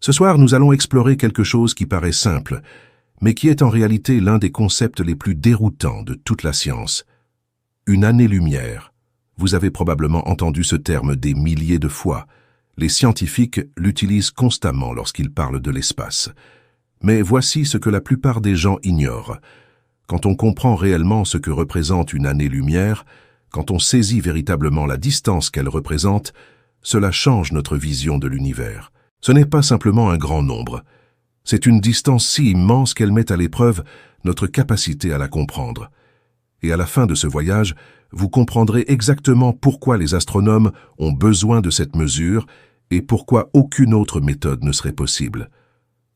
Ce soir, nous allons explorer quelque chose qui paraît simple, mais qui est en réalité l'un des concepts les plus déroutants de toute la science. Une année-lumière. Vous avez probablement entendu ce terme des milliers de fois. Les scientifiques l'utilisent constamment lorsqu'ils parlent de l'espace. Mais voici ce que la plupart des gens ignorent. Quand on comprend réellement ce que représente une année-lumière, quand on saisit véritablement la distance qu'elle représente, cela change notre vision de l'univers. Ce n'est pas simplement un grand nombre. C'est une distance si immense qu'elle met à l'épreuve notre capacité à la comprendre. Et à la fin de ce voyage, vous comprendrez exactement pourquoi les astronomes ont besoin de cette mesure et pourquoi aucune autre méthode ne serait possible.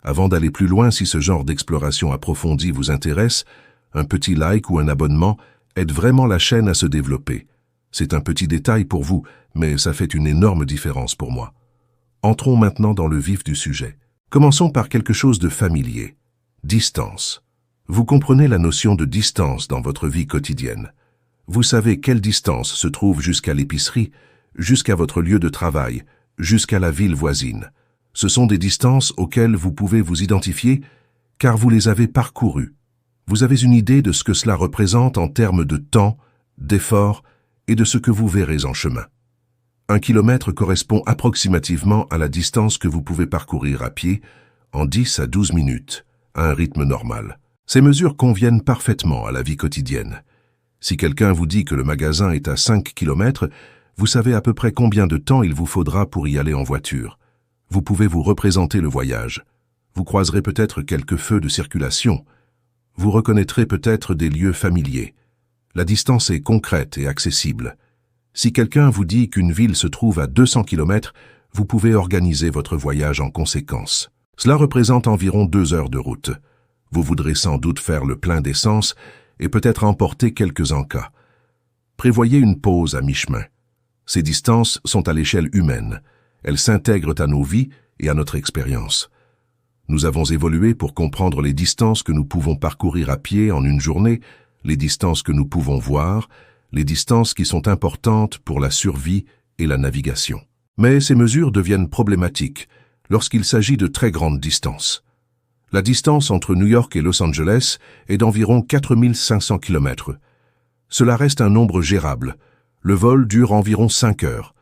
Avant d'aller plus loin, si ce genre d'exploration approfondie vous intéresse, un petit like ou un abonnement aide vraiment la chaîne à se développer. C'est un petit détail pour vous, mais ça fait une énorme différence pour moi. Entrons maintenant dans le vif du sujet. Commençons par quelque chose de familier. Distance. Vous comprenez la notion de distance dans votre vie quotidienne. Vous savez quelle distance se trouve jusqu'à l'épicerie, jusqu'à votre lieu de travail, jusqu'à la ville voisine. Ce sont des distances auxquelles vous pouvez vous identifier car vous les avez parcourues. Vous avez une idée de ce que cela représente en termes de temps, d'effort et de ce que vous verrez en chemin. 1 kilomètre correspond approximativement à la distance que vous pouvez parcourir à pied en 10 à 12 minutes, à un rythme normal. Ces mesures conviennent parfaitement à la vie quotidienne. Si quelqu'un vous dit que le magasin est à 5 kilomètres, vous savez à peu près combien de temps il vous faudra pour y aller en voiture. Vous pouvez vous représenter le voyage. Vous croiserez peut-être quelques feux de circulation. Vous reconnaîtrez peut-être des lieux familiers. La distance est concrète et accessible. Si quelqu'un vous dit qu'une ville se trouve à 200 km, vous pouvez organiser votre voyage en conséquence. Cela représente environ 2 heures de route. Vous voudrez sans doute faire le plein d'essence et peut-être emporter quelques encas. Prévoyez une pause à mi-chemin. Ces distances sont à l'échelle humaine. Elles s'intègrent à nos vies et à notre expérience. Nous avons évolué pour comprendre les distances que nous pouvons parcourir à pied en une journée, les distances que nous pouvons voir, les distances qui sont importantes pour la survie et la navigation. Mais ces mesures deviennent problématiques lorsqu'il s'agit de très grandes distances. La distance entre New York et Los Angeles est d'environ 4500 km. Cela reste un nombre gérable. Le vol dure environ 5 heures.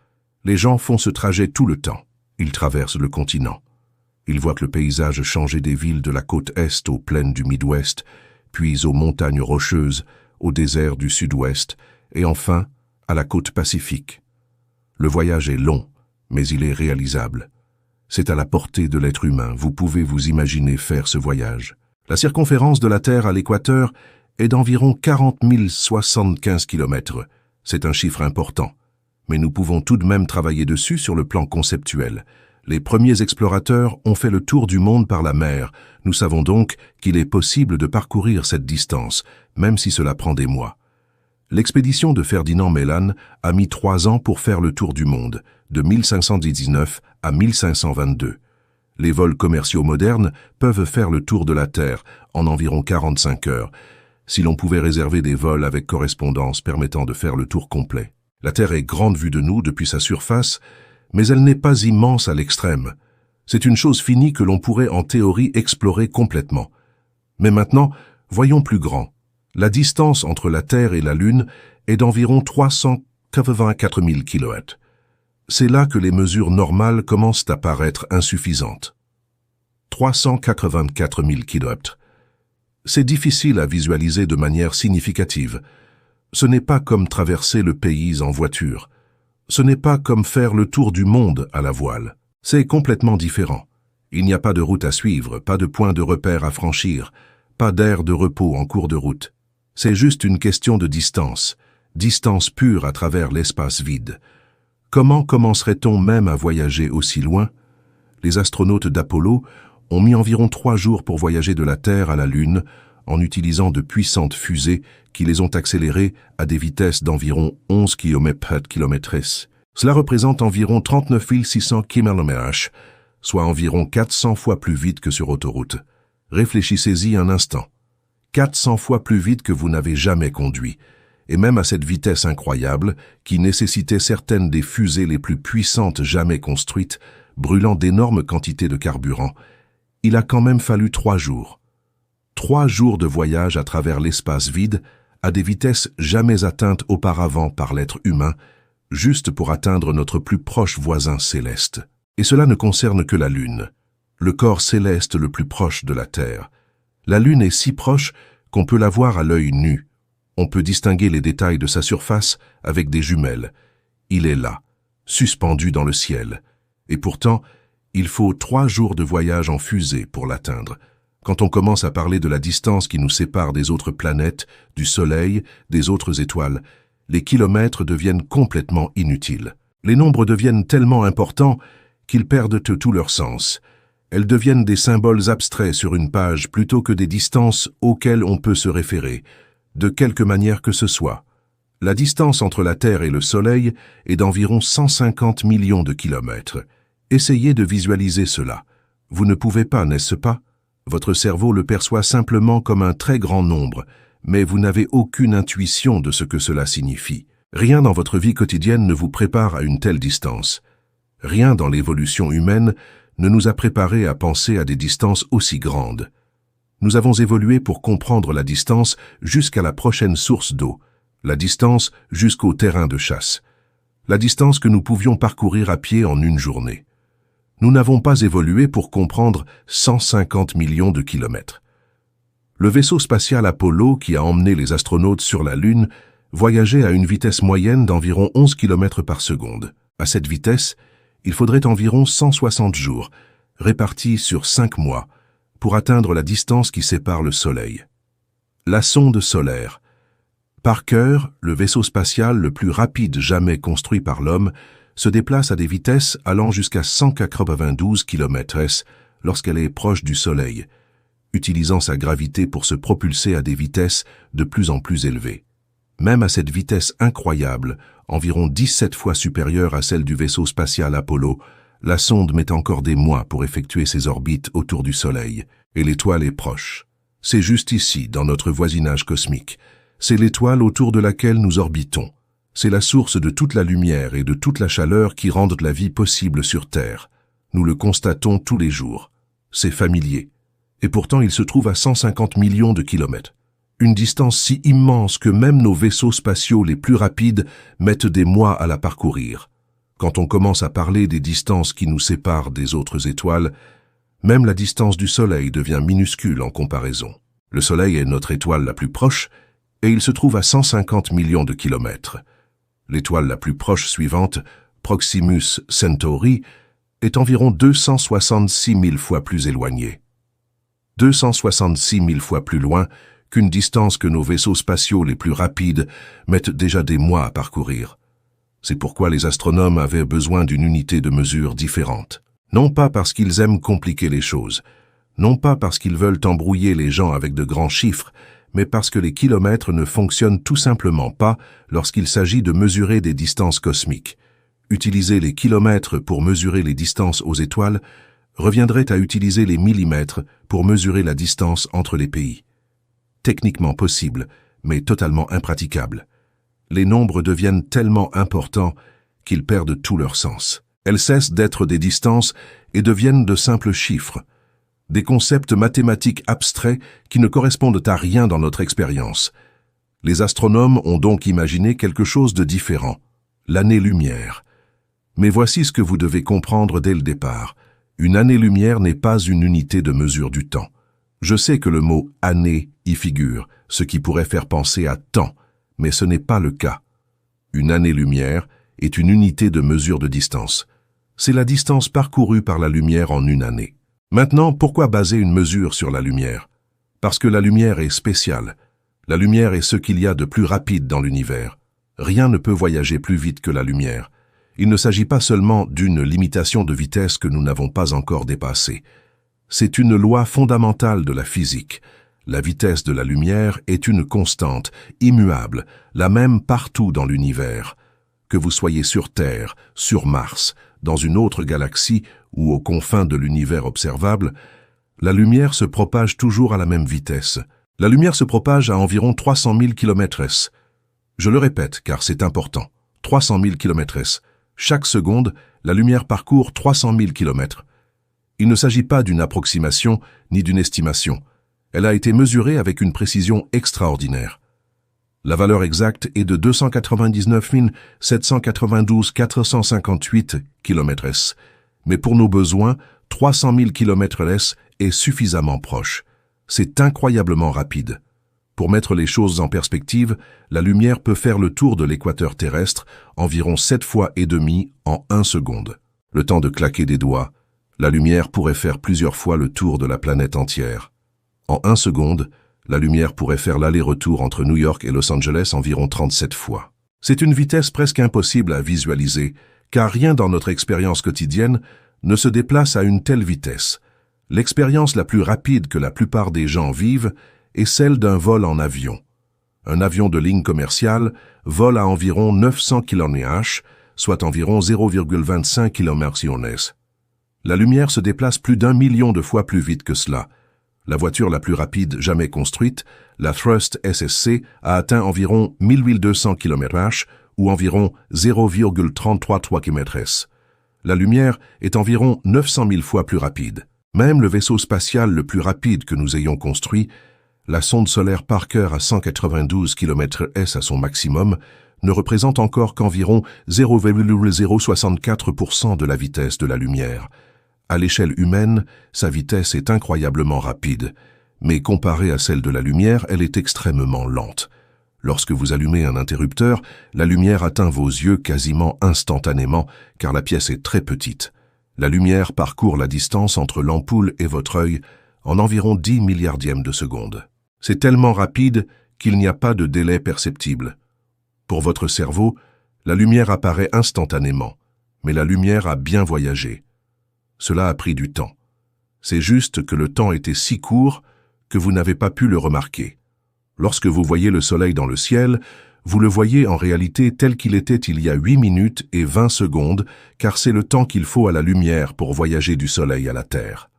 Les gens font ce trajet tout le temps. Ils traversent le continent. Ils voient le paysage changer des villes de la côte Est aux plaines du Midwest, puis aux montagnes rocheuses, au désert du Sud-Ouest, et enfin à la côte Pacifique. Le voyage est long, mais il est réalisable. C'est à la portée de l'être humain, vous pouvez vous imaginer faire ce voyage. La circonférence de la Terre à l'équateur est d'environ 40 075 km. C'est un chiffre important, mais nous pouvons tout de même travailler dessus sur le plan conceptuel. Les premiers explorateurs ont fait le tour du monde par la mer. Nous savons donc qu'il est possible de parcourir cette distance, même si cela prend des mois. L'expédition de Ferdinand Magellan a mis 3 ans pour faire le tour du monde, de 1519 à 1522. Les vols commerciaux modernes peuvent faire le tour de la Terre en environ 45 heures, si l'on pouvait réserver des vols avec correspondance permettant de faire le tour complet. La Terre est grande vue de nous depuis sa surface, mais elle n'est pas immense à l'extrême. C'est une chose finie que l'on pourrait en théorie explorer complètement. Mais maintenant, voyons plus grand. La distance entre la Terre et la Lune est d'environ 384 000 km. C'est là que les mesures normales commencent à paraître insuffisantes. 384 000 km. C'est difficile à visualiser de manière significative. Ce n'est pas comme traverser le pays en voiture. Ce n'est pas comme faire le tour du monde à la voile. C'est complètement différent. Il n'y a pas de route à suivre, pas de point de repère à franchir, pas d'aire de repos en cours de route. C'est juste une question de distance, distance pure à travers l'espace vide. Comment commencerait-on même à voyager aussi loin? Les astronautes d'Apollo ont mis environ 3 jours pour voyager de la Terre à la Lune en utilisant de puissantes fusées qui les ont accélérées à des vitesses d'environ 11 km/h. Cela représente environ 39 600 km/h, soit environ 400 fois plus vite que sur autoroute. Réfléchissez-y un instant. 400 fois plus vite que vous n'avez jamais conduit, et même à cette vitesse incroyable, qui nécessitait certaines des fusées les plus puissantes jamais construites, brûlant d'énormes quantités de carburant, il a quand même fallu 3 jours. 3 jours de voyage à travers l'espace vide, à des vitesses jamais atteintes auparavant par l'être humain, juste pour atteindre notre plus proche voisin céleste. Et cela ne concerne que la Lune, le corps céleste le plus proche de la Terre. La Lune est si proche qu'on peut la voir à l'œil nu. On peut distinguer les détails de sa surface avec des jumelles. Il est là, suspendu dans le ciel. Et pourtant, il faut 3 jours de voyage en fusée pour l'atteindre. Quand on commence à parler de la distance qui nous sépare des autres planètes, du Soleil, des autres étoiles, les kilomètres deviennent complètement inutiles. Les nombres deviennent tellement importants qu'ils perdent tout leur sens. Elles deviennent des symboles abstraits sur une page plutôt que des distances auxquelles on peut se référer, de quelque manière que ce soit. La distance entre la Terre et le Soleil est d'environ 150 millions de kilomètres. Essayez de visualiser cela. Vous ne pouvez pas, n'est-ce pas? Votre cerveau le perçoit simplement comme un très grand nombre, mais vous n'avez aucune intuition de ce que cela signifie. Rien dans votre vie quotidienne ne vous prépare à une telle distance. Rien dans l'évolution humaine ne nous a préparés à penser à des distances aussi grandes. Nous avons évolué pour comprendre la distance jusqu'à la prochaine source d'eau, la distance jusqu'au terrain de chasse, la distance que nous pouvions parcourir à pied en une journée. Nous n'avons pas évolué pour comprendre 150 millions de kilomètres. Le vaisseau spatial Apollo, qui a emmené les astronautes sur la Lune, voyageait à une vitesse moyenne d'environ 11 km par seconde. À cette vitesse, il faudrait environ 160 jours, répartis sur 5 mois, pour atteindre la distance qui sépare le Soleil. La sonde solaire. Parker, le vaisseau spatial le plus rapide jamais construit par l'homme, se déplace à des vitesses allant jusqu'à 192 km/s lorsqu'elle est proche du Soleil, utilisant sa gravité pour se propulser à des vitesses de plus en plus élevées. Même à cette vitesse incroyable, environ 17 fois supérieure à celle du vaisseau spatial Apollo, la sonde met encore des mois pour effectuer ses orbites autour du Soleil, et l'étoile est proche. C'est juste ici, dans notre voisinage cosmique. C'est l'étoile autour de laquelle nous orbitons. C'est la source de toute la lumière et de toute la chaleur qui rendent la vie possible sur Terre. Nous le constatons tous les jours. C'est familier. Et pourtant, il se trouve à 150 millions de kilomètres. Une distance si immense que même nos vaisseaux spatiaux les plus rapides mettent des mois à la parcourir. Quand on commence à parler des distances qui nous séparent des autres étoiles, même la distance du Soleil devient minuscule en comparaison. Le Soleil est notre étoile la plus proche et il se trouve à 150 millions de kilomètres. L'étoile la plus proche suivante, Proximus Centauri, est environ 266 000 fois plus éloignée. 266 000 fois plus loin qu'une distance que nos vaisseaux spatiaux les plus rapides mettent déjà des mois à parcourir. C'est pourquoi les astronomes avaient besoin d'une unité de mesure différente. Non pas parce qu'ils aiment compliquer les choses, non pas parce qu'ils veulent embrouiller les gens avec de grands chiffres, mais parce que les kilomètres ne fonctionnent tout simplement pas lorsqu'il s'agit de mesurer des distances cosmiques. Utiliser les kilomètres pour mesurer les distances aux étoiles reviendrait à utiliser les millimètres pour mesurer la distance entre les pays. Techniquement possible, mais totalement impraticable. Les nombres deviennent tellement importants qu'ils perdent tout leur sens. Elles cessent d'être des distances et deviennent de simples chiffres, des concepts mathématiques abstraits qui ne correspondent à rien dans notre expérience. Les astronomes ont donc imaginé quelque chose de différent, l'année-lumière. Mais voici ce que vous devez comprendre dès le départ. Une année-lumière n'est pas une unité de mesure du temps. Je sais que le mot « année » y figure, ce qui pourrait faire penser à temps, mais ce n'est pas le cas. Une année-lumière est une unité de mesure de distance. C'est la distance parcourue par la lumière en une année. Maintenant, pourquoi baser une mesure sur la lumière? Parce que la lumière est spéciale. La lumière est ce qu'il y a de plus rapide dans l'univers. Rien ne peut voyager plus vite que la lumière. Il ne s'agit pas seulement d'une limitation de vitesse que nous n'avons pas encore dépassée. C'est une loi fondamentale de la physique. La vitesse de la lumière est une constante, immuable, la même partout dans l'univers. Que vous soyez sur Terre, sur Mars, dans une autre galaxie ou aux confins de l'univers observable, la lumière se propage toujours à la même vitesse. La lumière se propage à environ 300 000 km/s. Je le répète car c'est important. 300 000 km/s. Chaque seconde, la lumière parcourt 300 000 km. Il ne s'agit pas d'une approximation ni d'une estimation. Elle a été mesurée avec une précision extraordinaire. La valeur exacte est de 299 792 458 km/s, mais pour nos besoins, 300 000 km/s est suffisamment proche. C'est incroyablement rapide. Pour mettre les choses en perspective, la lumière peut faire le tour de l'équateur terrestre environ 7 fois et demi en 1 seconde. Le temps de claquer des doigts, la lumière pourrait faire plusieurs fois le tour de la planète entière. En 1 seconde, la lumière pourrait faire l'aller-retour entre New York et Los Angeles environ 37 fois. C'est une vitesse presque impossible à visualiser, car rien dans notre expérience quotidienne ne se déplace à une telle vitesse. L'expérience la plus rapide que la plupart des gens vivent est celle d'un vol en avion. Un avion de ligne commerciale vole à environ 900 km/h, soit environ 0,25 km/s. La lumière se déplace plus d'1 million de fois plus vite que cela. La voiture la plus rapide jamais construite, la Thrust SSC, a atteint environ 1200 km/h ou environ 0,333 km/s. La lumière est environ 900 000 fois plus rapide. Même le vaisseau spatial le plus rapide que nous ayons construit, la sonde solaire Parker à 192 km/s à son maximum, ne représente encore qu'environ 0,064% de la vitesse de la lumière. À l'échelle humaine, sa vitesse est incroyablement rapide, mais comparée à celle de la lumière, elle est extrêmement lente. Lorsque vous allumez un interrupteur, la lumière atteint vos yeux quasiment instantanément, car la pièce est très petite. La lumière parcourt la distance entre l'ampoule et votre œil en environ 10 milliardièmes de seconde. C'est tellement rapide qu'il n'y a pas de délai perceptible. Pour votre cerveau, la lumière apparaît instantanément, mais la lumière a bien voyagé. Cela a pris du temps. C'est juste que le temps était si court que vous n'avez pas pu le remarquer. Lorsque vous voyez le soleil dans le ciel, vous le voyez en réalité tel qu'il était il y a 8 minutes et 20 secondes, car c'est le temps qu'il faut à la lumière pour voyager du soleil à la Terre.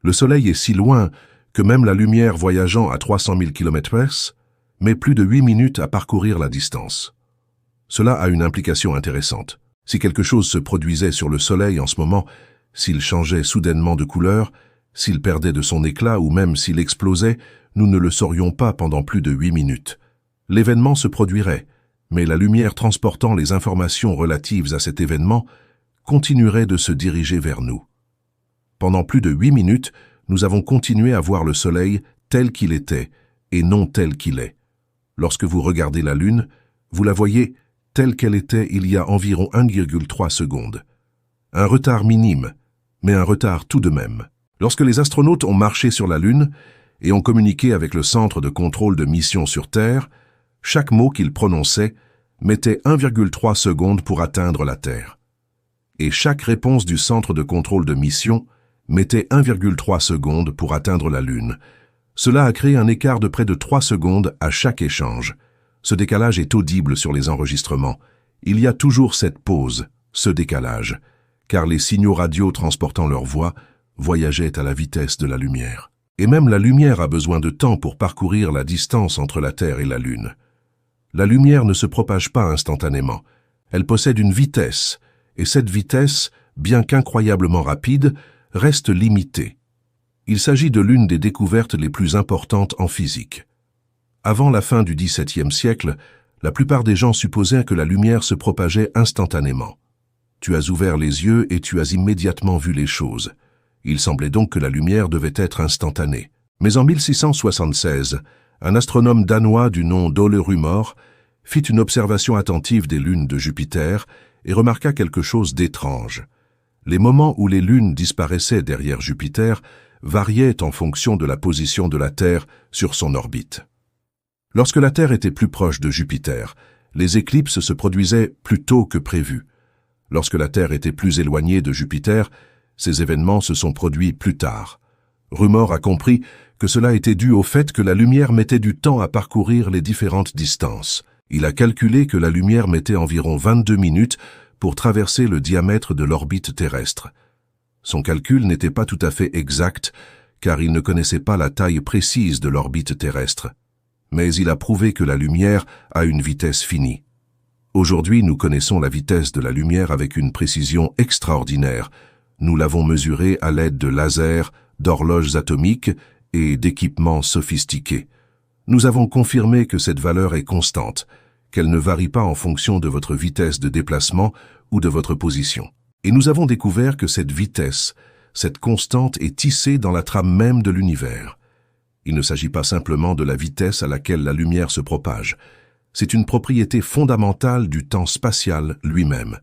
Le soleil est si loin que même la lumière voyageant à 300 000 km/s met plus de 8 minutes à parcourir la distance. Cela a une implication intéressante. Si quelque chose se produisait sur le soleil en ce moment, s'il changeait soudainement de couleur, s'il perdait de son éclat ou même s'il explosait, nous ne le saurions pas pendant plus de 8 minutes. L'événement se produirait, mais la lumière transportant les informations relatives à cet événement continuerait de se diriger vers nous. Pendant plus de 8 minutes, nous avons continué à voir le soleil tel qu'il était et non tel qu'il est. Lorsque vous regardez la Lune, vous la voyez telle qu'elle était il y a environ 1,3 secondes. Un retard minime, mais un retard tout de même. Lorsque les astronautes ont marché sur la Lune et ont communiqué avec le centre de contrôle de mission sur Terre, chaque mot qu'ils prononçaient mettait 1,3 secondes pour atteindre la Terre. Et chaque réponse du centre de contrôle de mission mettait 1,3 secondes pour atteindre la Lune. Cela a créé un écart de près de 3 secondes à chaque échange. Ce décalage est audible sur les enregistrements. Il y a toujours cette pause, ce décalage, car les signaux radio transportant leur voix voyageaient à la vitesse de la lumière. Et même la lumière a besoin de temps pour parcourir la distance entre la Terre et la Lune. La lumière ne se propage pas instantanément. Elle possède une vitesse, et cette vitesse, bien qu'incroyablement rapide, reste limitée. Il s'agit de l'une des découvertes les plus importantes en physique. Avant la fin du XVIIe siècle, la plupart des gens supposaient que la lumière se propageait instantanément. Tu as ouvert les yeux et tu as immédiatement vu les choses. Il semblait donc que la lumière devait être instantanée. Mais en 1676, un astronome danois du nom d'Ole Rumor fit une observation attentive des lunes de Jupiter et remarqua quelque chose d'étrange. Les moments où les lunes disparaissaient derrière Jupiter variaient en fonction de la position de la Terre sur son orbite. Lorsque la Terre était plus proche de Jupiter, les éclipses se produisaient plus tôt que prévu. Lorsque la Terre était plus éloignée de Jupiter, ces événements se sont produits plus tard. Rumor a compris que cela était dû au fait que la lumière mettait du temps à parcourir les différentes distances. Il a calculé que la lumière mettait environ 22 minutes pour traverser le diamètre de l'orbite terrestre. Son calcul n'était pas tout à fait exact, car il ne connaissait pas la taille précise de l'orbite terrestre. Mais il a prouvé que la lumière a une vitesse finie. Aujourd'hui, nous connaissons la vitesse de la lumière avec une précision extraordinaire. Nous l'avons mesurée à l'aide de lasers, d'horloges atomiques et d'équipements sophistiqués. Nous avons confirmé que cette valeur est constante, qu'elle ne varie pas en fonction de votre vitesse de déplacement ou de votre position. Et nous avons découvert que cette vitesse, cette constante est tissée dans la trame même de l'univers. Il ne s'agit pas simplement de la vitesse à laquelle la lumière se propage. C'est une propriété fondamentale du temps spatial lui-même.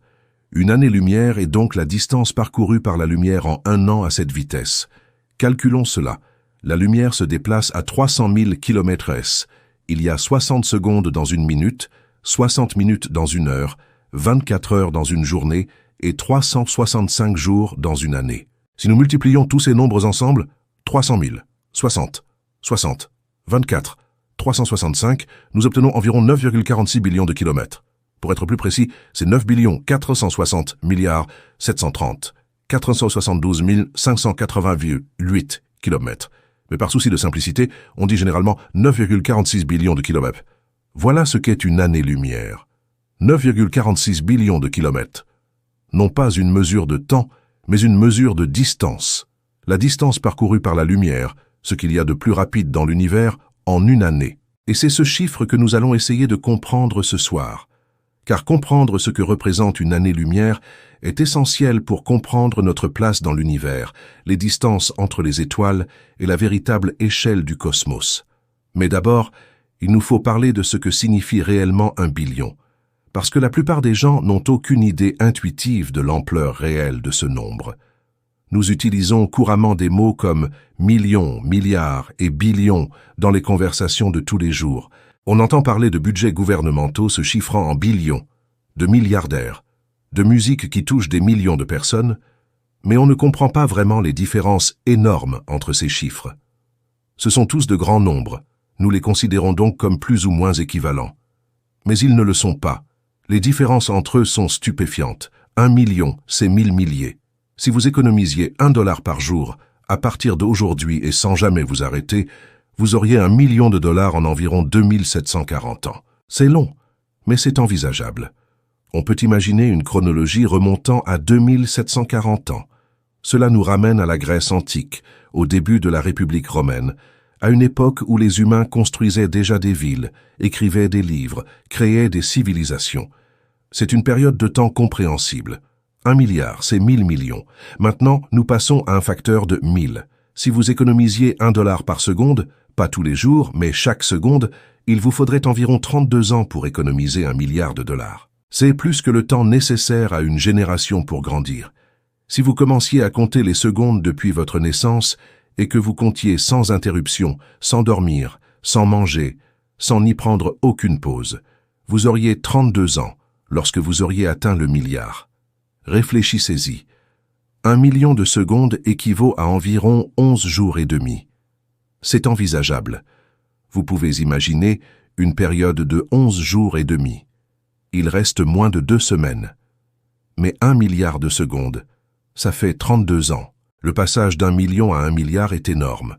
Une année-lumière est donc la distance parcourue par la lumière en 1 an à cette vitesse. Calculons cela. La lumière se déplace à 300 000 km/s. Il y a 60 secondes dans une minute, 60 minutes dans une heure, 24 heures dans une journée et 365 jours dans une année. Si nous multiplions tous ces nombres ensemble, 300 000, 60, 60, 24, 365, nous obtenons environ 9,46 billions de kilomètres. Pour être plus précis, c'est 9 460 730 472 588 kilomètres. Mais par souci de simplicité, on dit généralement 9,46 billions de kilomètres. Voilà ce qu'est une année-lumière. 9,46 billions de kilomètres. Non pas une mesure de temps, mais une mesure de distance. La distance parcourue par la lumière, ce qu'il y a de plus rapide dans l'univers, en une année. Et c'est ce chiffre que nous allons essayer de comprendre ce soir. Car comprendre ce que représente une année-lumière est essentiel pour comprendre notre place dans l'univers, les distances entre les étoiles et la véritable échelle du cosmos. Mais d'abord, il nous faut parler de ce que signifie réellement un billion, parce que la plupart des gens n'ont aucune idée intuitive de l'ampleur réelle de ce nombre. Nous utilisons couramment des mots comme millions, milliards et billions dans les conversations de tous les jours. On entend parler de budgets gouvernementaux se chiffrant en billions, de milliardaires, de musique qui touche des millions de personnes, mais on ne comprend pas vraiment les différences énormes entre ces chiffres. Ce sont tous de grands nombres, nous les considérons donc comme plus ou moins équivalents. Mais ils ne le sont pas. Les différences entre eux sont stupéfiantes. 1 million, c'est 1000 milliers. Si vous économisiez $1 par jour, à partir d'aujourd'hui et sans jamais vous arrêter, vous auriez $1 million en environ 2740 ans. C'est long, mais c'est envisageable. On peut imaginer une chronologie remontant à 2740 ans. Cela nous ramène à la Grèce antique, au début de la République romaine, à une époque où les humains construisaient déjà des villes, écrivaient des livres, créaient des civilisations. C'est une période de temps compréhensible. 1 milliard, c'est 1000 millions. Maintenant, nous passons à un facteur de 1000. Si vous économisiez $1 par seconde, pas tous les jours, mais chaque seconde, il vous faudrait environ 32 ans pour économiser $1 milliard. C'est plus que le temps nécessaire à une génération pour grandir. Si vous commenciez à compter les secondes depuis votre naissance et que vous comptiez sans interruption, sans dormir, sans manger, sans n'y prendre aucune pause, vous auriez 32 ans lorsque vous auriez atteint le milliard. Réfléchissez-y. 1 million de secondes équivaut à environ 11 jours et demi. C'est envisageable. Vous pouvez imaginer une période de 11 jours et demi. Il reste moins de 2 semaines. Mais 1 milliard de secondes, ça fait 32 ans. Le passage d'1 million à 1 milliard est énorme.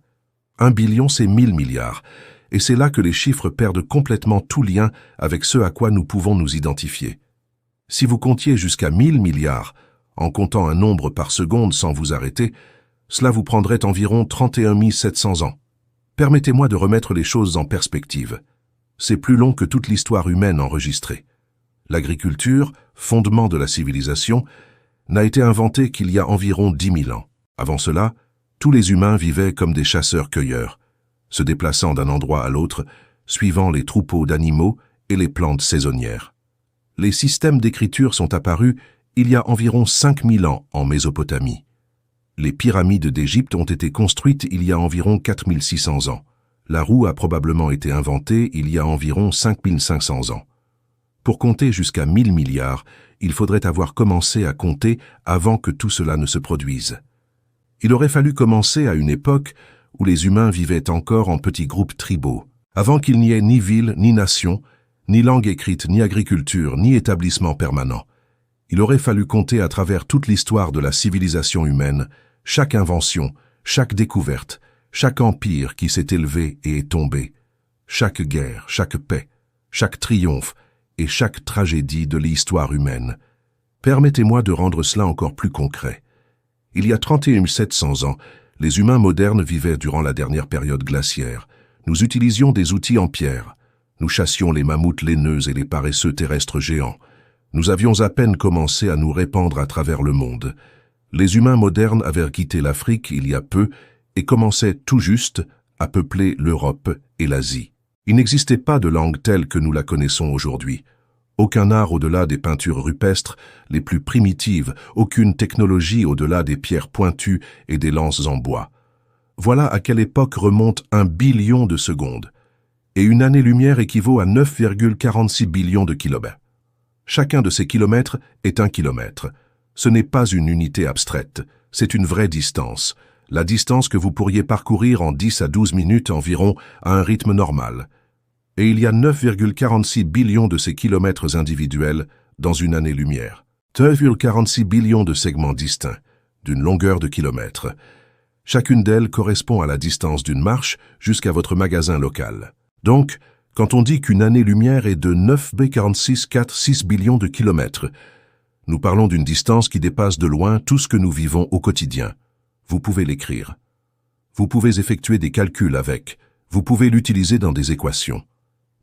1 billion, c'est 1000 milliards. Et c'est là que les chiffres perdent complètement tout lien avec ce à quoi nous pouvons nous identifier. Si vous comptiez jusqu'à 1000 milliards, en comptant un nombre par seconde sans vous arrêter, cela vous prendrait environ 31 700 ans. Permettez-moi de remettre les choses en perspective. C'est plus long que toute l'histoire humaine enregistrée. L'agriculture, fondement de la civilisation, n'a été inventée qu'il y a environ 10 000 ans. Avant cela, tous les humains vivaient comme des chasseurs-cueilleurs, se déplaçant d'un endroit à l'autre, suivant les troupeaux d'animaux et les plantes saisonnières. Les systèmes d'écriture sont apparus il y a environ 5000 ans en Mésopotamie. Les pyramides d'Égypte ont été construites il y a environ 4600 ans. La roue a probablement été inventée il y a environ 5500 ans. Pour compter jusqu'à 1000 milliards, il faudrait avoir commencé à compter avant que tout cela ne se produise. Il aurait fallu commencer à une époque où les humains vivaient encore en petits groupes tribaux, avant qu'il n'y ait ni ville, ni nation, ni langue écrite, ni agriculture, ni établissement permanent. Il aurait fallu compter à travers toute l'histoire de la civilisation humaine, chaque invention, chaque découverte, chaque empire qui s'est élevé et est tombé, chaque guerre, chaque paix, chaque triomphe et chaque tragédie de l'histoire humaine. Permettez-moi de rendre cela encore plus concret. Il y a 31 700 ans, les humains modernes vivaient durant la dernière période glaciaire. Nous utilisions des outils en pierre. Nous chassions les mammouths laineux et les paresseux terrestres géants. Nous avions à peine commencé à nous répandre à travers le monde. Les humains modernes avaient quitté l'Afrique il y a peu et commençaient tout juste à peupler l'Europe et l'Asie. Il n'existait pas de langue telle que nous la connaissons aujourd'hui. Aucun art au-delà des peintures rupestres les plus primitives, aucune technologie au-delà des pierres pointues et des lances en bois. Voilà à quelle époque remonte 1 billion de secondes. Et une année-lumière équivaut à 9,46 billions de kilomètres. Chacun de ces kilomètres est un kilomètre. Ce n'est pas une unité abstraite, c'est une vraie distance. La distance que vous pourriez parcourir en 10 à 12 minutes environ à un rythme normal. Et il y a 9,46 billions de ces kilomètres individuels dans une année-lumière. 9,46 billions de segments distincts, d'une longueur de kilomètres. Chacune d'elles correspond à la distance d'une marche jusqu'à votre magasin local. Donc, quand on dit qu'une année-lumière est de 9,4646 billions de kilomètres, nous parlons d'une distance qui dépasse de loin tout ce que nous vivons au quotidien. Vous pouvez l'écrire. Vous pouvez effectuer des calculs avec. Vous pouvez l'utiliser dans des équations.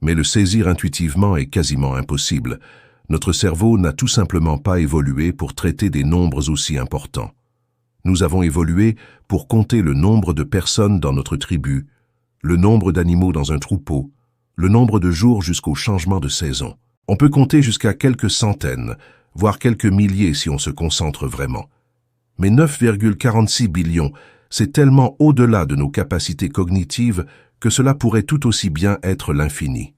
Mais le saisir intuitivement est quasiment impossible. Notre cerveau n'a tout simplement pas évolué pour traiter des nombres aussi importants. Nous avons évolué pour compter le nombre de personnes dans notre tribu, le nombre d'animaux dans un troupeau, le nombre de jours jusqu'au changement de saison. On peut compter jusqu'à quelques centaines, voire quelques milliers si on se concentre vraiment. Mais 9,46 billions, c'est tellement au-delà de nos capacités cognitives que cela pourrait tout aussi bien être l'infini.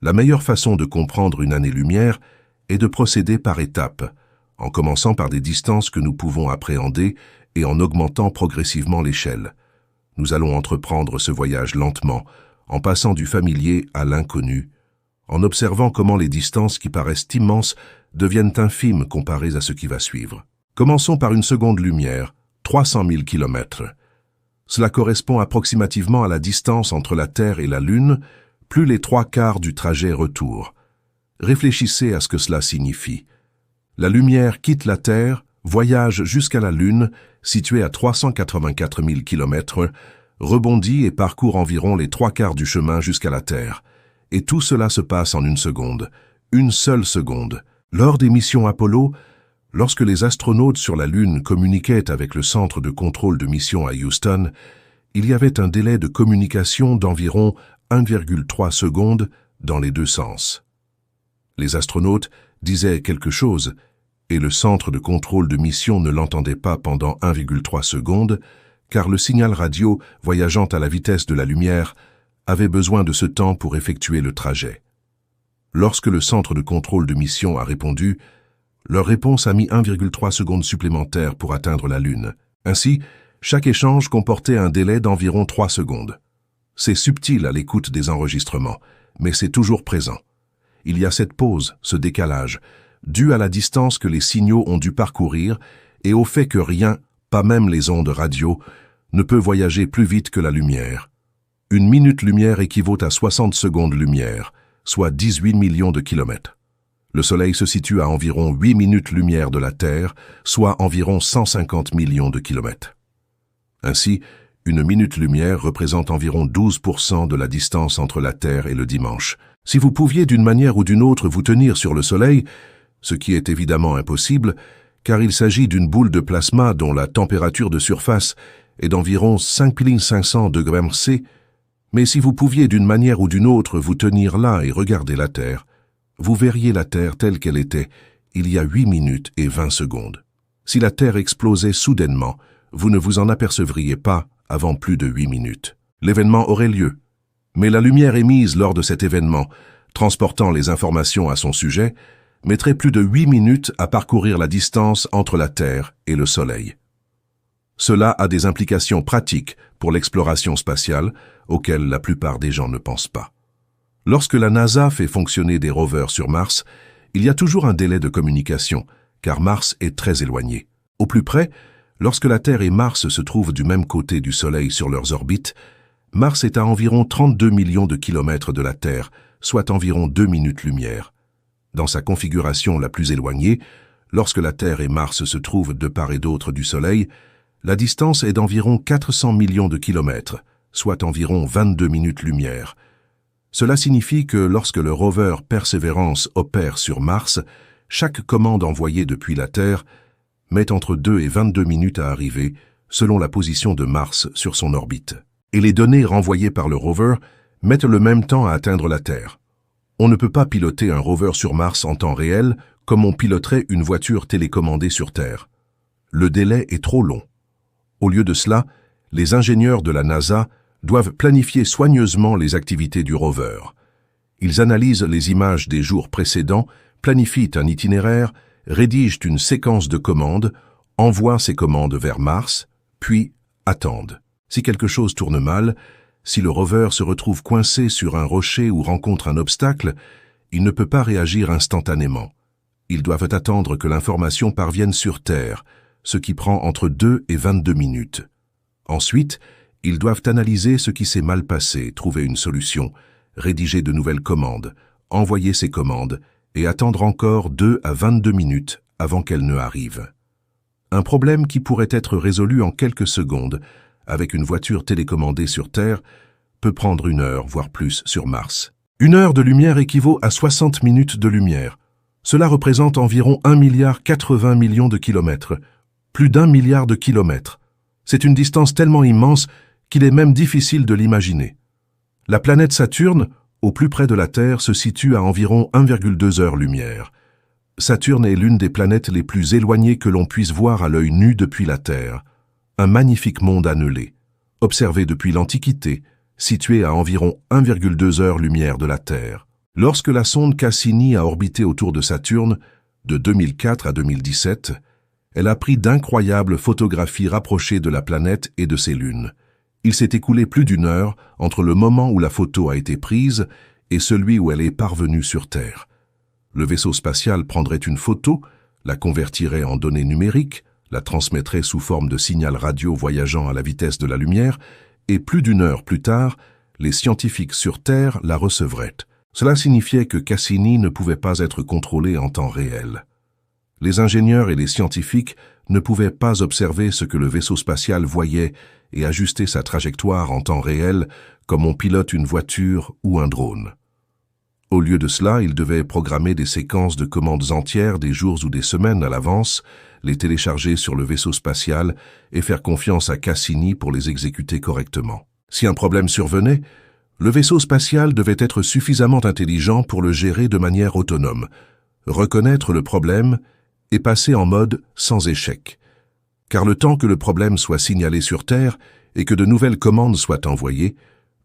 La meilleure façon de comprendre une année-lumière est de procéder par étapes, en commençant par des distances que nous pouvons appréhender et en augmentant progressivement l'échelle. Nous allons entreprendre ce voyage lentement, en passant du familier à l'inconnu, en observant comment les distances qui paraissent immenses deviennent infimes comparées à ce qui va suivre. Commençons par une seconde lumière, 300 000 kilomètres. Cela correspond approximativement à la distance entre la Terre et la Lune, plus les 3/4 du trajet retour. Réfléchissez à ce que cela signifie. La lumière quitte la Terre, voyage jusqu'à la Lune, située à 384 000 kilomètres, rebondit et parcourt environ les 3/4 du chemin jusqu'à la Terre. Et tout cela se passe en une seconde. Une seule seconde. Lors des missions Apollo, lorsque les astronautes sur la Lune communiquaient avec le centre de contrôle de mission à Houston, il y avait un délai de communication d'environ 1,3 secondes dans les deux sens. Les astronautes disaient quelque chose, et le centre de contrôle de mission ne l'entendait pas pendant 1,3 secondes, car le signal radio, voyageant à la vitesse de la lumière, avait besoin de ce temps pour effectuer le trajet. Lorsque le centre de contrôle de mission a répondu, leur réponse a mis 1,3 secondes supplémentaires pour atteindre la Lune. Ainsi, chaque échange comportait un délai d'environ 3 secondes. C'est subtil à l'écoute des enregistrements, mais c'est toujours présent. Il y a cette pause, ce décalage, dû à la distance que les signaux ont dû parcourir et au fait que rien, pas même les ondes radio, ne peut voyager plus vite que la lumière. Une minute-lumière équivaut à 60 secondes-lumière, soit 18 millions de kilomètres. Le Soleil se situe à environ 8 minutes-lumière de la Terre, soit environ 150 millions de kilomètres. Ainsi, une minute-lumière représente environ 12% de la distance entre la Terre et le dimanche. Si vous pouviez d'une manière ou d'une autre vous tenir sur le Soleil, ce qui est évidemment impossible, car il s'agit d'une boule de plasma dont la température de surface est d'environ 5500 degrés C, mais si vous pouviez d'une manière ou d'une autre vous tenir là et regarder la Terre, vous verriez la Terre telle qu'elle était il y a 8 minutes et 20 secondes. Si la Terre explosait soudainement, vous ne vous en apercevriez pas avant plus de 8 minutes. L'événement aurait lieu, mais la lumière émise lors de cet événement, transportant les informations à son sujet, mettrait plus de 8 minutes à parcourir la distance entre la Terre et le Soleil. Cela a des implications pratiques pour l'exploration spatiale, auxquelles la plupart des gens ne pensent pas. Lorsque la NASA fait fonctionner des rovers sur Mars, il y a toujours un délai de communication, car Mars est très éloigné. Au plus près, lorsque la Terre et Mars se trouvent du même côté du Soleil sur leurs orbites, Mars est à environ 32 millions de kilomètres de la Terre, soit environ 2 minutes-lumière. Dans sa configuration la plus éloignée, lorsque la Terre et Mars se trouvent de part et d'autre du Soleil, la distance est d'environ 400 millions de kilomètres, soit environ 22 minutes-lumière. Cela signifie que lorsque le rover Perseverance opère sur Mars, chaque commande envoyée depuis la Terre met entre 2 et 22 minutes à arriver, selon la position de Mars sur son orbite. Et les données renvoyées par le rover mettent le même temps à atteindre la Terre. On ne peut pas piloter un rover sur Mars en temps réel comme on piloterait une voiture télécommandée sur Terre. Le délai est trop long. Au lieu de cela, les ingénieurs de la NASA doivent planifier soigneusement les activités du rover. Ils analysent les images des jours précédents, planifient un itinéraire, rédigent une séquence de commandes, envoient ces commandes vers Mars, puis attendent. Si quelque chose tourne mal, si le rover se retrouve coincé sur un rocher ou rencontre un obstacle, il ne peut pas réagir instantanément. Ils doivent attendre que l'information parvienne sur Terre, ce qui prend entre 2 et 22 minutes. Ensuite, ils doivent analyser ce qui s'est mal passé, trouver une solution, rédiger de nouvelles commandes, envoyer ces commandes et attendre encore 2 à 22 minutes avant qu'elles ne arrivent. Un problème qui pourrait être résolu en quelques secondes avec une voiture télécommandée sur Terre peut prendre 1 heure, voire plus, sur Mars. 1 heure de lumière équivaut à 60 minutes de lumière. Cela représente environ 1,80 milliard de kilomètres, plus d'1 milliard de kilomètres. C'est une distance tellement immense qu'il est même difficile de l'imaginer. La planète Saturne, au plus près de la Terre, se situe à environ 1,2 heures-lumière. Saturne est l'une des planètes les plus éloignées que l'on puisse voir à l'œil nu depuis la Terre. Un magnifique monde annelé, observé depuis l'Antiquité, situé à environ 1,2 heures-lumière de la Terre. Lorsque la sonde Cassini a orbité autour de Saturne, de 2004 à 2017, elle a pris d'incroyables photographies rapprochées de la planète et de ses lunes. Il s'est écoulé plus d'1 heure entre le moment où la photo a été prise et celui où elle est parvenue sur Terre. Le vaisseau spatial prendrait une photo, la convertirait en données numériques, la transmettrait sous forme de signal radio voyageant à la vitesse de la lumière, et plus d'1 heure plus tard, les scientifiques sur Terre la recevraient. Cela signifiait que Cassini ne pouvait pas être contrôlé en temps réel. Les ingénieurs et les scientifiques ne pouvaient pas observer ce que le vaisseau spatial voyait et ajuster sa trajectoire en temps réel comme on pilote une voiture ou un drone. Au lieu de cela, ils devaient programmer des séquences de commandes entières des jours ou des semaines à l'avance, les télécharger sur le vaisseau spatial et faire confiance à Cassini pour les exécuter correctement. Si un problème survenait, le vaisseau spatial devait être suffisamment intelligent pour le gérer de manière autonome, reconnaître le problème et passer en mode sans échec. Car le temps que le problème soit signalé sur Terre et que de nouvelles commandes soient envoyées,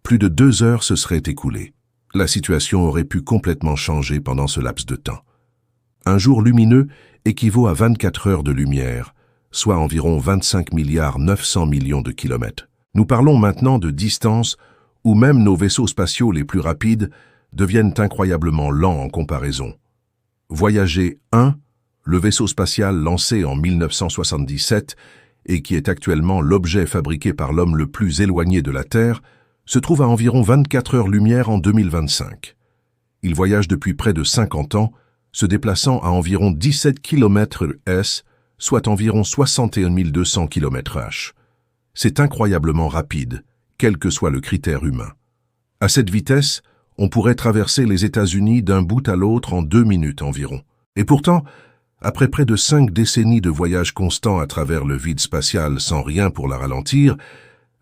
plus de 2 heures se seraient écoulées. La situation aurait pu complètement changer pendant ce laps de temps. Un jour lumineux équivaut à 24 heures de lumière, soit environ 25 milliards 900 millions de kilomètres. Nous parlons maintenant de distances où même nos vaisseaux spatiaux les plus rapides deviennent incroyablement lents en comparaison. Voyager 1, le vaisseau spatial lancé en 1977 et qui est actuellement l'objet fabriqué par l'homme le plus éloigné de la Terre, se trouve à environ 24 heures-lumière en 2025. Il voyage depuis près de 50 ans, se déplaçant à environ 17 km/s, soit environ 61 200 km/h. C'est incroyablement rapide, quel que soit le critère humain. À cette vitesse, on pourrait traverser les États-Unis d'un bout à l'autre en 2 minutes environ. Et pourtant, après près de 5 décennies de voyage constant à travers le vide spatial sans rien pour la ralentir,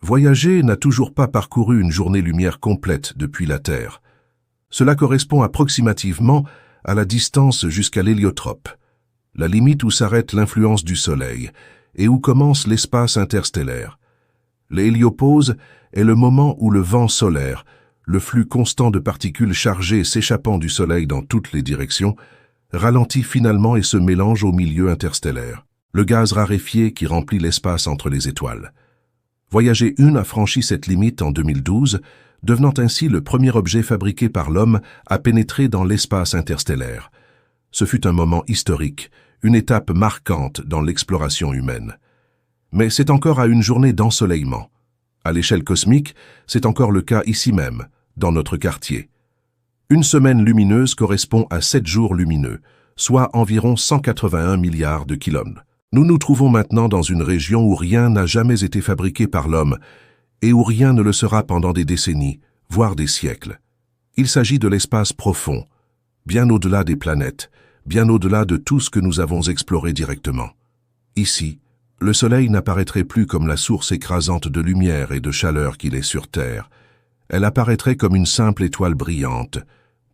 voyager n'a toujours pas parcouru une journée-lumière complète depuis la Terre. Cela correspond approximativement à la distance jusqu'à l'héliotrope, la limite où s'arrête l'influence du Soleil et où commence l'espace interstellaire. L'héliopause est le moment où le vent solaire, le flux constant de particules chargées s'échappant du Soleil dans toutes les directions, ralentit finalement et se mélange au milieu interstellaire, le gaz raréfié qui remplit l'espace entre les étoiles. Voyager 1 a franchi cette limite en 2012, devenant ainsi le premier objet fabriqué par l'homme à pénétrer dans l'espace interstellaire. Ce fut un moment historique, une étape marquante dans l'exploration humaine. Mais c'est encore à une journée d'ensoleillement. À l'échelle cosmique, c'est encore le cas ici même, dans notre quartier. Une semaine lumineuse correspond à 7 jours lumineux, soit environ 181 milliards de kilomètres. Nous nous trouvons maintenant dans une région où rien n'a jamais été fabriqué par l'homme et où rien ne le sera pendant des décennies, voire des siècles. Il s'agit de l'espace profond, bien au-delà des planètes, bien au-delà de tout ce que nous avons exploré directement. Ici, le Soleil n'apparaîtrait plus comme la source écrasante de lumière et de chaleur qu'il est sur Terre. Elle apparaîtrait comme une simple étoile brillante,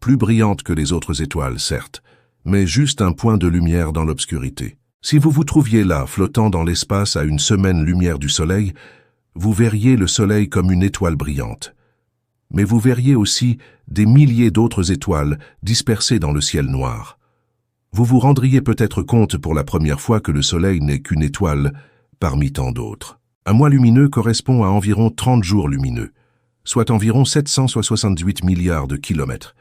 plus brillante que les autres étoiles, certes, mais juste un point de lumière dans l'obscurité. Si vous vous trouviez là, flottant dans l'espace à une semaine-lumière du Soleil, vous verriez le Soleil comme une étoile brillante. Mais vous verriez aussi des milliers d'autres étoiles dispersées dans le ciel noir. Vous vous rendriez peut-être compte pour la première fois que le Soleil n'est qu'une étoile parmi tant d'autres. Un mois lumineux correspond à environ 30 jours lumineux, soit environ 768 milliards de kilomètres.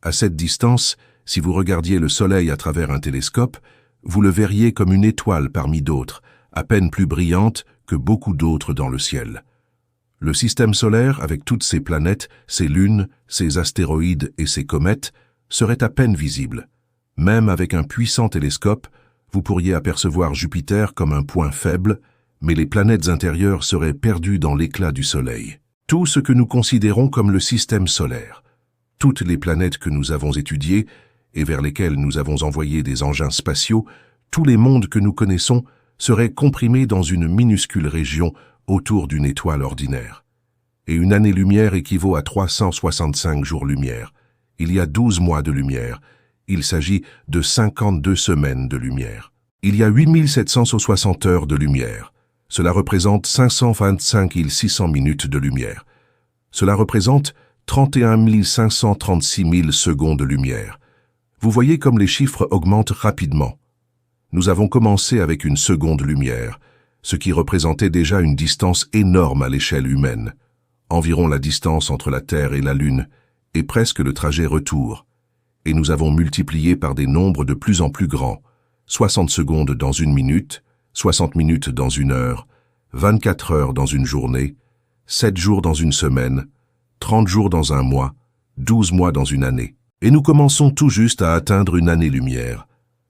À cette distance, si vous regardiez le Soleil à travers un télescope, vous le verriez comme une étoile parmi d'autres, à peine plus brillante que beaucoup d'autres dans le ciel. Le système solaire, avec toutes ses planètes, ses lunes, ses astéroïdes et ses comètes, serait à peine visible. Même avec un puissant télescope, vous pourriez apercevoir Jupiter comme un point faible, mais les planètes intérieures seraient perdues dans l'éclat du Soleil. Tout ce que nous considérons comme le système solaire, toutes les planètes que nous avons étudiées et vers lesquelles nous avons envoyé des engins spatiaux, tous les mondes que nous connaissons seraient comprimés dans une minuscule région autour d'une étoile ordinaire. Et une année-lumière équivaut à 365 jours-lumière. Il y a 12 mois de lumière. Il s'agit de 52 semaines de lumière. Il y a 8760 heures de lumière. Cela représente 525 600 minutes de lumière. Cela représente 31 536 000 secondes de lumière. Vous voyez comme les chiffres augmentent rapidement. Nous avons commencé avec une seconde lumière, ce qui représentait déjà une distance énorme à l'échelle humaine, environ la distance entre la Terre et la Lune, et presque le trajet retour. Et nous avons multiplié par des nombres de plus en plus grands, 60 secondes dans une minute, 60 minutes dans une heure, 24 heures dans une journée, 7 jours dans une semaine, 30 jours dans un mois, 12 mois dans une année. Et nous commençons tout juste à atteindre une année-lumière.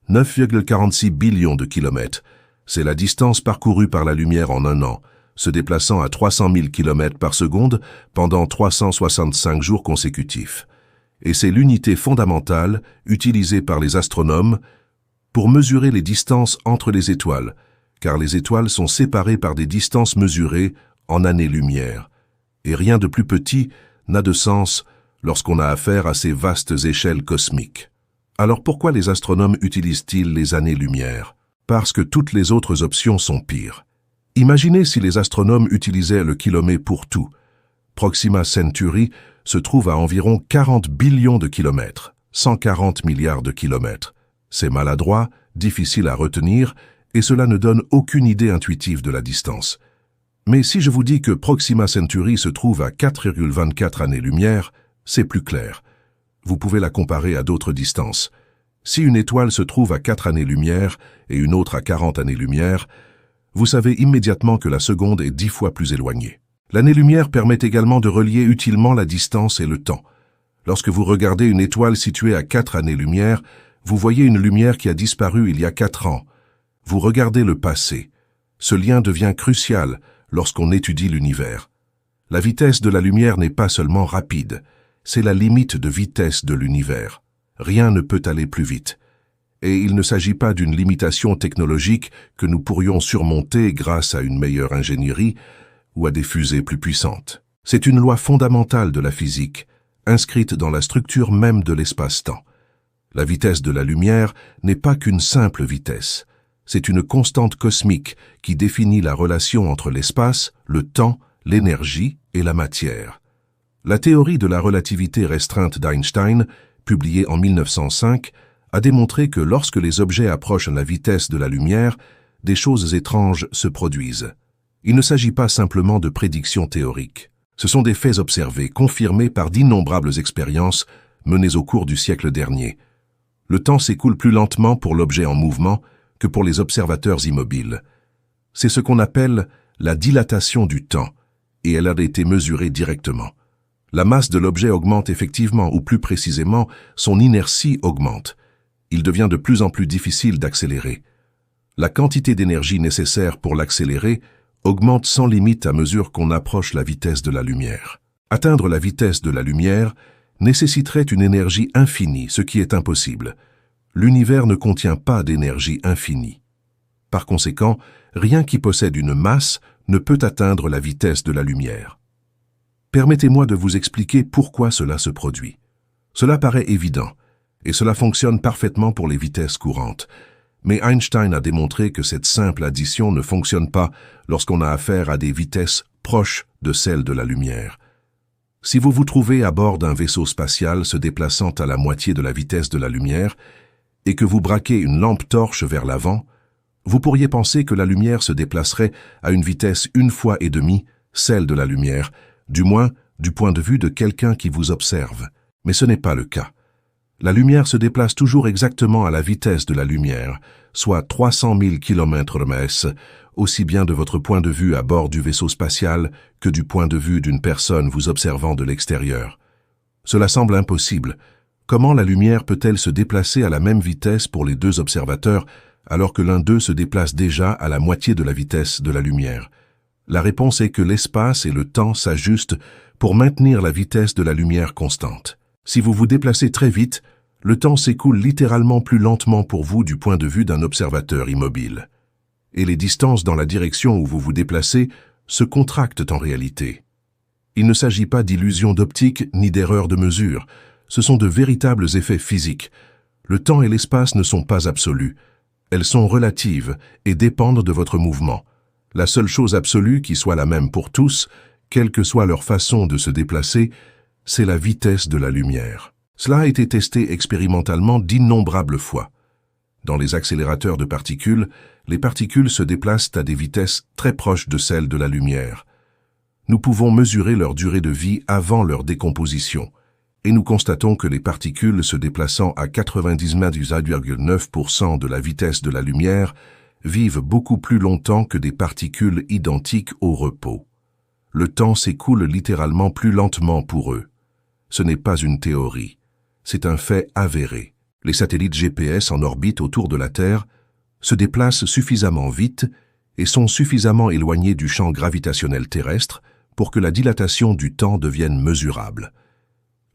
9,46 billions de kilomètres. C'est la distance parcourue par la lumière en un an, se déplaçant à 300 000 km par seconde pendant 365 jours consécutifs. Et c'est l'unité fondamentale utilisée par les astronomes pour mesurer les distances entre les étoiles, car les étoiles sont séparées par des distances mesurées en années-lumière. Et rien de plus petit n'a de sens lorsqu'on a affaire à ces vastes échelles cosmiques. Alors pourquoi les astronomes utilisent-ils les années-lumière? Parce que toutes les autres options sont pires. Imaginez si les astronomes utilisaient le kilomètre pour tout. Proxima Centauri se trouve à environ 40 billions de kilomètres, 140 milliards de kilomètres. C'est maladroit, difficile à retenir, et cela ne donne aucune idée intuitive de la distance. Mais si je vous dis que Proxima Centauri se trouve à 4,24 années-lumière, c'est plus clair. Vous pouvez la comparer à d'autres distances. Si une étoile se trouve à 4 années-lumière et une autre à 40 années-lumière, vous savez immédiatement que la seconde est 10 fois plus éloignée. L'année-lumière permet également de relier utilement la distance et le temps. Lorsque vous regardez une étoile située à 4 années-lumière, vous voyez une lumière qui a disparu il y a 4 ans. Vous regardez le passé. Ce lien devient crucial lorsqu'on étudie l'univers. La vitesse de la lumière n'est pas seulement rapide, c'est la limite de vitesse de l'univers. Rien ne peut aller plus vite. Et il ne s'agit pas d'une limitation technologique que nous pourrions surmonter grâce à une meilleure ingénierie ou à des fusées plus puissantes. C'est une loi fondamentale de la physique, inscrite dans la structure même de l'espace-temps. La vitesse de la lumière n'est pas qu'une simple vitesse. C'est une constante cosmique qui définit la relation entre l'espace, le temps, l'énergie et la matière. La théorie de la relativité restreinte d'Einstein, publiée en 1905, a démontré que lorsque les objets approchent la vitesse de la lumière, des choses étranges se produisent. Il ne s'agit pas simplement de prédictions théoriques. Ce sont des faits observés, confirmés par d'innombrables expériences menées au cours du siècle dernier. Le temps s'écoule plus lentement pour l'objet en mouvement que pour les observateurs immobiles. C'est ce qu'on appelle la dilatation du temps, et elle a été mesurée directement. La masse de l'objet augmente effectivement, ou plus précisément, son inertie augmente. Il devient de plus en plus difficile d'accélérer. La quantité d'énergie nécessaire pour l'accélérer augmente sans limite à mesure qu'on approche la vitesse de la lumière. Atteindre la vitesse de la lumière nécessiterait une énergie infinie, ce qui est impossible. L'univers ne contient pas d'énergie infinie. Par conséquent, rien qui possède une masse ne peut atteindre la vitesse de la lumière. Permettez-moi de vous expliquer pourquoi cela se produit. Cela paraît évident, et cela fonctionne parfaitement pour les vitesses courantes. Mais Einstein a démontré que cette simple addition ne fonctionne pas lorsqu'on a affaire à des vitesses proches de celles de la lumière. Si vous vous trouvez à bord d'un vaisseau spatial se déplaçant à la moitié de la vitesse de la lumière et que vous braquez une lampe torche vers l'avant, vous pourriez penser que la lumière se déplacerait à une vitesse 1,5 fois celle de la lumière, du moins du point de vue de quelqu'un qui vous observe. Mais ce n'est pas le cas. La lumière se déplace toujours exactement à la vitesse de la lumière, soit 300 000 km/s, aussi bien de votre point de vue à bord du vaisseau spatial que du point de vue d'une personne vous observant de l'extérieur. Cela semble impossible. Comment la lumière peut-elle se déplacer à la même vitesse pour les deux observateurs alors que l'un d'eux se déplace déjà à la moitié de la vitesse de la lumière? La réponse est que l'espace et le temps s'ajustent pour maintenir la vitesse de la lumière constante. Si vous vous déplacez très vite, le temps s'écoule littéralement plus lentement pour vous du point de vue d'un observateur immobile. Et les distances dans la direction où vous vous déplacez se contractent en réalité. Il ne s'agit pas d'illusions d'optique ni d'erreurs de mesure, ce sont de véritables effets physiques. Le temps et l'espace ne sont pas absolus, elles sont relatives et dépendent de votre mouvement. La seule chose absolue qui soit la même pour tous, quelle que soit leur façon de se déplacer, c'est la vitesse de la lumière. Cela a été testé expérimentalement d'innombrables fois. Dans les accélérateurs de particules, les particules se déplacent à des vitesses très proches de celles de la lumière. Nous pouvons mesurer leur durée de vie avant leur décomposition, et nous constatons que les particules se déplaçant à 99,9% de la vitesse de la lumière vivent beaucoup plus longtemps que des particules identiques au repos. Le temps s'écoule littéralement plus lentement pour eux. Ce n'est pas une théorie, c'est un fait avéré. Les satellites GPS en orbite autour de la Terre se déplacent suffisamment vite et sont suffisamment éloignés du champ gravitationnel terrestre pour que la dilatation du temps devienne mesurable.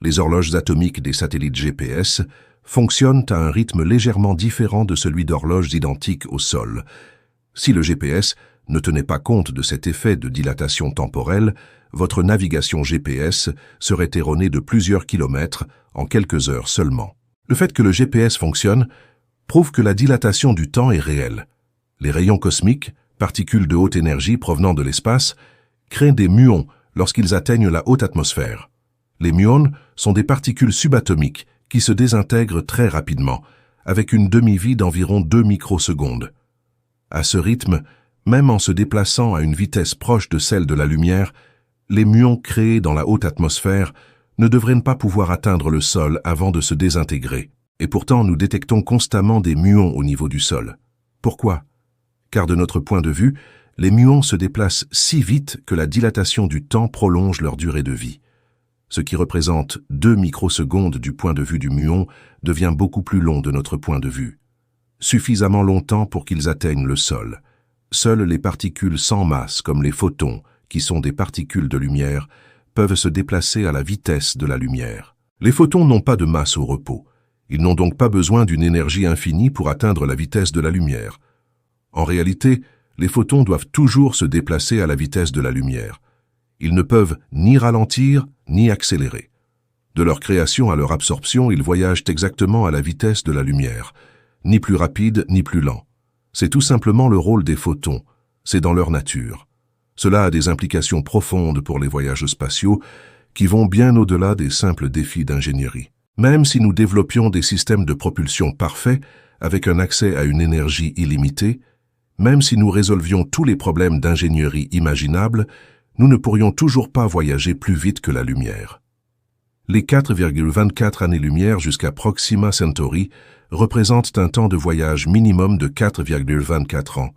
Les horloges atomiques des satellites GPS fonctionnent à un rythme légèrement différent de celui d'horloges identiques au sol. Si le GPS ne tenait pas compte de cet effet de dilatation temporelle, votre navigation GPS serait erronée de plusieurs kilomètres en quelques heures seulement. Le fait que le GPS fonctionne prouve que la dilatation du temps est réelle. Les rayons cosmiques, particules de haute énergie provenant de l'espace, créent des muons lorsqu'ils atteignent la haute atmosphère. Les muons sont des particules subatomiques qui se désintègrent très rapidement, avec une demi-vie d'environ 2 microsecondes. À ce rythme, même en se déplaçant à une vitesse proche de celle de la lumière, les muons créés dans la haute atmosphère ne devraient pas pouvoir atteindre le sol avant de se désintégrer. Et pourtant, nous détectons constamment des muons au niveau du sol. Pourquoi? Car de notre point de vue, les muons se déplacent si vite que la dilatation du temps prolonge leur durée de vie. Ce qui représente 2 microsecondes du point de vue du muon devient beaucoup plus long de notre point de vue. Suffisamment longtemps pour qu'ils atteignent le sol. Seules les particules sans masse, comme les photons, qui sont des particules de lumière, peuvent se déplacer à la vitesse de la lumière. Les photons n'ont pas de masse au repos. Ils n'ont donc pas besoin d'une énergie infinie pour atteindre la vitesse de la lumière. En réalité, les photons doivent toujours se déplacer à la vitesse de la lumière. Ils ne peuvent ni ralentir, ni accélérer. De leur création à leur absorption, ils voyagent exactement à la vitesse de la lumière, ni plus rapide, ni plus lent. C'est tout simplement le rôle des photons, c'est dans leur nature. Cela a des implications profondes pour les voyages spatiaux qui vont bien au-delà des simples défis d'ingénierie. Même si nous développions des systèmes de propulsion parfaits, avec un accès à une énergie illimitée, même si nous résolvions tous les problèmes d'ingénierie imaginables, nous ne pourrions toujours pas voyager plus vite que la lumière. Les 4,24 années-lumière jusqu'à Proxima Centauri représentent un temps de voyage minimum de 4,24 ans,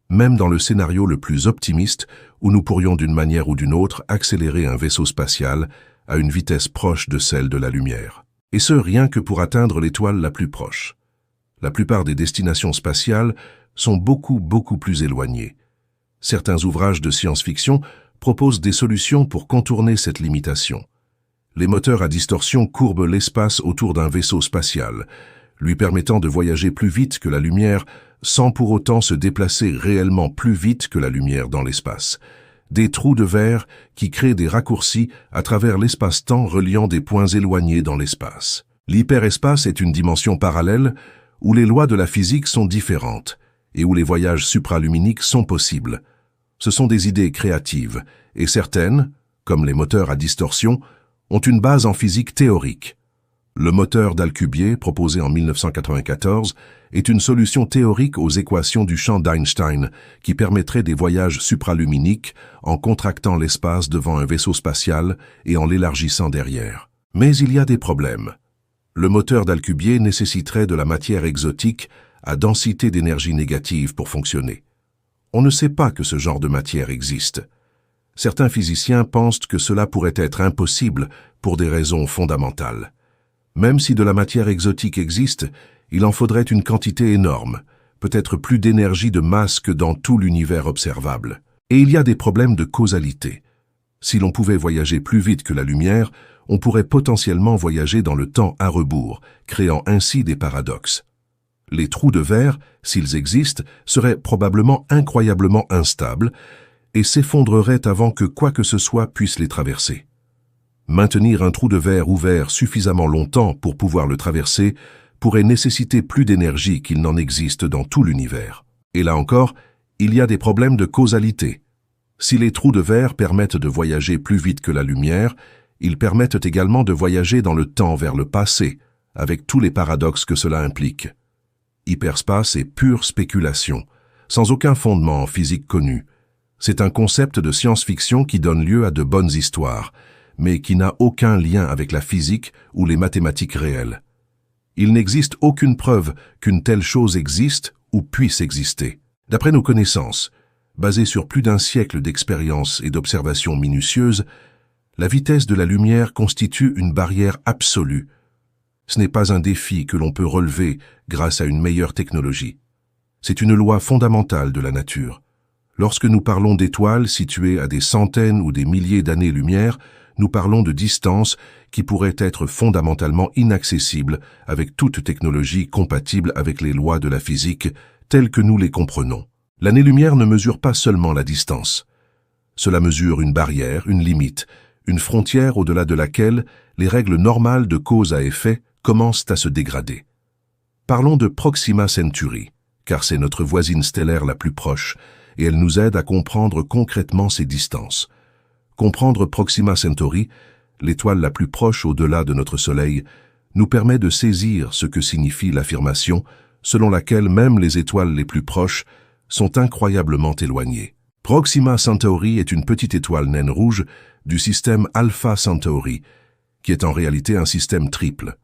même dans le scénario le plus optimiste où nous pourrions d'une manière ou d'une autre accélérer un vaisseau spatial à une vitesse proche de celle de la lumière. Et ce, rien que pour atteindre l'étoile la plus proche. La plupart des destinations spatiales sont beaucoup plus éloignées. Certains ouvrages de science-fiction proposent des solutions pour contourner cette limitation. Les moteurs à distorsion courbent l'espace autour d'un vaisseau spatial, lui permettant de voyager plus vite que la lumière sans pour autant se déplacer réellement plus vite que la lumière dans l'espace. Des trous de verre qui créent des raccourcis à travers l'espace-temps reliant des points éloignés dans l'espace. L'hyperespace est une dimension parallèle où les lois de la physique sont différentes et où les voyages supraluminiques sont possibles. Ce sont des idées créatives et certaines, comme les moteurs à distorsion, ont une base en physique théorique. Le moteur d'Alcubierre, proposé en 1994, est une solution théorique aux équations du champ d'Einstein qui permettrait des voyages supraluminiques en contractant l'espace devant un vaisseau spatial et en l'élargissant derrière. Mais il y a des problèmes. Le moteur d'Alcubierre nécessiterait de la matière exotique à densité d'énergie négative pour fonctionner. On ne sait pas que ce genre de matière existe. Certains physiciens pensent que cela pourrait être impossible pour des raisons fondamentales. Même si de la matière exotique existe, il en faudrait une quantité énorme, peut-être plus d'énergie de masse que dans tout l'univers observable. Et il y a des problèmes de causalité. Si l'on pouvait voyager plus vite que la lumière, on pourrait potentiellement voyager dans le temps à rebours, créant ainsi des paradoxes. Les trous de verre, s'ils existent, seraient probablement incroyablement instables et s'effondreraient avant que quoi que ce soit puisse les traverser. Maintenir un trou de verre ouvert suffisamment longtemps pour pouvoir le traverser pourrait nécessiter plus d'énergie qu'il n'en existe dans tout l'univers. Et là encore, il y a des problèmes de causalité. Si les trous de verre permettent de voyager plus vite que la lumière, ils permettent également de voyager dans le temps vers le passé, avec tous les paradoxes que cela implique. Hyperspace est pure spéculation, sans aucun fondement en physique connu. C'est un concept de science-fiction qui donne lieu à de bonnes histoires, mais qui n'a aucun lien avec la physique ou les mathématiques réelles. Il n'existe aucune preuve qu'une telle chose existe ou puisse exister. D'après nos connaissances, basées sur plus d'un siècle d'expérience et d'observations minutieuses, la vitesse de la lumière constitue une barrière absolue. Ce n'est pas un défi que l'on peut relever grâce à une meilleure technologie. C'est une loi fondamentale de la nature. Lorsque nous parlons d'étoiles situées à des centaines ou des milliers d'années-lumière, nous parlons de distances qui pourraient être fondamentalement inaccessibles avec toute technologie compatible avec les lois de la physique telles que nous les comprenons. L'année-lumière ne mesure pas seulement la distance. Cela mesure une barrière, une limite, une frontière au-delà de laquelle les règles normales de cause à effet commencent à se dégrader. Parlons de Proxima Centauri, car c'est notre voisine stellaire la plus proche, et elle nous aide à comprendre concrètement ces distances. Comprendre Proxima Centauri, l'étoile la plus proche au-delà de notre Soleil, nous permet de saisir ce que signifie l'affirmation selon laquelle même les étoiles les plus proches sont incroyablement éloignées. Proxima Centauri est une petite étoile naine rouge du système Alpha Centauri, qui est en réalité un système triple.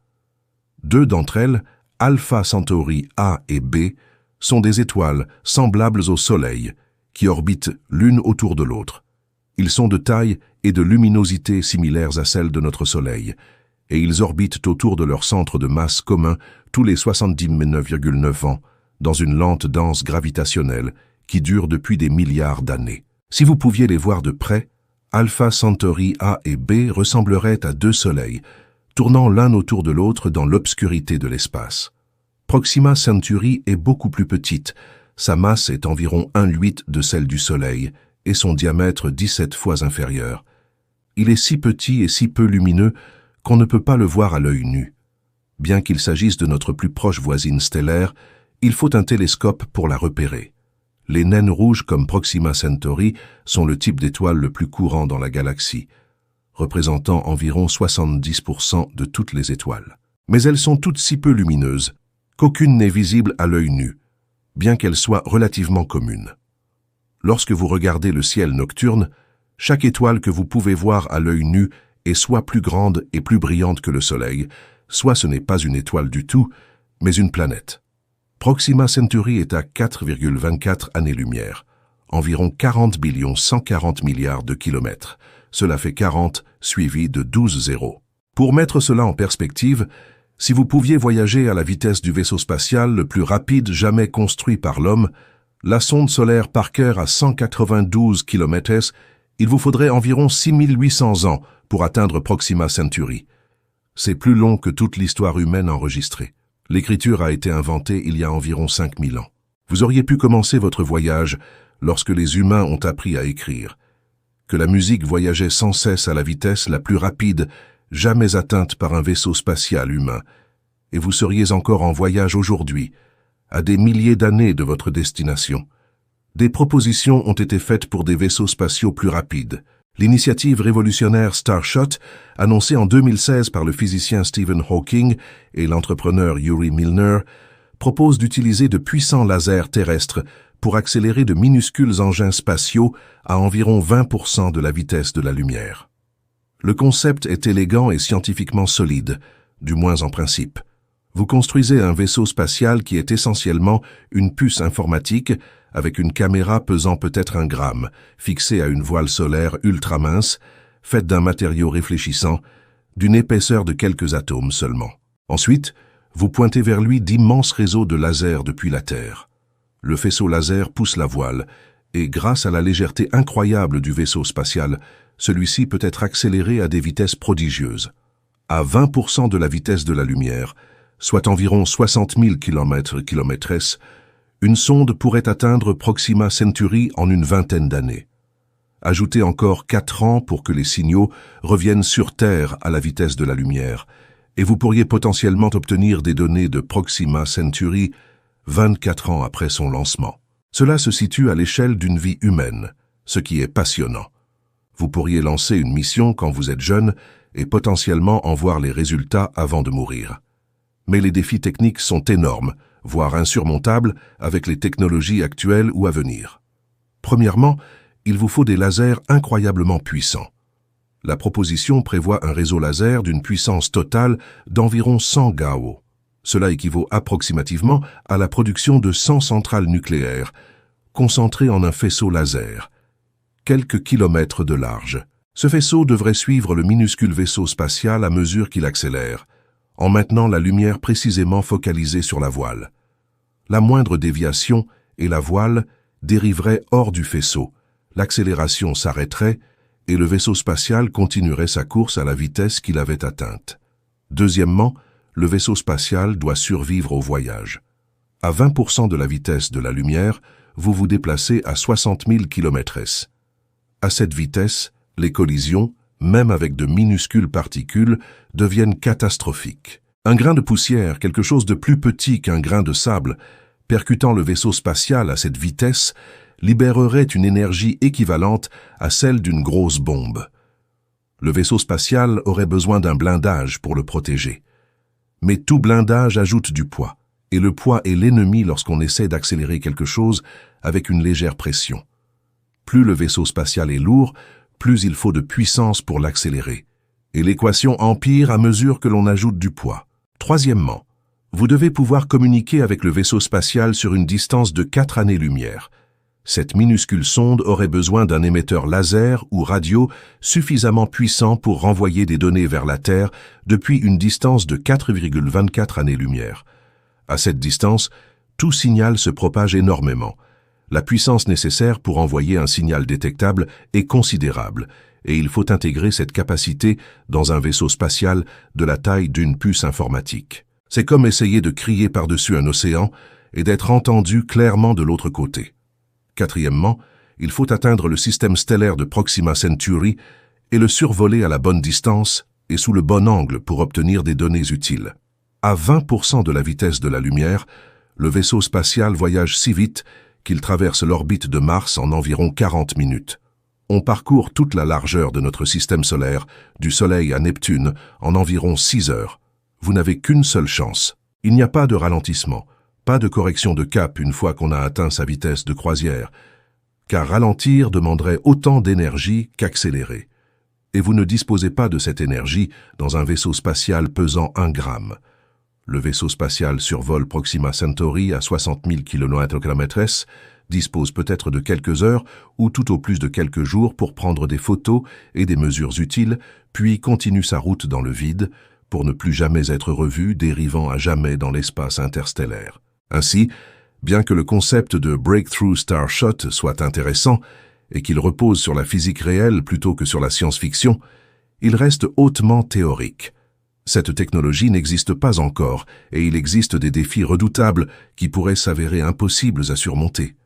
Deux d'entre elles, Alpha Centauri A et B, sont des étoiles semblables au Soleil, qui orbitent l'une autour de l'autre. Ils sont de taille et de luminosité similaires à celles de notre Soleil, et ils orbitent autour de leur centre de masse commun tous les 79,9 ans, dans une lente danse gravitationnelle qui dure depuis des milliards d'années. Si vous pouviez les voir de près, Alpha Centauri A et B ressembleraient à deux soleils, tournant l'un autour de l'autre dans l'obscurité de l'espace. Proxima Centauri est beaucoup plus petite, sa masse est environ 1/8 de celle du Soleil, et son diamètre 17 fois inférieur. Il est si petit et si peu lumineux qu'on ne peut pas le voir à l'œil nu. Bien qu'il s'agisse de notre plus proche voisine stellaire, il faut un télescope pour la repérer. Les naines rouges comme Proxima Centauri sont le type d'étoile le plus courant dans la galaxie, représentant environ 70% de toutes les étoiles. Mais elles sont toutes si peu lumineuses qu'aucune n'est visible à l'œil nu, bien qu'elles soient relativement communes. Lorsque vous regardez le ciel nocturne, chaque étoile que vous pouvez voir à l'œil nu est soit plus grande et plus brillante que le Soleil, soit ce n'est pas une étoile du tout, mais une planète. Proxima Centauri est à 4,24 années-lumière, environ 40 140 milliards de kilomètres, Cela fait 40 suivi de 12 zéros. Pour mettre cela en perspective, si vous pouviez voyager à la vitesse du vaisseau spatial le plus rapide jamais construit par l'homme, la sonde solaire Parker à 192 km/s, il vous faudrait environ 6800 ans pour atteindre Proxima Centauri. C'est plus long que toute l'histoire humaine enregistrée. L'écriture a été inventée il y a environ 5000 ans. Vous auriez pu commencer votre voyage lorsque les humains ont appris à écrire, que la musique voyageait sans cesse à la vitesse la plus rapide jamais atteinte par un vaisseau spatial humain, et vous seriez encore en voyage aujourd'hui, à des milliers d'années de votre destination. Des propositions ont été faites pour des vaisseaux spatiaux plus rapides. L'initiative révolutionnaire Starshot, annoncée en 2016 par le physicien Stephen Hawking et l'entrepreneur Yuri Milner, propose d'utiliser de puissants lasers terrestres pour accélérer de minuscules engins spatiaux à environ 20% de la vitesse de la lumière. Le concept est élégant et scientifiquement solide, du moins en principe. Vous construisez un vaisseau spatial qui est essentiellement une puce informatique avec une caméra pesant peut-être 1 gramme, fixée à une voile solaire ultra mince, faite d'un matériau réfléchissant, d'une épaisseur de quelques atomes seulement. Ensuite, vous pointez vers lui d'immenses réseaux de lasers depuis la Terre. Le faisceau laser pousse la voile, et grâce à la légèreté incroyable du vaisseau spatial, celui-ci peut être accéléré à des vitesses prodigieuses. À 20% de la vitesse de la lumière, soit environ 60 000 km/s, une sonde pourrait atteindre Proxima Centauri en une vingtaine d'années. Ajoutez encore 4 ans pour que les signaux reviennent sur Terre à la vitesse de la lumière, et vous pourriez potentiellement obtenir des données de Proxima Centauri 24 ans après son lancement. Cela se situe à l'échelle d'une vie humaine, ce qui est passionnant. Vous pourriez lancer une mission quand vous êtes jeune et potentiellement en voir les résultats avant de mourir. Mais les défis techniques sont énormes, voire insurmontables avec les technologies actuelles ou à venir. Premièrement, il vous faut des lasers incroyablement puissants. La proposition prévoit un réseau laser d'une puissance totale d'environ 100 GAO. Cela équivaut approximativement à la production de 100 centrales nucléaires, concentrées en un faisceau laser, quelques kilomètres de large. Ce faisceau devrait suivre le minuscule vaisseau spatial à mesure qu'il accélère, en maintenant la lumière précisément focalisée sur la voile. La moindre déviation et la voile dériverait hors du faisceau, l'accélération s'arrêterait et le vaisseau spatial continuerait sa course à la vitesse qu'il avait atteinte. Deuxièmement, le vaisseau spatial doit survivre au voyage. À 20% de la vitesse de la lumière, vous vous déplacez à 60 000 km/s. À cette vitesse, les collisions, même avec de minuscules particules, deviennent catastrophiques. Un grain de poussière, quelque chose de plus petit qu'un grain de sable, percutant le vaisseau spatial à cette vitesse, libérerait une énergie équivalente à celle d'une grosse bombe. Le vaisseau spatial aurait besoin d'un blindage pour le protéger. Mais tout blindage ajoute du poids, et le poids est l'ennemi lorsqu'on essaie d'accélérer quelque chose avec une légère pression. Plus le vaisseau spatial est lourd, plus il faut de puissance pour l'accélérer. Et l'équation empire à mesure que l'on ajoute du poids. Troisièmement, vous devez pouvoir communiquer avec le vaisseau spatial sur une distance de 4 années-lumière. Cette minuscule sonde aurait besoin d'un émetteur laser ou radio suffisamment puissant pour renvoyer des données vers la Terre depuis une distance de 4,24 années-lumière. À cette distance, tout signal se propage énormément. La puissance nécessaire pour envoyer un signal détectable est considérable, et il faut intégrer cette capacité dans un vaisseau spatial de la taille d'une puce informatique. C'est comme essayer de crier par-dessus un océan et d'être entendu clairement de l'autre côté. Quatrièmement, il faut atteindre le système stellaire de Proxima Centauri et le survoler à la bonne distance et sous le bon angle pour obtenir des données utiles. À 20% de la vitesse de la lumière, le vaisseau spatial voyage si vite qu'il traverse l'orbite de Mars en environ 40 minutes. On parcourt toute la largeur de notre système solaire, du Soleil à Neptune, en environ 6 heures. Vous n'avez qu'une seule chance. Il n'y a pas de ralentissement, pas de correction de cap une fois qu'on a atteint sa vitesse de croisière, car ralentir demanderait autant d'énergie qu'accélérer. Et vous ne disposez pas de cette énergie dans un vaisseau spatial pesant 1 gramme. Le vaisseau spatial survole Proxima Centauri à 60 000 km/s, dispose peut-être de quelques heures ou tout au plus de quelques jours pour prendre des photos et des mesures utiles, puis continue sa route dans le vide pour ne plus jamais être revu, dérivant à jamais dans l'espace interstellaire. Ainsi, bien que le concept de Breakthrough Starshot soit intéressant et qu'il repose sur la physique réelle plutôt que sur la science-fiction, il reste hautement théorique. Cette technologie n'existe pas encore et il existe des défis redoutables qui pourraient s'avérer impossibles à surmonter.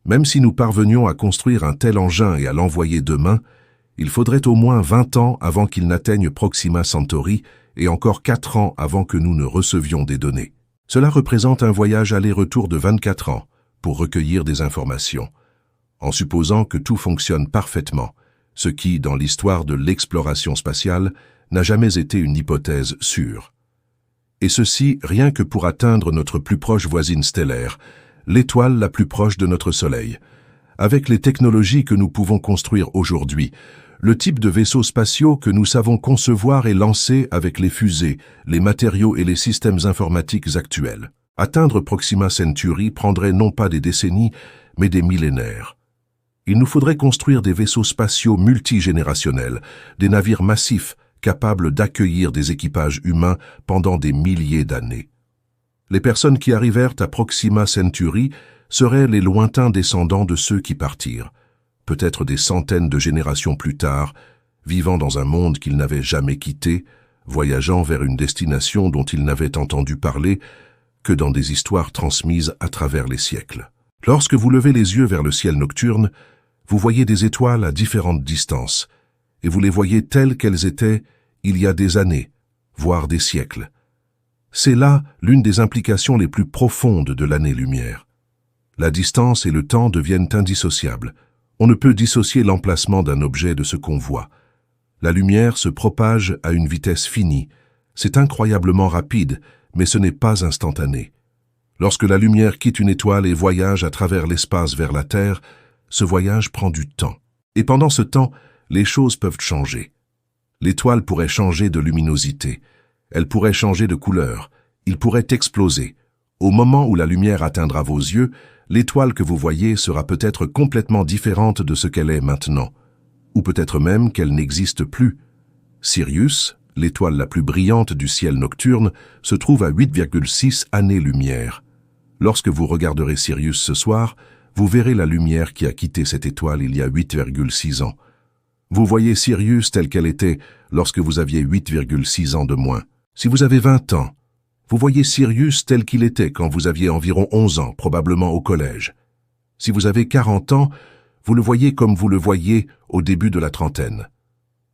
Même si nous parvenions à construire un tel engin et à l'envoyer demain, il faudrait au moins 20 ans avant qu'il n'atteigne Proxima Centauri et encore 4 ans avant que nous ne recevions des données. Cela représente un voyage aller-retour de 24 ans pour recueillir des informations, en supposant que tout fonctionne parfaitement, ce qui, dans l'histoire de l'exploration spatiale, n'a jamais été une hypothèse sûre. Et ceci rien que pour atteindre notre plus proche voisine stellaire, l'étoile la plus proche de notre Soleil. Avec les technologies que nous pouvons construire aujourd'hui, le type de vaisseaux spatiaux que nous savons concevoir et lancer avec les fusées, les matériaux et les systèmes informatiques actuels. Atteindre Proxima Centauri prendrait non pas des décennies, mais des millénaires. Il nous faudrait construire des vaisseaux spatiaux multigénérationnels, des navires massifs, capables d'accueillir des équipages humains pendant des milliers d'années. Les personnes qui arrivèrent à Proxima Centauri seraient les lointains descendants de ceux qui partirent, peut-être des centaines de générations plus tard, vivant dans un monde qu'ils n'avaient jamais quitté, voyageant vers une destination dont ils n'avaient entendu parler que dans des histoires transmises à travers les siècles. Lorsque vous levez les yeux vers le ciel nocturne, vous voyez des étoiles à différentes distances, et vous les voyez telles qu'elles étaient il y a des années, voire des siècles. C'est là l'une des implications les plus profondes de l'année-lumière. La distance et le temps deviennent indissociables. On ne peut dissocier l'emplacement d'un objet de ce qu'on voit. La lumière se propage à une vitesse finie. C'est incroyablement rapide, mais ce n'est pas instantané. Lorsque la lumière quitte une étoile et voyage à travers l'espace vers la Terre, ce voyage prend du temps. Et pendant ce temps, les choses peuvent changer. L'étoile pourrait changer de luminosité. Elle pourrait changer de couleur. Il pourrait exploser. Au moment où la lumière atteindra vos yeux, l'étoile que vous voyez sera peut-être complètement différente de ce qu'elle est maintenant. Ou peut-être même qu'elle n'existe plus. Sirius, l'étoile la plus brillante du ciel nocturne, se trouve à 8,6 années-lumière. Lorsque vous regarderez Sirius ce soir, vous verrez la lumière qui a quitté cette étoile il y a 8,6 ans. Vous voyez Sirius telle qu'elle était lorsque vous aviez 8,6 ans de moins. Si vous avez 20 ans, vous voyez Sirius tel qu'il était quand vous aviez environ 11 ans, probablement au collège. Si vous avez 40 ans, vous le voyez comme vous le voyez au début de la trentaine.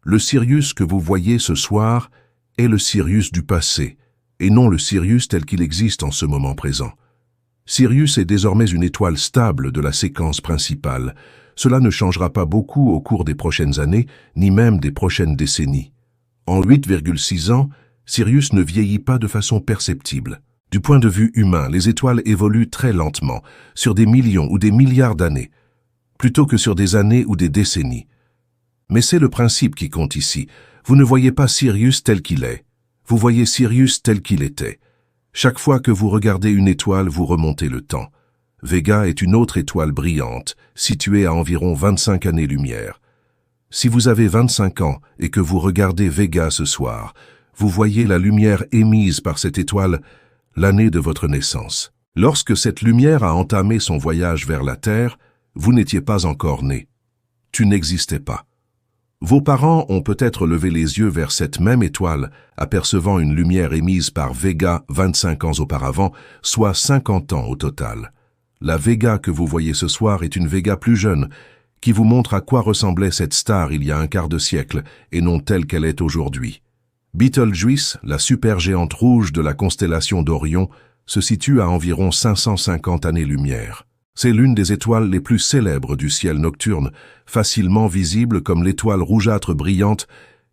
Le Sirius que vous voyez ce soir est le Sirius du passé, et non le Sirius tel qu'il existe en ce moment présent. Sirius est désormais une étoile stable de la séquence principale. Cela ne changera pas beaucoup au cours des prochaines années, ni même des prochaines décennies. En 8,6 ans, Sirius ne vieillit pas de façon perceptible. Du point de vue humain, les étoiles évoluent très lentement, sur des millions ou des milliards d'années, plutôt que sur des années ou des décennies. Mais c'est le principe qui compte ici. Vous ne voyez pas Sirius tel qu'il est. Vous voyez Sirius tel qu'il était. Chaque fois que vous regardez une étoile, vous remontez le temps. Vega est une autre étoile brillante, située à environ 25 années-lumière. Si vous avez 25 ans et que vous regardez Vega ce soir, vous voyez la lumière émise par cette étoile l'année de votre naissance. Lorsque cette lumière a entamé son voyage vers la Terre, vous n'étiez pas encore né. Tu n'existais pas. Vos parents ont peut-être levé les yeux vers cette même étoile, apercevant une lumière émise par Vega 25 ans auparavant, soit 50 ans au total. La Vega que vous voyez ce soir est une Vega plus jeune, qui vous montre à quoi ressemblait cette star il y a un quart de siècle, et non telle qu'elle est aujourd'hui. Betelgeuse, la supergéante rouge de la constellation d'Orion, se situe à environ 550 années-lumière. C'est l'une des étoiles les plus célèbres du ciel nocturne, facilement visible comme l'étoile rougeâtre brillante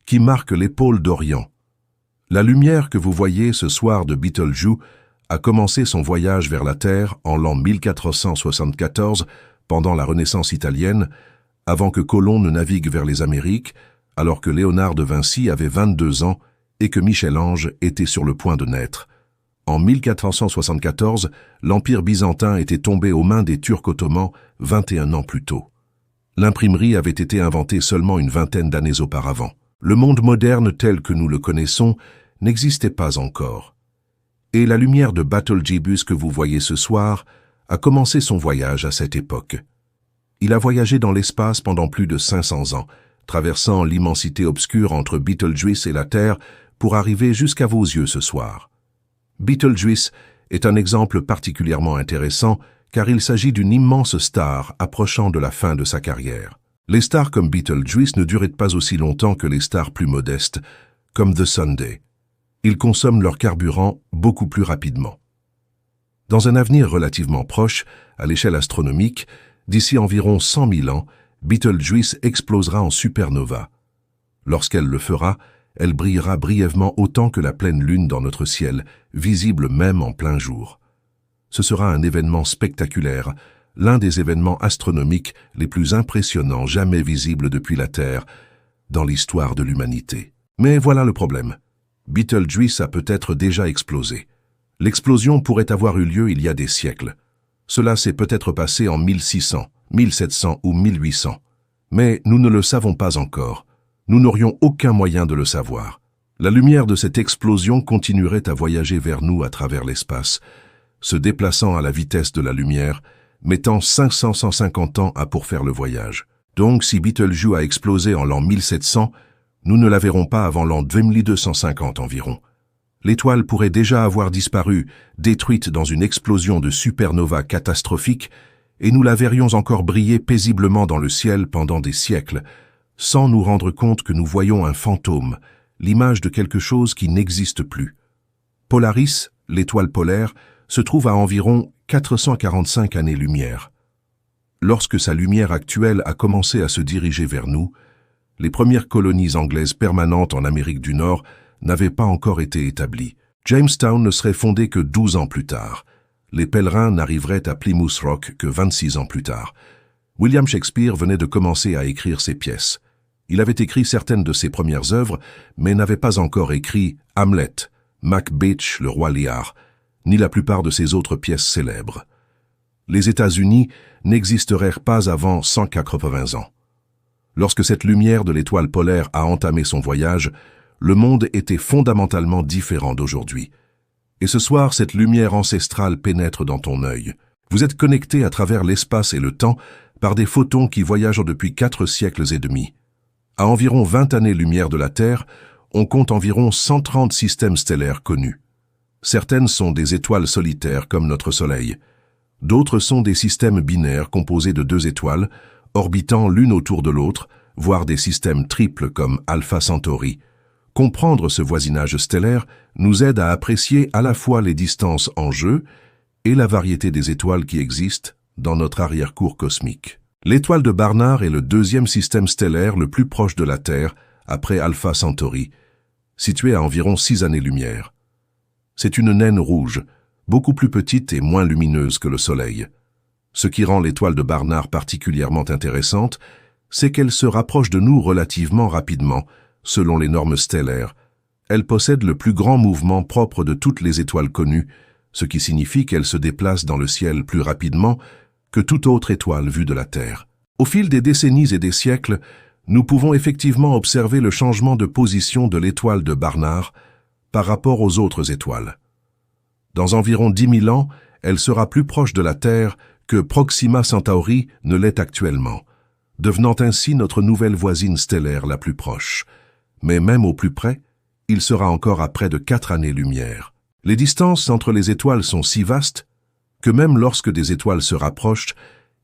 qui marque les pôles d'Orion. La lumière que vous voyez ce soir de Betelgeuse a commencé son voyage vers la Terre en l'an 1474, pendant la Renaissance italienne, avant que Colomb ne navigue vers les Amériques, alors que Léonard de Vinci avait 22 ans et que Michel-Ange était sur le point de naître. En 1474, l'Empire byzantin était tombé aux mains des Turcs ottomans 21 ans plus tôt. L'imprimerie avait été inventée seulement une vingtaine d'années auparavant. Le monde moderne tel que nous le connaissons n'existait pas encore. Et la lumière de Betelgeuse que vous voyez ce soir a commencé son voyage à cette époque. Il a voyagé dans l'espace pendant plus de 500 ans, traversant l'immensité obscure entre Betelgeuse et la Terre pour arriver jusqu'à vos yeux ce soir. Betelgeuse est un exemple particulièrement intéressant car il s'agit d'une immense star approchant de la fin de sa carrière. Les stars comme Betelgeuse ne durent pas aussi longtemps que les stars plus modestes, comme The Sunday. Ils consomment leur carburant beaucoup plus rapidement. Dans un avenir relativement proche, à l'échelle astronomique, d'ici environ 100 000 ans, Betelgeuse explosera en supernova. Lorsqu'elle le fera, elle brillera brièvement autant que la pleine lune dans notre ciel, visible même en plein jour. Ce sera un événement spectaculaire, l'un des événements astronomiques les plus impressionnants jamais visibles depuis la Terre dans l'histoire de l'humanité. Mais voilà le problème. Betelgeuse a peut-être déjà explosé. L'explosion pourrait avoir eu lieu il y a des siècles. Cela s'est peut-être passé en 1600, 1700 ou 1800. Mais nous ne le savons pas encore. Nous n'aurions aucun moyen de le savoir. La lumière de cette explosion continuerait à voyager vers nous à travers l'espace, se déplaçant à la vitesse de la lumière, mettant 500-150 ans à pourfaire le voyage. Donc, si Betelgeuse a explosé en l'an 1700, nous ne la verrons pas avant l'an 2250 environ. L'étoile pourrait déjà avoir disparu, détruite dans une explosion de supernova catastrophique, et nous la verrions encore briller paisiblement dans le ciel pendant des siècles, sans nous rendre compte que nous voyons un fantôme, l'image de quelque chose qui n'existe plus. Polaris, l'étoile polaire, se trouve à environ 445 années-lumière. Lorsque sa lumière actuelle a commencé à se diriger vers nous, les premières colonies anglaises permanentes en Amérique du Nord n'avaient pas encore été établies. Jamestown ne serait fondée que 12 ans plus tard. Les pèlerins n'arriveraient à Plymouth Rock que 26 ans plus tard. William Shakespeare venait de commencer à écrire ses pièces. Il avait écrit certaines de ses premières œuvres, mais n'avait pas encore écrit Hamlet, Macbeth, le roi Lear, ni la plupart de ses autres pièces célèbres. Les États-Unis n'existeraient pas avant 180 ans. Lorsque cette lumière de l'étoile polaire a entamé son voyage, le monde était fondamentalement différent d'aujourd'hui. Et ce soir, cette lumière ancestrale pénètre dans ton œil. Vous êtes connecté à travers l'espace et le temps par des photons qui voyagent depuis 4 siècles et demi. À environ 20 années-lumière de la Terre, on compte environ 130 systèmes stellaires connus. Certaines sont des étoiles solitaires comme notre Soleil. D'autres sont des systèmes binaires composés de 2 étoiles, orbitant l'une autour de l'autre, voire des systèmes triples comme Alpha Centauri. Comprendre ce voisinage stellaire nous aide à apprécier à la fois les distances en jeu et la variété des étoiles qui existent dans notre arrière-cour cosmique. L'étoile de Barnard est le 2e système stellaire le plus proche de la Terre, après Alpha Centauri, situé à environ 6 années-lumière. C'est une naine rouge, beaucoup plus petite et moins lumineuse que le Soleil. Ce qui rend l'étoile de Barnard particulièrement intéressante, c'est qu'elle se rapproche de nous relativement rapidement, selon les normes stellaires. Elle possède le plus grand mouvement propre de toutes les étoiles connues, ce qui signifie qu'elle se déplace dans le ciel plus rapidement que toute autre étoile vue de la Terre. Au fil des décennies et des siècles, nous pouvons effectivement observer le changement de position de l'étoile de Barnard par rapport aux autres étoiles. Dans environ 10 000 ans, elle sera plus proche de la Terre que Proxima Centauri ne l'est actuellement, devenant ainsi notre nouvelle voisine stellaire la plus proche. Mais même au plus près, il sera encore à près de 4 années-lumière. Les distances entre les étoiles sont si vastes que même lorsque des étoiles se rapprochent,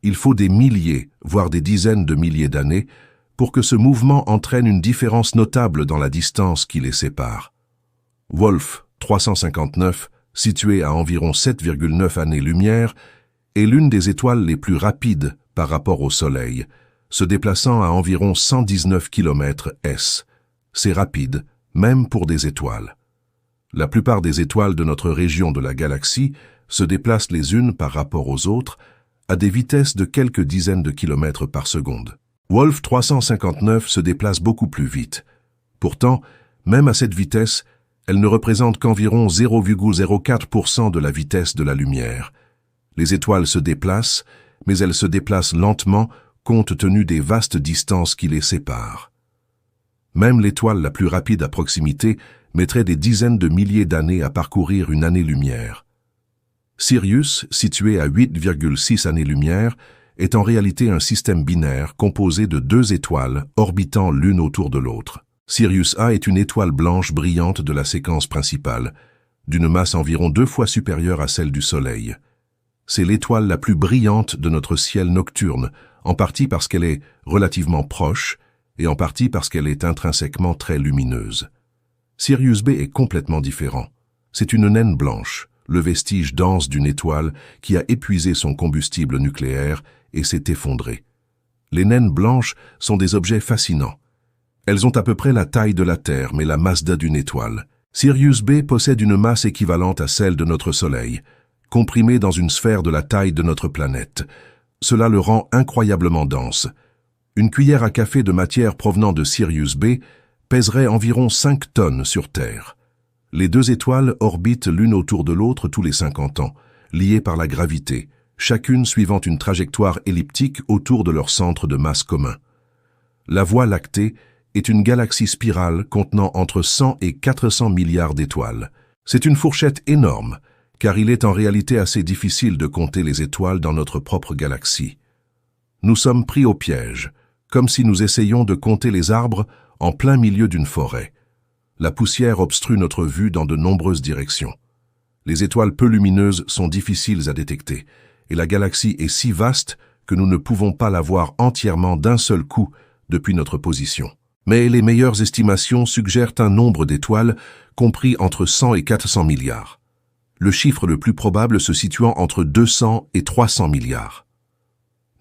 il faut des milliers, voire des dizaines de milliers d'années pour que ce mouvement entraîne une différence notable dans la distance qui les sépare. Wolf 359, situé à environ 7,9 années-lumière, est l'une des étoiles les plus rapides par rapport au Soleil, se déplaçant à environ 119 km/s. C'est rapide, même pour des étoiles. La plupart des étoiles de notre région de la galaxie se déplacent les unes par rapport aux autres à des vitesses de quelques dizaines de kilomètres par seconde. Wolf 359 se déplace beaucoup plus vite. Pourtant, même à cette vitesse, Elle ne représente qu'environ 0,04% de la vitesse de la lumière. Les étoiles se déplacent, mais elles se déplacent lentement compte tenu des vastes distances qui les séparent. Même l'étoile la plus rapide à proximité mettrait des dizaines de milliers d'années à parcourir une année-lumière. Sirius, situé à 8,6 années-lumière, est en réalité un système binaire composé de 2 étoiles orbitant l'une autour de l'autre. Sirius A est une étoile blanche brillante de la séquence principale, d'une masse environ 2 fois supérieure à celle du Soleil. C'est l'étoile la plus brillante de notre ciel nocturne, en partie parce qu'elle est relativement proche et en partie parce qu'elle est intrinsèquement très lumineuse. Sirius B est complètement différent. C'est une naine blanche, le vestige dense d'une étoile qui a épuisé son combustible nucléaire et s'est effondrée. Les naines blanches sont des objets fascinants. Elles ont à peu près la taille de la Terre, mais la masse d'une étoile. Sirius B possède une masse équivalente à celle de notre Soleil, comprimée dans une sphère de la taille de notre planète. Cela le rend incroyablement dense. Une cuillère à café de matière provenant de Sirius B pèserait environ 5 tonnes sur Terre. Les 2 étoiles orbitent l'une autour de l'autre tous les 50 ans, liées par la gravité, chacune suivant une trajectoire elliptique autour de leur centre de masse commun. La Voie lactée est une galaxie spirale contenant entre 100 et 400 milliards d'étoiles. C'est une fourchette énorme, car il est en réalité assez difficile de compter les étoiles dans notre propre galaxie. Nous sommes pris au piège, comme si nous essayions de compter les arbres en plein milieu d'une forêt. La poussière obstrue notre vue dans de nombreuses directions. Les étoiles peu lumineuses sont difficiles à détecter, et la galaxie est si vaste que nous ne pouvons pas la voir entièrement d'un seul coup depuis notre position. Mais les meilleures estimations suggèrent un nombre d'étoiles compris entre 100 et 400 milliards. Le chiffre le plus probable se situant entre 200 et 300 milliards.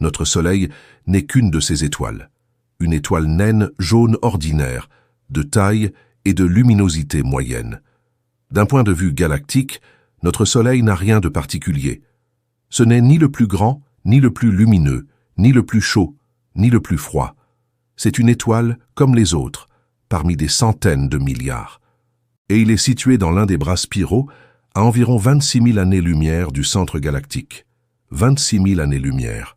Notre Soleil n'est qu'une de ces étoiles. Une étoile naine jaune ordinaire, de taille et de luminosité moyenne. D'un point de vue galactique, notre Soleil n'a rien de particulier. Ce n'est ni le plus grand, ni le plus lumineux, ni le plus chaud, ni le plus froid. C'est une étoile comme les autres, parmi des centaines de milliards. Et il est situé dans l'un des bras spiraux, à environ 26 000 années-lumière du centre galactique. 26 000 années-lumière.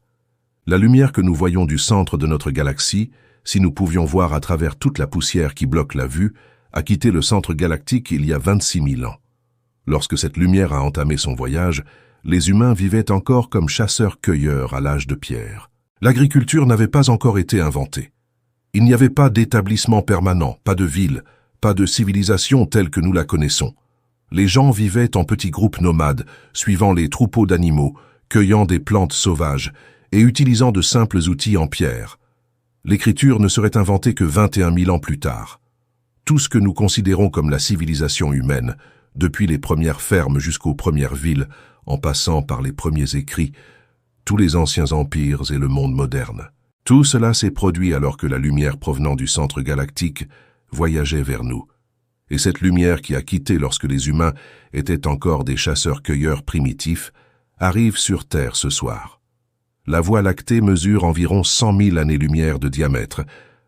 La lumière que nous voyons du centre de notre galaxie, si nous pouvions voir à travers toute la poussière qui bloque la vue, a quitté le centre galactique il y a 26 000 ans. Lorsque cette lumière a entamé son voyage, les humains vivaient encore comme chasseurs-cueilleurs à l'âge de pierre. L'agriculture n'avait pas encore été inventée. Il n'y avait pas d'établissement permanent, pas de ville, pas de civilisation telle que nous la connaissons. Les gens vivaient en petits groupes nomades, suivant les troupeaux d'animaux, cueillant des plantes sauvages et utilisant de simples outils en pierre. L'écriture ne serait inventée que 21 000 ans plus tard. Tout ce que nous considérons comme la civilisation humaine, depuis les premières fermes jusqu'aux premières villes, en passant par les premiers écrits, tous les anciens empires et le monde moderne. Tout cela s'est produit alors que la lumière provenant du centre galactique voyageait vers nous. Et cette lumière qui a quitté lorsque les humains étaient encore des chasseurs-cueilleurs primitifs arrive sur Terre ce soir. La Voie lactée mesure environ 100 000 années-lumière de diamètre,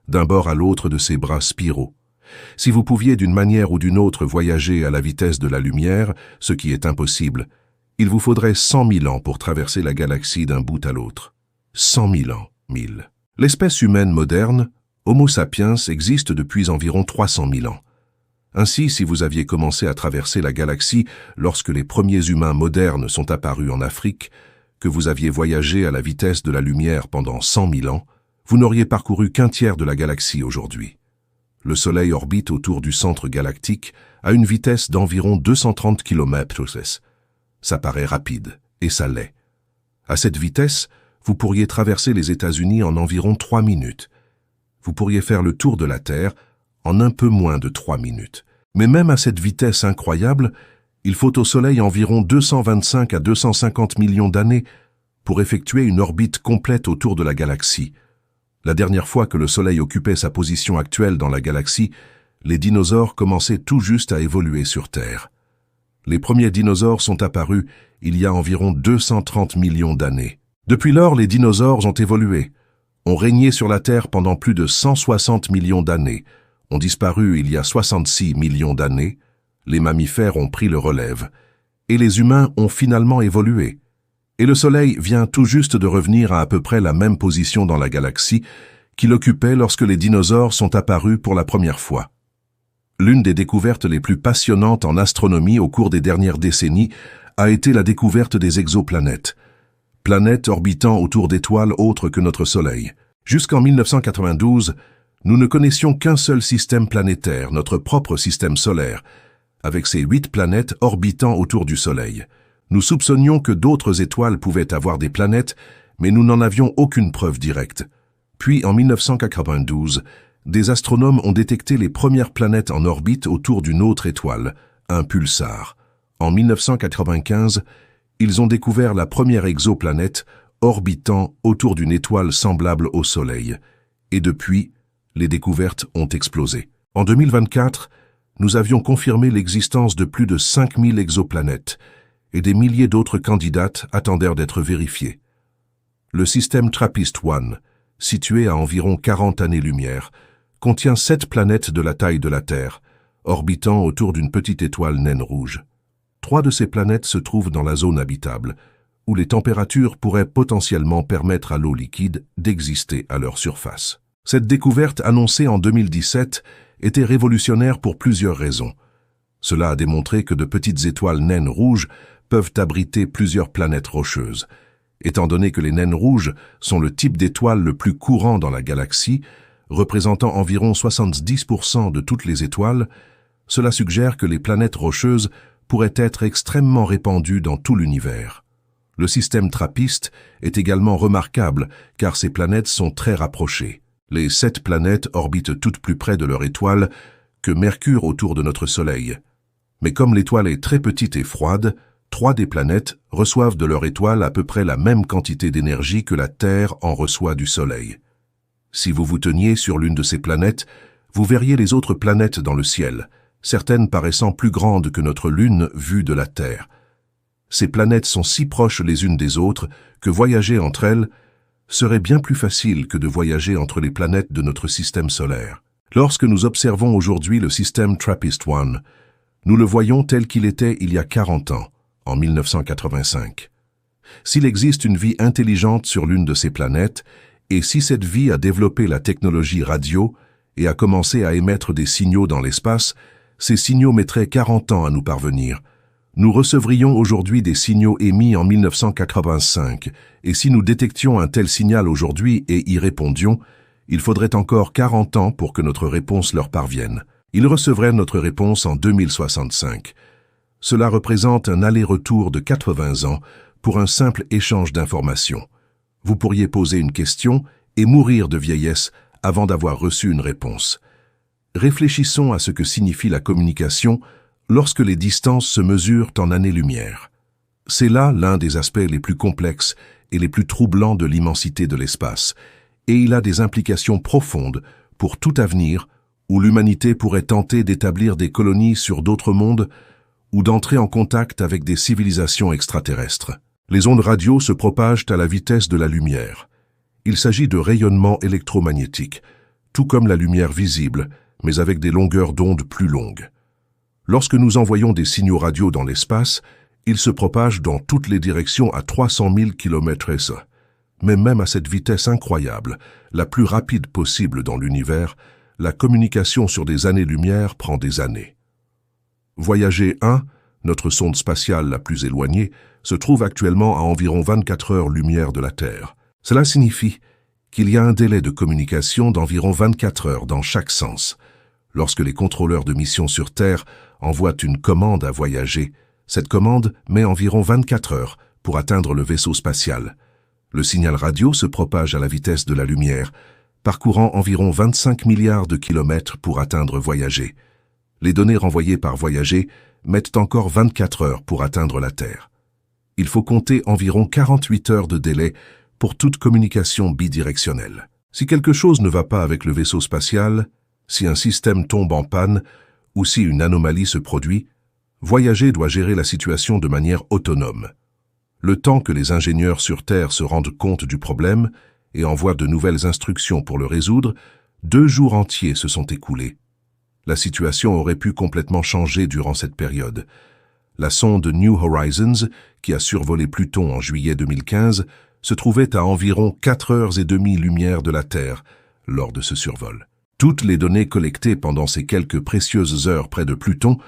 d'un bord à l'autre de ses bras spiraux. Si vous pouviez d'une manière ou d'une autre voyager à la vitesse de la lumière, ce qui est impossible, il vous faudrait 100 000 ans pour traverser la galaxie d'un bout à l'autre. 100 000 ans, 1000. L'espèce humaine moderne, Homo sapiens, existe depuis environ 300 000 ans. Ainsi, si vous aviez commencé à traverser la galaxie lorsque les premiers humains modernes sont apparus en Afrique, que vous aviez voyagé à la vitesse de la lumière pendant 100 000 ans, vous n'auriez parcouru qu'un tiers de la galaxie aujourd'hui. Le Soleil orbite autour du centre galactique à une vitesse d'environ 230 km/s. Ça paraît rapide, et ça l'est. À cette vitesse, vous pourriez traverser les États-Unis en environ 3 minutes. Vous pourriez faire le tour de la Terre en un peu moins de 3 minutes. Mais même à cette vitesse incroyable, il faut au Soleil environ 225 à 250 millions d'années pour effectuer une orbite complète autour de la galaxie. La dernière fois que le Soleil occupait sa position actuelle dans la galaxie, les dinosaures commençaient tout juste à évoluer sur Terre. Les premiers dinosaures sont apparus il y a environ 230 millions d'années. Depuis lors, les dinosaures ont évolué, ont régné sur la Terre pendant plus de 160 millions d'années, ont disparu il y a 66 millions d'années, Les mammifères ont pris le relève. Et les humains ont finalement évolué. Et le Soleil vient tout juste de revenir à peu près la même position dans la galaxie qu'il occupait lorsque les dinosaures sont apparus pour la première fois. L'une des découvertes les plus passionnantes en astronomie au cours des dernières décennies a été la découverte des exoplanètes, planètes orbitant autour d'étoiles autres que notre Soleil. Jusqu'en 1992, nous ne connaissions qu'un seul système planétaire, notre propre système solaire, avec ses 8 planètes orbitant autour du Soleil. Nous soupçonnions que d'autres étoiles pouvaient avoir des planètes, mais nous n'en avions aucune preuve directe. Puis, en 1992, des astronomes ont détecté les premières planètes en orbite autour d'une autre étoile, un pulsar. En 1995, ils ont découvert la première exoplanète orbitant autour d'une étoile semblable au Soleil. Et depuis, les découvertes ont explosé. En 2024, nous avions confirmé l'existence de plus de 5000 exoplanètes, et des milliers d'autres candidates attendèrent d'être vérifiées. Le système TRAPPIST-1, situé à environ 40 années-lumière, contient 7 planètes de la taille de la Terre, orbitant autour d'une petite étoile naine rouge. 3 de ces planètes se trouvent dans la zone habitable, où les températures pourraient potentiellement permettre à l'eau liquide d'exister à leur surface. Cette découverte annoncée en 2017 était révolutionnaire pour plusieurs raisons. Cela a démontré que de petites étoiles naines rouges peuvent abriter plusieurs planètes rocheuses. Étant donné que les naines rouges sont le type d'étoile le plus courant dans la galaxie, représentant environ 70% de toutes les étoiles, cela suggère que les planètes rocheuses pourraient être extrêmement répandues dans tout l'univers. Le système TRAPPIST est également remarquable car ces planètes sont très rapprochées. Les 7 planètes orbitent toutes plus près de leur étoile que Mercure autour de notre Soleil. Mais comme l'étoile est très petite et froide, 3 des planètes reçoivent de leur étoile à peu près la même quantité d'énergie que la Terre en reçoit du Soleil. Si vous vous teniez sur l'une de ces planètes, vous verriez les autres planètes dans le ciel, certaines paraissant plus grandes que notre Lune vue de la Terre. Ces planètes sont si proches les unes des autres que voyager entre elles serait bien plus facile que de voyager entre les planètes de notre système solaire. Lorsque nous observons aujourd'hui le système TRAPPIST-1, nous le voyons tel qu'il était il y a 40 ans, en 1985. S'il existe une vie intelligente sur l'une de ces planètes, et si cette vie a développé la technologie radio et a commencé à émettre des signaux dans l'espace, ces signaux mettraient 40 ans à nous parvenir. Nous recevrions aujourd'hui des signaux émis en 1985, et si nous détections un tel signal aujourd'hui et y répondions, il faudrait encore 40 ans pour que notre réponse leur parvienne. Ils recevraient notre réponse en 2065. Cela représente un aller-retour de 80 ans pour un simple échange d'informations. Vous pourriez poser une question et mourir de vieillesse avant d'avoir reçu une réponse. Réfléchissons à ce que signifie la communication lorsque les distances se mesurent en années-lumière. C'est là l'un des aspects les plus complexes et les plus troublants de l'immensité de l'espace, et il a des implications profondes pour tout avenir où l'humanité pourrait tenter d'établir des colonies sur d'autres mondes ou d'entrer en contact avec des civilisations extraterrestres. Les ondes radio se propagent à la vitesse de la lumière. Il s'agit de rayonnements électromagnétiques, tout comme la lumière visible, mais avec des longueurs d'onde plus longues. Lorsque nous envoyons des signaux radio dans l'espace, ils se propagent dans toutes les directions à 300 000 km/s. Mais même à cette vitesse incroyable, la plus rapide possible dans l'univers, la communication sur des années-lumière prend des années. Voyager 1, notre sonde spatiale la plus éloignée, se trouve actuellement à environ 24 heures-lumière de la Terre. Cela signifie qu'il y a un délai de communication d'environ 24 heures dans chaque sens. Lorsque les contrôleurs de mission sur Terre envoient une commande à voyager, cette commande met environ 24 heures pour atteindre le vaisseau spatial. Le signal radio se propage à la vitesse de la lumière, parcourant environ 25 milliards de kilomètres pour atteindre voyager. Les données renvoyées par voyager mettent encore 24 heures pour atteindre la Terre. Il faut compter environ 48 heures de délai pour toute communication bidirectionnelle. Si quelque chose ne va pas avec le vaisseau spatial, si un système tombe en panne ou si une anomalie se produit, voyager doit gérer la situation de manière autonome. Le temps que les ingénieurs sur Terre se rendent compte du problème et envoient de nouvelles instructions pour le résoudre, 2 jours entiers se sont écoulés. La situation aurait pu complètement changer durant cette période. La sonde New Horizons, qui a survolé Pluton en juillet 2015, se trouvait à environ 4h30 de la Terre lors de ce survol. Toutes les données collectées pendant ces quelques précieuses heures près de Pluton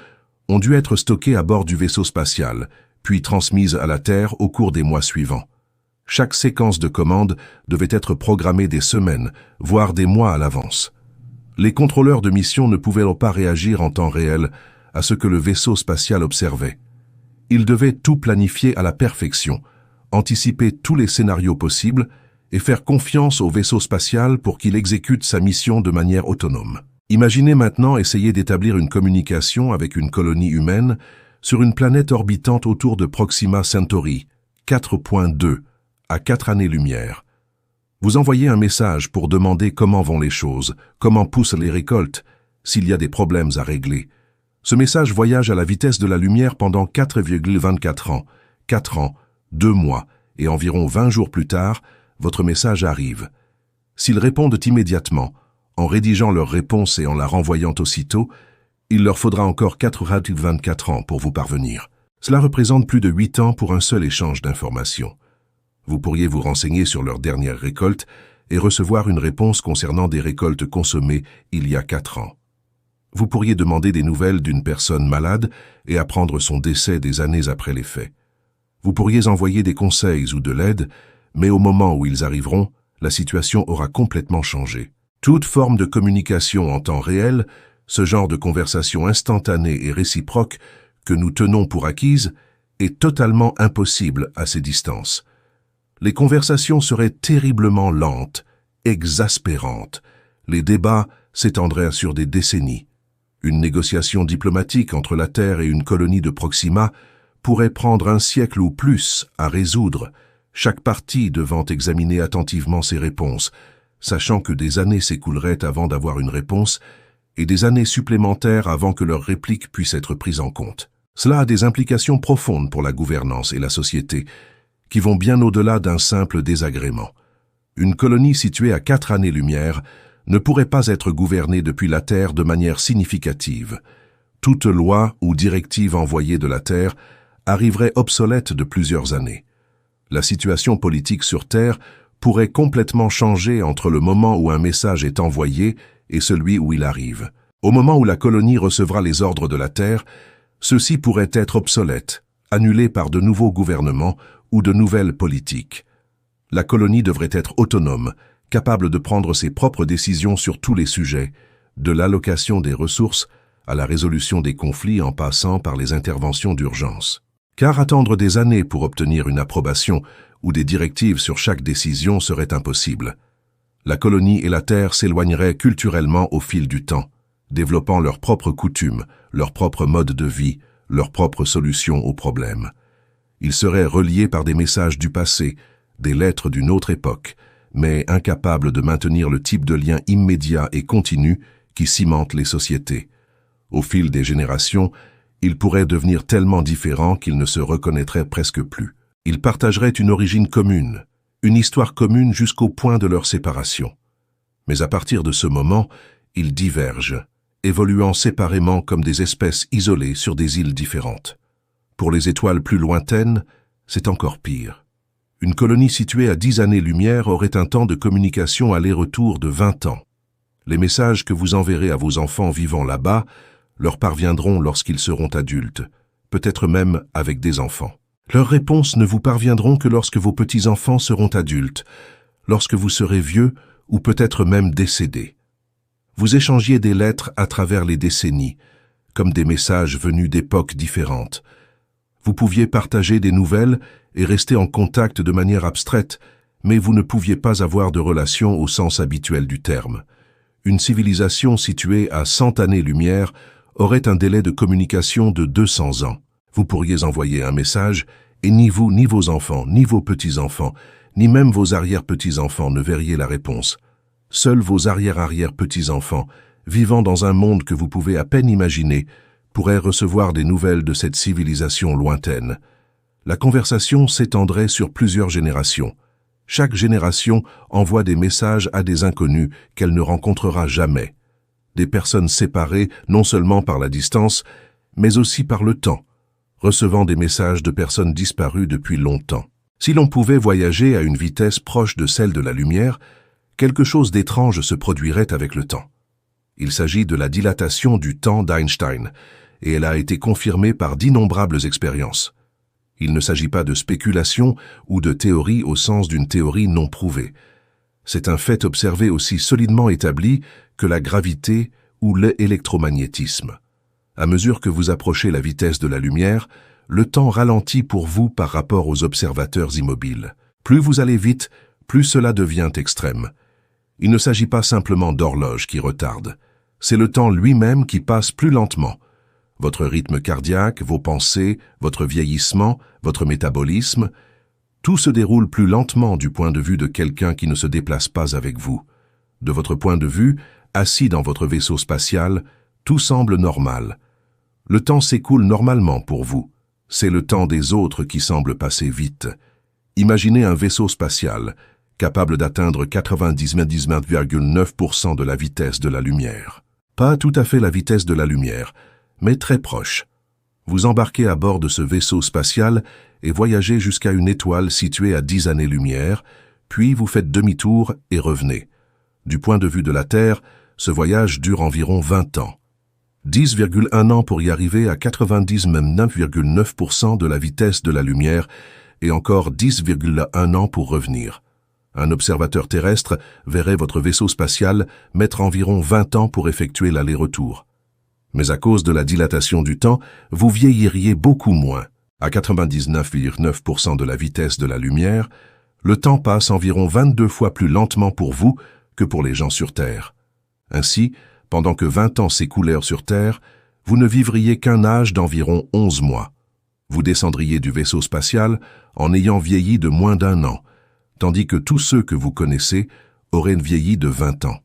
ont dû être stockées à bord du vaisseau spatial, puis transmises à la Terre au cours des mois suivants. Chaque séquence de commande devait être programmée des semaines, voire des mois à l'avance. Les contrôleurs de mission ne pouvaient pas réagir en temps réel à ce que le vaisseau spatial observait. Ils devaient tout planifier à la perfection, anticiper tous les scénarios possibles et faire confiance au vaisseau spatial pour qu'il exécute sa mission de manière autonome. Imaginez maintenant essayer d'établir une communication avec une colonie humaine sur une planète orbitante autour de Proxima Centauri, 4.2, à 4 années-lumière. Vous envoyez un message pour demander comment vont les choses, comment poussent les récoltes, s'il y a des problèmes à régler. Ce message voyage à la vitesse de la lumière pendant 4,24 ans, 4 ans, 2 mois, et environ 20 jours plus tard, votre message arrive. S'ils répondent immédiatement, en rédigeant leur réponse et en la renvoyant aussitôt, il leur faudra encore 4,24 ans pour vous parvenir. Cela représente plus de 8 ans pour un seul échange d'informations. Vous pourriez vous renseigner sur leur dernière récolte et recevoir une réponse concernant des récoltes consommées il y a 4 ans. Vous pourriez demander des nouvelles d'une personne malade et apprendre son décès des années après les faits. Vous pourriez envoyer des conseils ou de l'aide, mais au moment où ils arriveront, la situation aura complètement changé. Toute forme de communication en temps réel, ce genre de conversation instantanée et réciproque que nous tenons pour acquise, est totalement impossible à ces distances. Les conversations seraient terriblement lentes, exaspérantes. Les débats s'étendraient sur des décennies. Une négociation diplomatique entre la Terre et une colonie de Proxima pourrait prendre un siècle ou plus à résoudre, chaque partie devant examiner attentivement ses réponses, sachant que des années s'écouleraient avant d'avoir une réponse et des années supplémentaires avant que leur réplique puisse être prise en compte. Cela a des implications profondes pour la gouvernance et la société, qui vont bien au-delà d'un simple désagrément. Une colonie située à 4 années-lumière ne pourrait pas être gouvernée depuis la Terre de manière significative. Toute loi ou directive envoyée de la Terre arriverait obsolète de plusieurs années. La situation politique sur Terre pourrait complètement changer entre le moment où un message est envoyé et celui où il arrive. Au moment où la colonie recevra les ordres de la Terre, ceux-ci pourraient être obsolètes, annulés par de nouveaux gouvernements ou de nouvelles politiques. La colonie devrait être autonome, capable de prendre ses propres décisions sur tous les sujets, de l'allocation des ressources à la résolution des conflits en passant par les interventions d'urgence. Car attendre des années pour obtenir une approbation ou des directives sur chaque décision serait impossible. La colonie et la Terre s'éloigneraient culturellement au fil du temps, développant leurs propres coutumes, leurs propres modes de vie, leurs propres solutions aux problèmes. Ils seraient reliés par des messages du passé, des lettres d'une autre époque, mais incapables de maintenir le type de lien immédiat et continu qui cimente les sociétés. Au fil des générations, ils pourraient devenir tellement différents qu'ils ne se reconnaîtraient presque plus. Ils partageraient une origine commune, une histoire commune jusqu'au point de leur séparation. Mais à partir de ce moment, ils divergent, évoluant séparément comme des espèces isolées sur des îles différentes. Pour les étoiles plus lointaines, c'est encore pire. Une colonie située à 10 années-lumière aurait un temps de communication aller-retour de 20 ans. Les messages que vous enverrez à vos enfants vivant là-bas leur parviendront lorsqu'ils seront adultes, peut-être même avec des enfants. Leurs réponses ne vous parviendront que lorsque vos petits-enfants seront adultes, lorsque vous serez vieux ou peut-être même décédés. Vous échangiez des lettres à travers les décennies, comme des messages venus d'époques différentes. Vous pouviez partager des nouvelles et rester en contact de manière abstraite, mais vous ne pouviez pas avoir de relation au sens habituel du terme. Une civilisation située à 100 années-lumière aurait un délai de communication de 200 ans. Vous pourriez envoyer un message et ni vous, ni vos enfants, ni vos petits-enfants, ni même vos arrière-petits-enfants ne verriez la réponse. Seuls vos arrière-arrière-petits-enfants, vivant dans un monde que vous pouvez à peine imaginer, pourraient recevoir des nouvelles de cette civilisation lointaine. La conversation s'étendrait sur plusieurs générations. Chaque génération envoie des messages à des inconnus qu'elle ne rencontrera jamais. des personnes séparées non seulement par la distance, mais aussi par le temps, recevant des messages de personnes disparues depuis longtemps. Si l'on pouvait voyager à une vitesse proche de celle de la lumière, quelque chose d'étrange se produirait avec le temps. Il s'agit de la dilatation du temps d'Einstein, et elle a été confirmée par d'innombrables expériences. Il ne s'agit pas de spéculation ou de théorie au sens d'une théorie non prouvée. C'est un fait observé aussi solidement établi que la gravité ou l'électromagnétisme. À mesure que vous approchez la vitesse de la lumière, le temps ralentit pour vous par rapport aux observateurs immobiles. Plus vous allez vite, plus cela devient extrême. Il ne s'agit pas simplement d'horloge qui retarde. C'est le temps lui-même qui passe plus lentement. Votre rythme cardiaque, vos pensées, votre vieillissement, votre métabolisme, tout se déroule plus lentement du point de vue de quelqu'un qui ne se déplace pas avec vous. De votre point de vue, assis dans votre vaisseau spatial, tout semble normal. Le temps s'écoule normalement pour vous. C'est le temps des autres qui semble passer vite. Imaginez un vaisseau spatial, capable d'atteindre 99,9% de la vitesse de la lumière. Pas tout à fait la vitesse de la lumière, mais très proche. Vous embarquez à bord de ce vaisseau spatial et voyagez jusqu'à une étoile située à 10 années-lumière, puis vous faites demi-tour et revenez. Du point de vue de la Terre, ce voyage dure environ 20 ans. 10,1 ans pour y arriver à 99,9% de la vitesse de la lumière et encore 10,1 ans pour revenir. Un observateur terrestre verrait votre vaisseau spatial mettre environ 20 ans pour effectuer l'aller-retour. Mais à cause de la dilatation du temps, vous vieilliriez beaucoup moins. À 99,9% de la vitesse de la lumière, le temps passe environ 22 fois plus lentement pour vous que pour les gens sur Terre. Ainsi, pendant que 20 ans s'écoulèrent sur Terre, vous ne vivriez qu'un âge d'environ 11 mois. Vous descendriez du vaisseau spatial en ayant vieilli de moins d'1 an, tandis que tous ceux que vous connaissez auraient vieilli de 20 ans.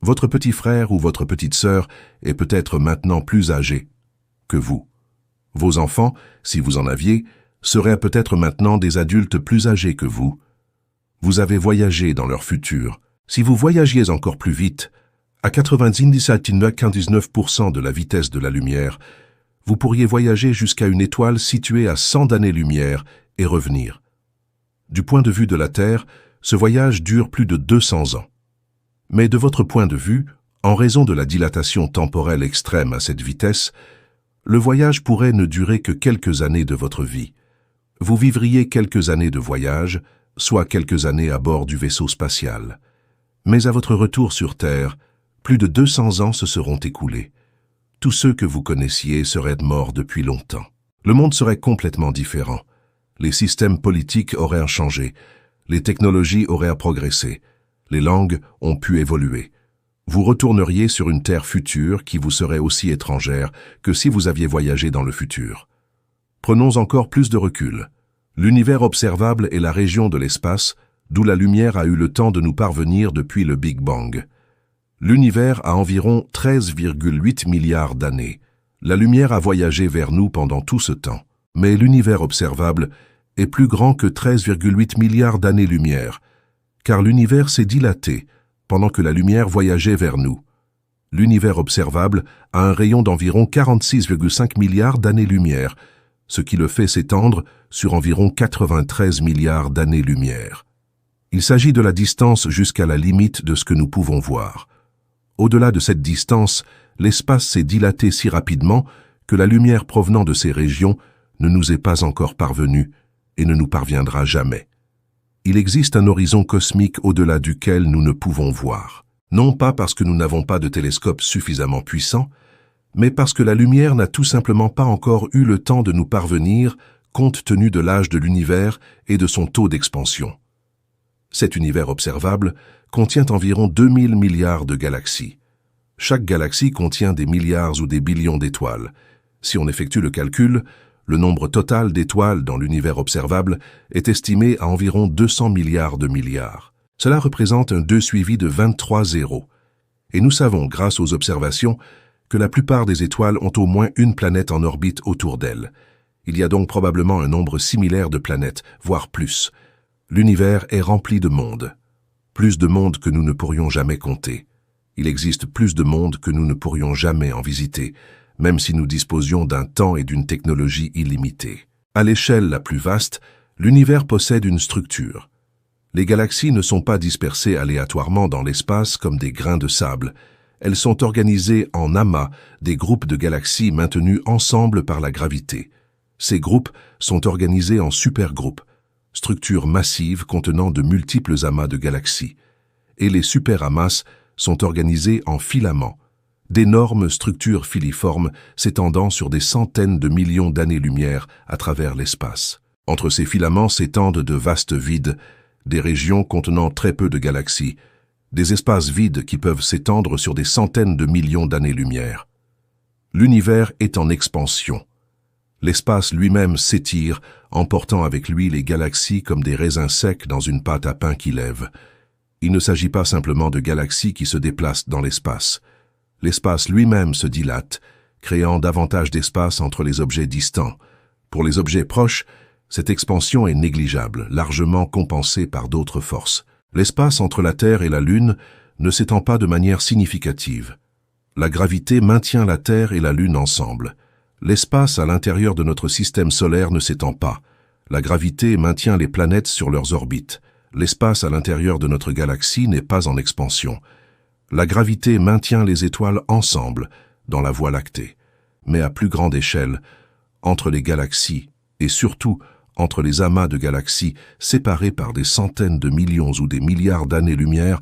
Votre petit frère ou votre petite sœur est peut-être maintenant plus âgé que vous. Vos enfants, si vous en aviez, seraient peut-être maintenant des adultes plus âgés que vous. Vous avez voyagé dans leur futur. Si vous voyagiez encore plus vite, à 99,99% de la vitesse de la lumière, vous pourriez voyager jusqu'à une étoile située à 100 années-lumière et revenir. Du point de vue de la Terre, ce voyage dure plus de 200 ans. Mais de votre point de vue, en raison de la dilatation temporelle extrême à cette vitesse, le voyage pourrait ne durer que quelques années de votre vie. Vous vivriez quelques années de voyage, soit quelques années à bord du vaisseau spatial. Mais à votre retour sur Terre, plus de 200 ans se seront écoulés. Tous ceux que vous connaissiez seraient morts depuis longtemps. Le monde serait complètement différent. Les systèmes politiques auraient changé, les technologies auraient progressé, les langues ont pu évoluer. Vous retourneriez sur une Terre future qui vous serait aussi étrangère que si vous aviez voyagé dans le futur. Prenons encore plus de recul. L'univers observable est la région de l'espace d'où la lumière a eu le temps de nous parvenir depuis le Big Bang. L'univers a environ 13,8 milliards d'années. La lumière a voyagé vers nous pendant tout ce temps. Mais l'univers observable est plus grand que 13,8 milliards d'années-lumière, car l'univers s'est dilaté pendant que la lumière voyageait vers nous. L'univers observable a un rayon d'environ 46,5 milliards d'années-lumière, ce qui le fait s'étendre sur environ 93 milliards d'années-lumière. Il s'agit de la distance jusqu'à la limite de ce que nous pouvons voir. Au-delà de cette distance, l'espace s'est dilaté si rapidement que la lumière provenant de ces régions ne nous est pas encore parvenue et ne nous parviendra jamais. Il existe un horizon cosmique au-delà duquel nous ne pouvons voir. Non pas parce que nous n'avons pas de télescope suffisamment puissant, mais parce que la lumière n'a tout simplement pas encore eu le temps de nous parvenir compte tenu de l'âge de l'univers et de son taux d'expansion. Cet univers observable contient environ 2000 milliards de galaxies. Chaque galaxie contient des milliards ou des billions d'étoiles. Si on effectue le calcul, le nombre total d'étoiles dans l'univers observable est estimé à environ 200 milliards de milliards. Cela représente un 2 suivi de 23 zéros. Et nous savons, grâce aux observations, que la plupart des étoiles ont au moins une planète en orbite autour d'elles. Il y a donc probablement un nombre similaire de planètes, voire plus. L'univers est rempli de mondes. Plus de mondes que nous ne pourrions jamais compter. Il existe plus de mondes que nous ne pourrions jamais en visiter, même si nous disposions d'un temps et d'une technologie illimitée. À l'échelle la plus vaste, l'univers possède une structure. Les galaxies ne sont pas dispersées aléatoirement dans l'espace comme des grains de sable. Elles sont organisées en amas, des groupes de galaxies maintenus ensemble par la gravité. Ces groupes sont organisés en supergroupes, structures massives contenant de multiples amas de galaxies. Et les superamas sont organisés en filaments, d'énormes structures filiformes s'étendant sur des centaines de millions d'années-lumière à travers l'espace. Entre ces filaments s'étendent de vastes vides, des régions contenant très peu de galaxies, des espaces vides qui peuvent s'étendre sur des centaines de millions d'années-lumière. L'univers est en expansion. L'espace lui-même s'étire, emportant avec lui les galaxies comme des raisins secs dans une pâte à pain qui lève. Il ne s'agit pas simplement de galaxies qui se déplacent dans l'espace. L'espace lui-même se dilate, créant davantage d'espace entre les objets distants. Pour les objets proches, cette expansion est négligeable, largement compensée par d'autres forces. L'espace entre la Terre et la Lune ne s'étend pas de manière significative. La gravité maintient la Terre et la Lune ensemble. L'espace à l'intérieur de notre système solaire ne s'étend pas. La gravité maintient les planètes sur leurs orbites. L'espace à l'intérieur de notre galaxie n'est pas en expansion. La gravité maintient les étoiles ensemble, dans la Voie lactée. Mais à plus grande échelle, entre les galaxies, et surtout entre les amas de galaxies séparés par des centaines de millions ou des milliards d'années-lumière,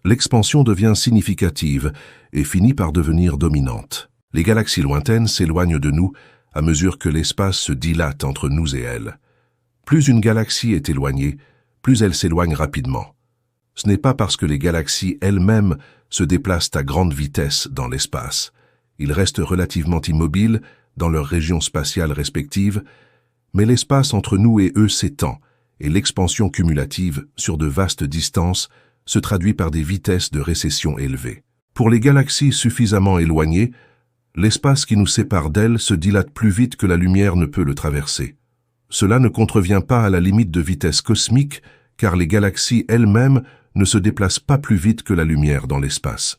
l'expansion devient significative et finit par devenir dominante. Les galaxies lointaines s'éloignent de nous à mesure que l'espace se dilate entre nous et elles. Plus une galaxie est éloignée, plus elle s'éloigne rapidement. Ce n'est pas parce que les galaxies elles-mêmes se déplacent à grande vitesse dans l'espace. Ils restent relativement immobiles dans leurs régions spatiales respectives, mais l'espace entre nous et eux s'étend, et l'expansion cumulative sur de vastes distances se traduit par des vitesses de récession élevées. Pour les galaxies suffisamment éloignées, l'espace qui nous sépare d'elles se dilate plus vite que la lumière ne peut le traverser. Cela ne contrevient pas à la limite de vitesse cosmique, car les galaxies elles-mêmes ne se déplacent pas plus vite que la lumière dans l'espace.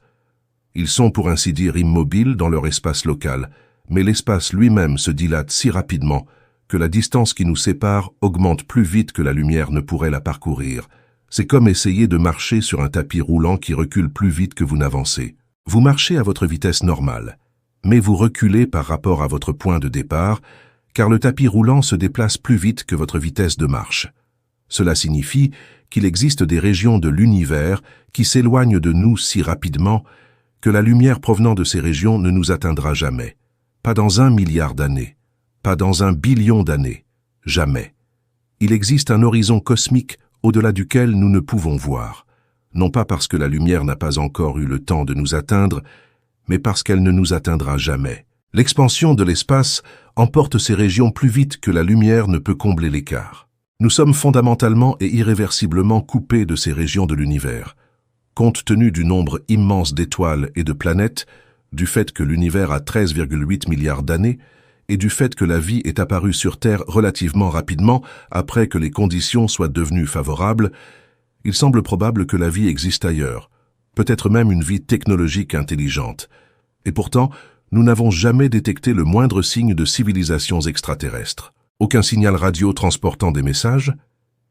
Ils sont pour ainsi dire immobiles dans leur espace local, mais l'espace lui-même se dilate si rapidement que la distance qui nous sépare augmente plus vite que la lumière ne pourrait la parcourir. C'est comme essayer de marcher sur un tapis roulant qui recule plus vite que vous n'avancez. Vous marchez à votre vitesse normale, mais vous reculez par rapport à votre point de départ, car le tapis roulant se déplace plus vite que votre vitesse de marche. Cela signifie qu'il existe des régions de l'univers qui s'éloignent de nous si rapidement que la lumière provenant de ces régions ne nous atteindra jamais. Pas dans 1 milliard d'années, pas dans 1 billion d'années, jamais. Il existe un horizon cosmique au-delà duquel nous ne pouvons voir, non pas parce que la lumière n'a pas encore eu le temps de nous atteindre, mais parce qu'elle ne nous atteindra jamais. L'expansion de l'espace emporte ces régions plus vite que la lumière ne peut combler l'écart. Nous sommes fondamentalement et irréversiblement coupés de ces régions de l'univers. Compte tenu du nombre immense d'étoiles et de planètes, du fait que l'univers a 13,8 milliards d'années, et du fait que la vie est apparue sur Terre relativement rapidement après que les conditions soient devenues favorables, il semble probable que la vie existe ailleurs, peut-être même une vie technologique intelligente. Et pourtant, nous n'avons jamais détecté le moindre signe de civilisations extraterrestres. Aucun signal radio transportant des messages,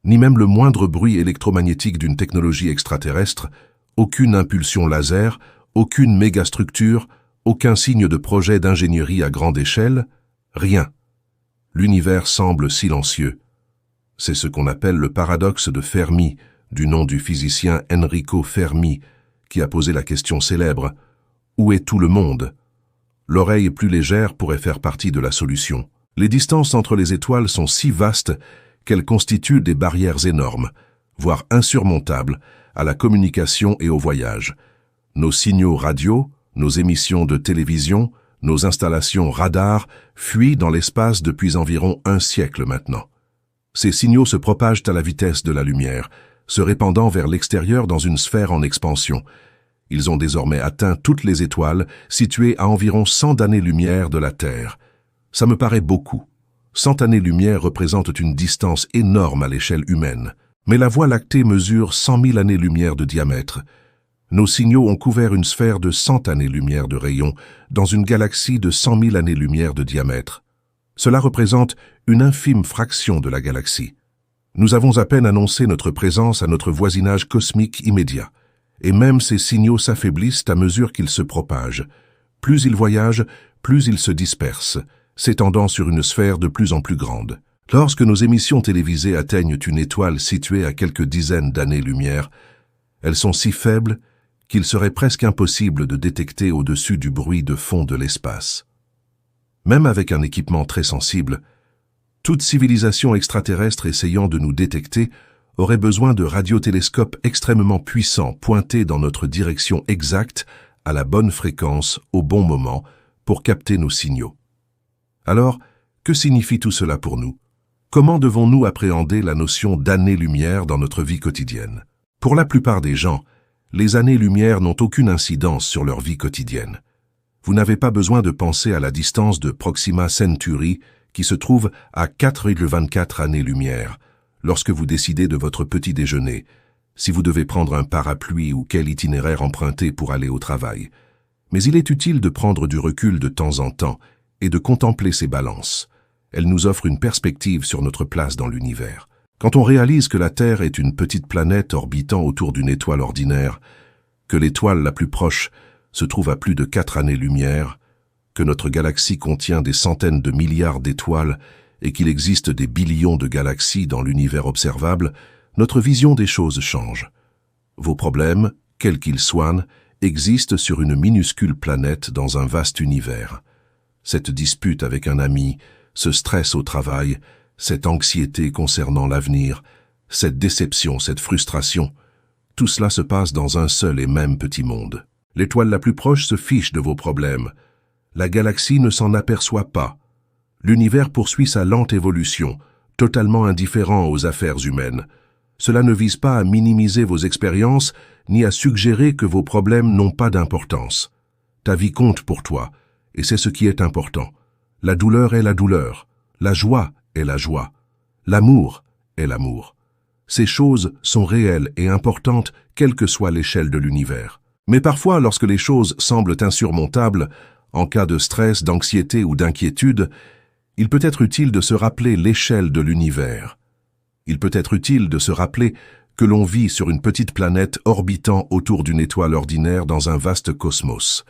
ni même le moindre bruit électromagnétique d'une technologie extraterrestre, aucune impulsion laser, aucune mégastructure, aucun signe de projet d'ingénierie à grande échelle, rien. L'univers semble silencieux. C'est ce qu'on appelle le paradoxe de Fermi, du nom du physicien Enrico Fermi, qui a posé la question célèbre « Où est tout le monde ?» L'oreille plus légère pourrait faire partie de la solution. Les distances entre les étoiles sont si vastes qu'elles constituent des barrières énormes, voire insurmontables, à la communication et au voyage. Nos signaux radio, nos émissions de télévision, nos installations radar fuient dans l'espace depuis environ 1 siècle maintenant. Ces signaux se propagent à la vitesse de la lumière, se répandant vers l'extérieur dans une sphère en expansion. Ils ont désormais atteint toutes les étoiles situées à environ 100 années-lumière de la Terre. Ça me paraît beaucoup. 100 années-lumière représentent une distance énorme à l'échelle humaine. Mais la Voie lactée mesure 100 000 années-lumière de diamètre. Nos signaux ont couvert une sphère de 100 années-lumière de rayon dans une galaxie de 100 000 années-lumière de diamètre. Cela représente une infime fraction de la galaxie. Nous avons à peine annoncé notre présence à notre voisinage cosmique immédiat, et même ces signaux s'affaiblissent à mesure qu'ils se propagent. Plus ils voyagent, plus ils se dispersent, s'étendant sur une sphère de plus en plus grande. Lorsque nos émissions télévisées atteignent une étoile située à quelques dizaines d'années-lumière, elles sont si faibles qu'il serait presque impossible de détecter au-dessus du bruit de fond de l'espace. Même avec un équipement très sensible, toute civilisation extraterrestre essayant de nous détecter aurait besoin de radiotélescopes extrêmement puissants pointés dans notre direction exacte, à la bonne fréquence, au bon moment, pour capter nos signaux. Alors, que signifie tout cela pour nous? Comment devons-nous appréhender la notion d'années-lumière dans notre vie quotidienne? Pour la plupart des gens, les années-lumière n'ont aucune incidence sur leur vie quotidienne. Vous n'avez pas besoin de penser à la distance de Proxima Centauri qui se trouve à 4,24 années-lumière lorsque vous décidez de votre petit déjeuner, si vous devez prendre un parapluie ou quel itinéraire emprunter pour aller au travail. Mais il est utile de prendre du recul de temps en temps et de contempler ces balances. Elles nous offrent une perspective sur notre place dans l'univers. Quand on réalise que la Terre est une petite planète orbitant autour d'une étoile ordinaire, que l'étoile la plus proche se trouve à plus de 4 années-lumière, que notre galaxie contient des centaines de milliards d'étoiles et qu'il existe des billions de galaxies dans l'univers observable, notre vision des choses change. Vos problèmes, quels qu'ils soient, existent sur une minuscule planète dans un vaste univers. Cette dispute avec un ami, ce stress au travail, cette anxiété concernant l'avenir, cette déception, cette frustration, tout cela se passe dans un seul et même petit monde. L'étoile la plus proche se fiche de vos problèmes. La galaxie ne s'en aperçoit pas. L'univers poursuit sa lente évolution, totalement indifférent aux affaires humaines. Cela ne vise pas à minimiser vos expériences, ni à suggérer que vos problèmes n'ont pas d'importance. Ta vie compte pour toi, et c'est ce qui est important. La douleur est la douleur, la joie est la joie, l'amour est l'amour. Ces choses sont réelles et importantes, quelle que soit l'échelle de l'univers. Mais parfois, lorsque les choses semblent insurmontables, en cas de stress, d'anxiété ou d'inquiétude, il peut être utile de se rappeler l'échelle de l'univers. Il peut être utile de se rappeler que l'on vit sur une petite planète orbitant autour d'une étoile ordinaire dans un vaste cosmos.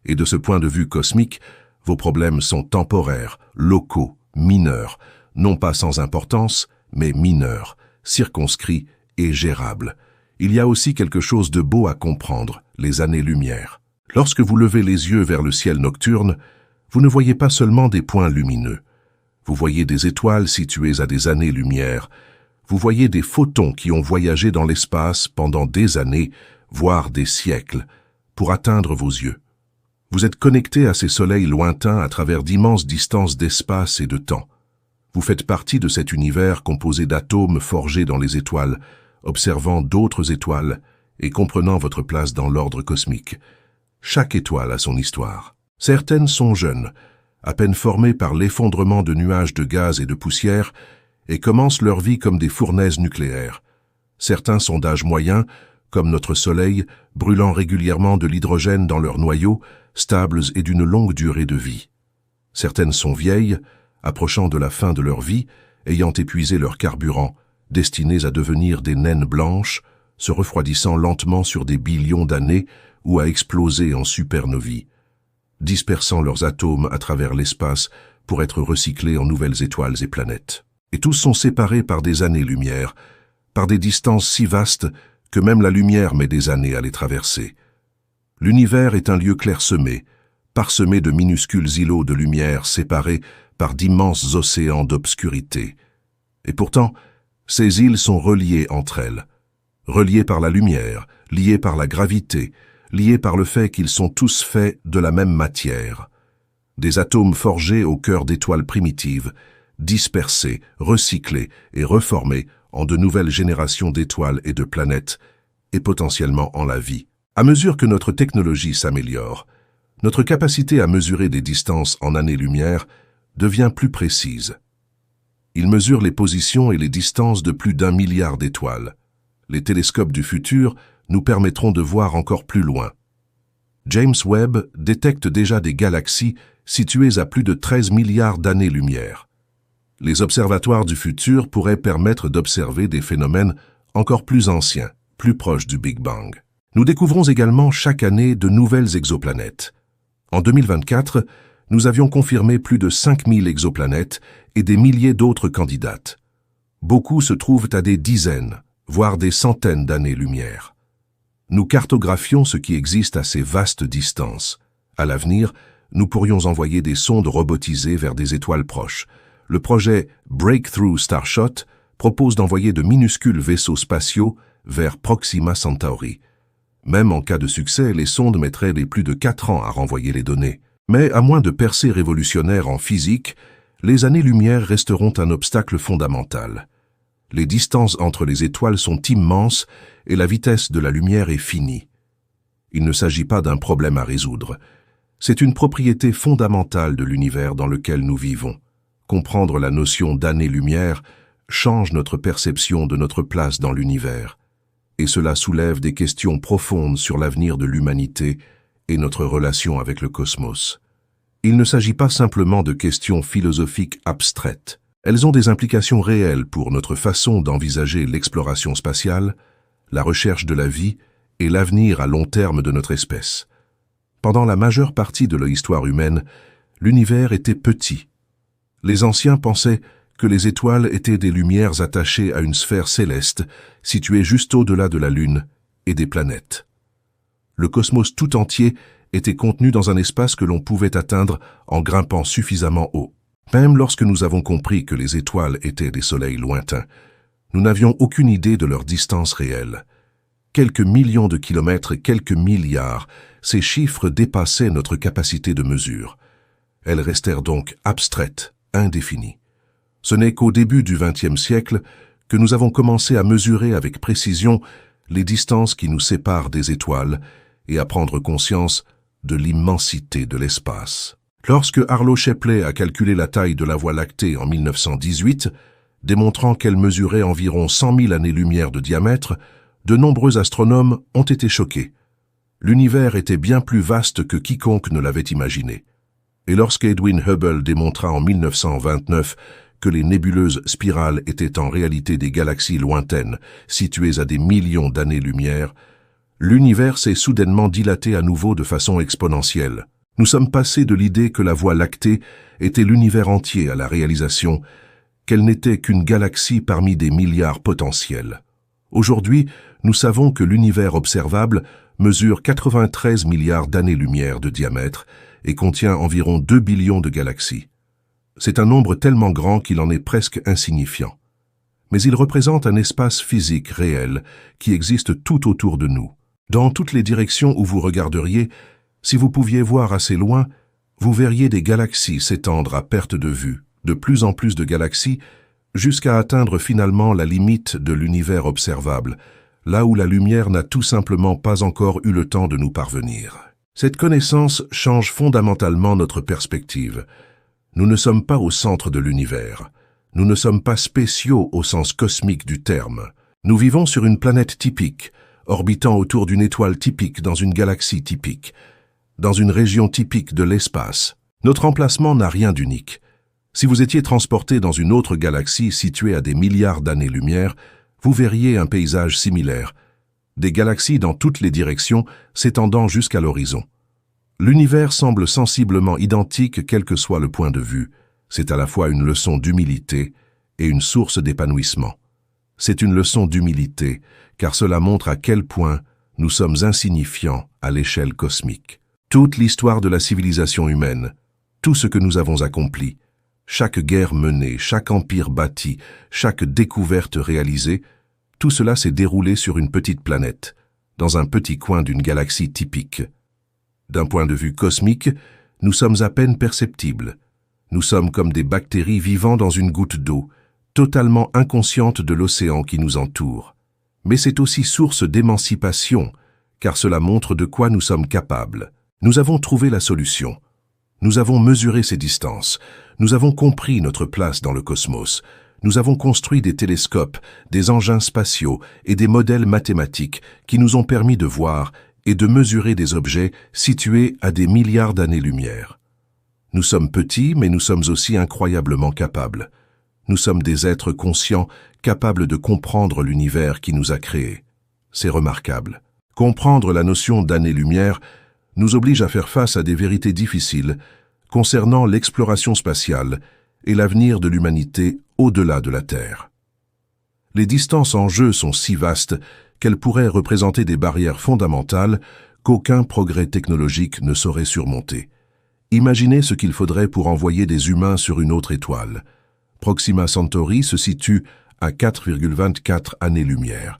Et de ce point de vue cosmique, vos problèmes sont temporaires, locaux, mineurs, non pas sans importance, mais mineurs, circonscrits et gérables. Il y a aussi quelque chose de beau à comprendre, les années-lumière. Lorsque vous levez les yeux vers le ciel nocturne, vous ne voyez pas seulement des points lumineux. Vous voyez des étoiles situées à des années-lumière. Vous voyez des photons qui ont voyagé dans l'espace pendant des années, voire des siècles, pour atteindre vos yeux. Vous êtes connecté à ces soleils lointains à travers d'immenses distances d'espace et de temps. Vous faites partie de cet univers composé d'atomes forgés dans les étoiles, observant d'autres étoiles et comprenant votre place dans l'ordre cosmique. Chaque étoile a son histoire. Certaines sont jeunes, à peine formées par l'effondrement de nuages de gaz et de poussière, et commencent leur vie comme des fournaises nucléaires. Certains sont d'âge moyen, comme notre Soleil, brûlant régulièrement de l'hydrogène dans leurs noyaux, stables et d'une longue durée de vie. Certaines sont vieilles, approchant de la fin de leur vie, ayant épuisé leur carburant, destinées à devenir des naines blanches, se refroidissant lentement sur des billions d'années ou à exploser en supernovae, dispersant leurs atomes à travers l'espace pour être recyclés en nouvelles étoiles et planètes. Et tous sont séparés par des années-lumière, par des distances si vastes que même la lumière met des années à les traverser. L'univers est un lieu clairsemé, parsemé de minuscules îlots de lumière séparés par d'immenses océans d'obscurité. Et pourtant, ces îles sont reliées entre elles, reliées par la lumière, liées par la gravité, liées par le fait qu'ils sont tous faits de la même matière. Des atomes forgés au cœur d'étoiles primitives, dispersés, recyclés et reformés en de nouvelles générations d'étoiles et de planètes, et potentiellement en la vie. À mesure que notre technologie s'améliore, notre capacité à mesurer des distances en années-lumière devient plus précise. Il mesure les positions et les distances de plus d'1 milliard d'étoiles. Les télescopes du futur nous permettront de voir encore plus loin. James Webb détecte déjà des galaxies situées à plus de 13 milliards d'années-lumière. Les observatoires du futur pourraient permettre d'observer des phénomènes encore plus anciens, plus proches du Big Bang. Nous découvrons également chaque année de nouvelles exoplanètes. En 2024, nous avions confirmé plus de 5000 exoplanètes et des milliers d'autres candidates. Beaucoup se trouvent à des dizaines, voire des centaines d'années-lumière. Nous cartographions ce qui existe à ces vastes distances. À l'avenir, nous pourrions envoyer des sondes robotisées vers des étoiles proches. Le projet Breakthrough Starshot propose d'envoyer de minuscules vaisseaux spatiaux vers Proxima Centauri. Même en cas de succès, les sondes mettraient les plus de 4 ans à renvoyer les données. Mais à moins de percées révolutionnaires en physique, les années-lumière resteront un obstacle fondamental. Les distances entre les étoiles sont immenses et la vitesse de la lumière est finie. Il ne s'agit pas d'un problème à résoudre. C'est une propriété fondamentale de l'univers dans lequel nous vivons. Comprendre la notion d'année-lumière change notre perception de notre place dans l'univers. Et cela soulève des questions profondes sur l'avenir de l'humanité et notre relation avec le cosmos. Il ne s'agit pas simplement de questions philosophiques abstraites. Elles ont des implications réelles pour notre façon d'envisager l'exploration spatiale, la recherche de la vie et l'avenir à long terme de notre espèce. Pendant la majeure partie de l'histoire humaine, l'univers était petit. Les anciens pensaient que les étoiles étaient des lumières attachées à une sphère céleste située juste au-delà de la Lune et des planètes. Le cosmos tout entier était contenu dans un espace que l'on pouvait atteindre en grimpant suffisamment haut. Même lorsque nous avons compris que les étoiles étaient des soleils lointains, nous n'avions aucune idée de leur distance réelle. Quelques millions de kilomètres et quelques milliards, ces chiffres dépassaient notre capacité de mesure. Elles restèrent donc abstraites, indéfinies. Ce n'est qu'au début du XXe siècle que nous avons commencé à mesurer avec précision les distances qui nous séparent des étoiles et à prendre conscience de l'immensité de l'espace. Lorsque Arlo Shapley a calculé la taille de la Voie lactée en 1918, démontrant qu'elle mesurait environ 100 000 années-lumière de diamètre, de nombreux astronomes ont été choqués. L'univers était bien plus vaste que quiconque ne l'avait imaginé. Et lorsque Edwin Hubble démontra en 1929 que les nébuleuses spirales étaient en réalité des galaxies lointaines, situées à des millions d'années-lumière, l'univers s'est soudainement dilaté à nouveau de façon exponentielle. Nous sommes passés de l'idée que la Voie lactée était l'univers entier à la réalisation qu'elle n'était qu'une galaxie parmi des milliards potentiels. Aujourd'hui, nous savons que l'univers observable mesure 93 milliards d'années-lumière de diamètre et contient environ 2 billions de galaxies. C'est un nombre tellement grand qu'il en est presque insignifiant. Mais il représente un espace physique réel qui existe tout autour de nous. Dans toutes les directions où vous regarderiez, si vous pouviez voir assez loin, vous verriez des galaxies s'étendre à perte de vue, de plus en plus de galaxies, jusqu'à atteindre finalement la limite de l'univers observable, là où la lumière n'a tout simplement pas encore eu le temps de nous parvenir. Cette connaissance change fondamentalement notre perspective. Nous ne sommes pas au centre de l'univers. Nous ne sommes pas spéciaux au sens cosmique du terme. Nous vivons sur une planète typique, orbitant autour d'une étoile typique dans une galaxie typique, dans une région typique de l'espace. Notre emplacement n'a rien d'unique. Si vous étiez transporté dans une autre galaxie située à des milliards d'années-lumière, vous verriez un paysage similaire. Des galaxies dans toutes les directions s'étendant jusqu'à l'horizon. L'univers semble sensiblement identique quel que soit le point de vue. C'est à la fois une leçon d'humilité et une source d'épanouissement. C'est une leçon d'humilité, car cela montre à quel point nous sommes insignifiants à l'échelle cosmique. Toute l'histoire de la civilisation humaine, tout ce que nous avons accompli, chaque guerre menée, chaque empire bâti, chaque découverte réalisée, tout cela s'est déroulé sur une petite planète, dans un petit coin d'une galaxie typique. D'un point de vue cosmique, nous sommes à peine perceptibles. Nous sommes comme des bactéries vivant dans une goutte d'eau, totalement inconscientes de l'océan qui nous entoure. Mais c'est aussi source d'émancipation, car cela montre de quoi nous sommes capables. Nous avons trouvé la solution. Nous avons mesuré ces distances. Nous avons compris notre place dans le cosmos. Nous avons construit des télescopes, des engins spatiaux et des modèles mathématiques qui nous ont permis de voir et de mesurer des objets situés à des milliards d'années-lumière. Nous sommes petits, mais nous sommes aussi incroyablement capables. Nous sommes des êtres conscients, capables de comprendre l'univers qui nous a créés. C'est remarquable. Comprendre la notion d'année-lumière nous oblige à faire face à des vérités difficiles concernant l'exploration spatiale et l'avenir de l'humanité au-delà de la Terre. Les distances en jeu sont si vastes qu'elles pourraient représenter des barrières fondamentales qu'aucun progrès technologique ne saurait surmonter. Imaginez ce qu'il faudrait pour envoyer des humains sur une autre étoile. Proxima Centauri se situe à 4,24 années-lumière.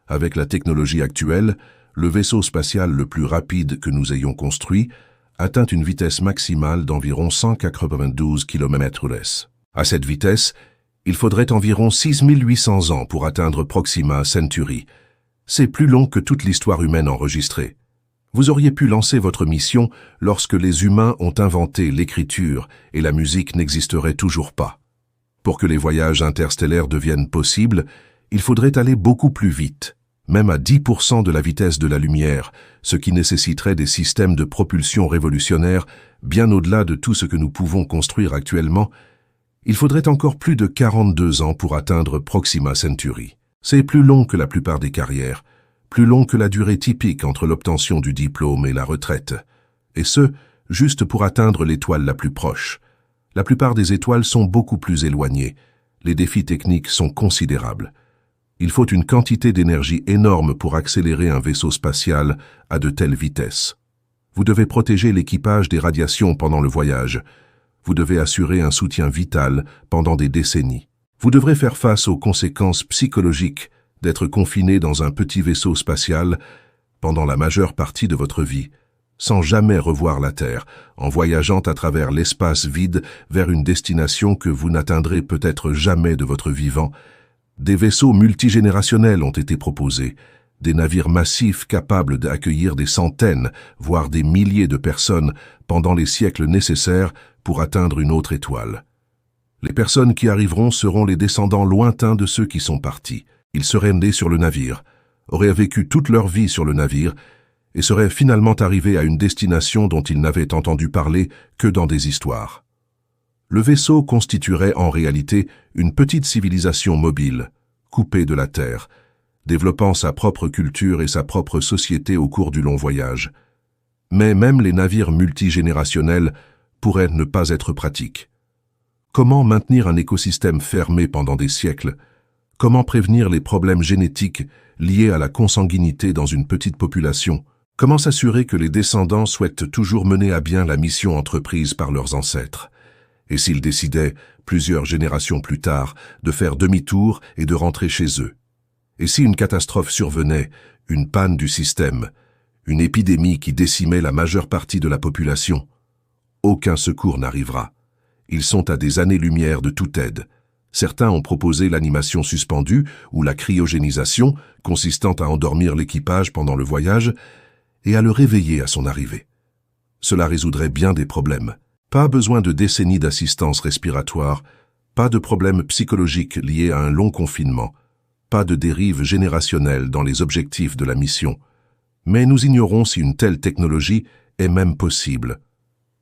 Avec la technologie actuelle, le vaisseau spatial le plus rapide que nous ayons construit atteint une vitesse maximale d'environ 192 km/h. À cette vitesse, il faudrait environ 6800 ans pour atteindre Proxima Centauri. C'est plus long que toute l'histoire humaine enregistrée. Vous auriez pu lancer votre mission lorsque les humains ont inventé l'écriture et la musique n'existerait toujours pas. Pour que les voyages interstellaires deviennent possibles, il faudrait aller beaucoup plus vite, même à 10% de la vitesse de la lumière, ce qui nécessiterait des systèmes de propulsion révolutionnaires bien au-delà de tout ce que nous pouvons construire actuellement. Il faudrait encore plus de 42 ans pour atteindre Proxima Centauri. C'est plus long que la plupart des carrières, plus long que la durée typique entre l'obtention du diplôme et la retraite. Et ce, juste pour atteindre l'étoile la plus proche. La plupart des étoiles sont beaucoup plus éloignées. Les défis techniques sont considérables. Il faut une quantité d'énergie énorme pour accélérer un vaisseau spatial à de telles vitesses. Vous devez protéger l'équipage des radiations pendant le voyage. Vous devez assurer un soutien vital pendant des décennies. Vous devrez faire face aux conséquences psychologiques d'être confiné dans un petit vaisseau spatial pendant la majeure partie de votre vie, sans jamais revoir la Terre, en voyageant à travers l'espace vide vers une destination que vous n'atteindrez peut-être jamais de votre vivant. Des vaisseaux multigénérationnels ont été proposés, des navires massifs capables d'accueillir des centaines, voire des milliers de personnes pendant les siècles nécessaires pour atteindre une autre étoile. Les personnes qui arriveront seront les descendants lointains de ceux qui sont partis. Ils seraient nés sur le navire, auraient vécu toute leur vie sur le navire et seraient finalement arrivés à une destination dont ils n'avaient entendu parler que dans des histoires. Le vaisseau constituerait en réalité une petite civilisation mobile, coupée de la Terre, développant sa propre culture et sa propre société au cours du long voyage. Mais même les navires multigénérationnels pourraient ne pas être pratiques. Comment maintenir un écosystème fermé pendant des siècles? Comment prévenir les problèmes génétiques liés à la consanguinité dans une petite population? Comment s'assurer que les descendants souhaitent toujours mener à bien la mission entreprise par leurs ancêtres? Et s'ils décidaient, plusieurs générations plus tard, de faire demi-tour et de rentrer chez eux? Et si une catastrophe survenait, une panne du système, une épidémie qui décimait la majeure partie de la population? Aucun secours n'arrivera. Ils sont à des années-lumière de toute aide. Certains ont proposé l'animation suspendue ou la cryogénisation, consistant à endormir l'équipage pendant le voyage et à le réveiller à son arrivée. Cela résoudrait bien des problèmes. Pas besoin de décennies d'assistance respiratoire, pas de problèmes psychologiques liés à un long confinement, pas de dérive générationnelle dans les objectifs de la mission. Mais nous ignorons si une telle technologie est même possible.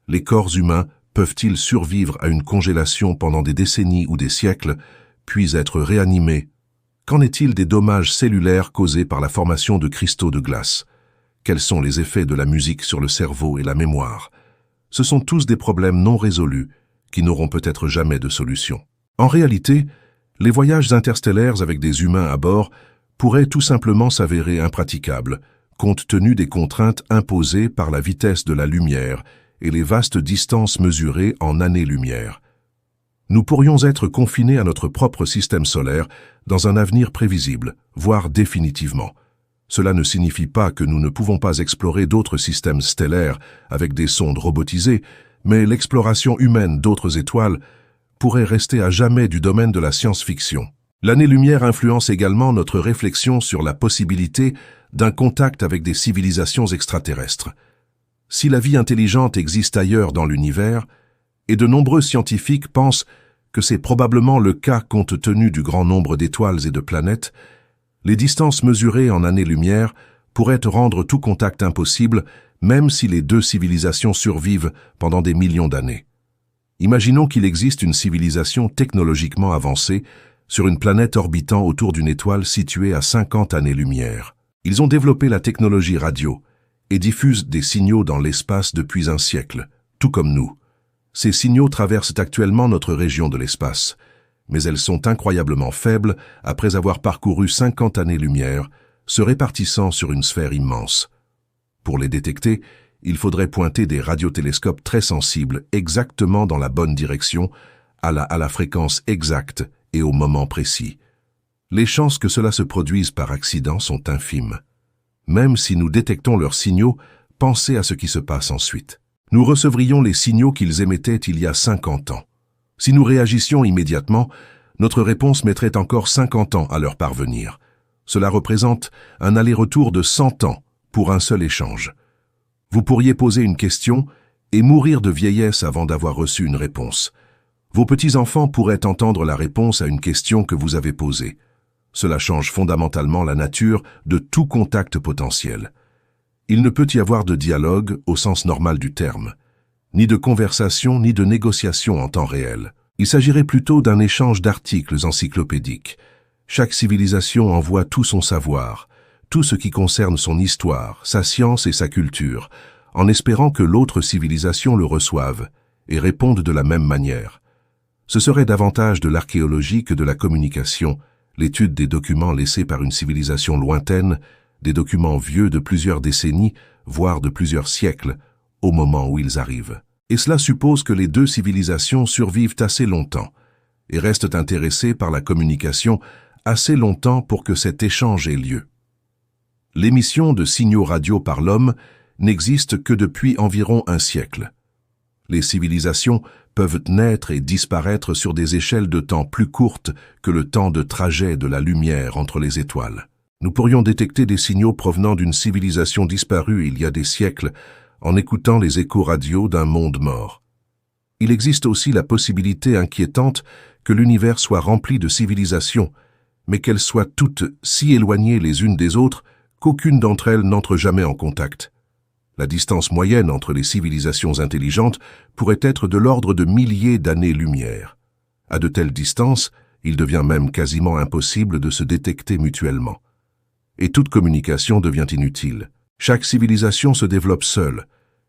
Les corps humains peuvent-ils survivre à une congélation pendant des décennies ou des siècles, puis être réanimés? Qu'en est-il des dommages cellulaires causés par la formation de cristaux de glace? Quels sont les effets de la musique sur le cerveau et la mémoire? Ce sont tous des problèmes non résolus qui n'auront peut-être jamais de solution. En réalité, les voyages interstellaires avec des humains à bord pourraient tout simplement s'avérer impraticables, compte tenu des contraintes imposées par la vitesse de la lumière et les vastes distances mesurées en années-lumière. Nous pourrions être confinés à notre propre système solaire dans un avenir prévisible, voire définitivement. Cela ne signifie pas que nous ne pouvons pas explorer d'autres systèmes stellaires avec des sondes robotisées, mais l'exploration humaine d'autres étoiles pourrait rester à jamais du domaine de la science-fiction. L'année-lumière influence également notre réflexion sur la possibilité d'un contact avec des civilisations extraterrestres. Si la vie intelligente existe ailleurs dans l'univers, et de nombreux scientifiques pensent que c'est probablement le cas compte tenu du grand nombre d'étoiles et de planètes, les distances mesurées en années-lumière pourraient rendre tout contact impossible, même si les deux civilisations survivent pendant des millions d'années. Imaginons qu'il existe une civilisation technologiquement avancée sur une planète orbitant autour d'une étoile située à 50 années-lumière. Ils ont développé la technologie radio et diffusent des signaux dans l'espace depuis un siècle, tout comme nous. Ces signaux traversent actuellement notre région de l'espace, mais elles sont incroyablement faibles après avoir parcouru 50 années-lumière, se répartissant sur une sphère immense. Pour les détecter, il faudrait pointer des radiotélescopes très sensibles exactement dans la bonne direction, à la fréquence exacte et au moment précis. Les chances que cela se produise par accident sont infimes. Même si nous détectons leurs signaux, pensez à ce qui se passe ensuite. Nous recevrions les signaux qu'ils émettaient il y a 50 ans. Si nous réagissions immédiatement, notre réponse mettrait encore 50 ans à leur parvenir. Cela représente un aller-retour de 100 ans pour un seul échange. Vous pourriez poser une question et mourir de vieillesse avant d'avoir reçu une réponse. Vos petits-enfants pourraient entendre la réponse à une question que vous avez posée. Cela change fondamentalement la nature de tout contact potentiel. Il ne peut y avoir de dialogue au sens normal du terme, ni de conversation ni de négociation en temps réel. Il s'agirait plutôt d'un échange d'articles encyclopédiques. Chaque civilisation envoie tout son savoir, tout ce qui concerne son histoire, sa science et sa culture, en espérant que l'autre civilisation le reçoive et réponde de la même manière. Ce serait davantage de l'archéologie que de la communication, l'étude des documents laissés par une civilisation lointaine, des documents vieux de plusieurs décennies, voire de plusieurs siècles, au moment où ils arrivent. Et cela suppose que les deux civilisations survivent assez longtemps et restent intéressées par la communication assez longtemps pour que cet échange ait lieu. L'émission de signaux radio par l'homme n'existe que depuis environ un siècle. Les civilisations peuvent naître et disparaître sur des échelles de temps plus courtes que le temps de trajet de la lumière entre les étoiles. Nous pourrions détecter des signaux provenant d'une civilisation disparue il y a des siècles en écoutant les échos radio d'un monde mort. Il existe aussi la possibilité inquiétante que l'univers soit rempli de civilisations, mais qu'elles soient toutes si éloignées les unes des autres qu'aucune d'entre elles n'entre jamais en contact. La distance moyenne entre les civilisations intelligentes pourrait être de l'ordre de milliers d'années-lumière. À de telles distances, il devient même quasiment impossible de se détecter mutuellement. Et toute communication devient inutile. Chaque civilisation se développe seule,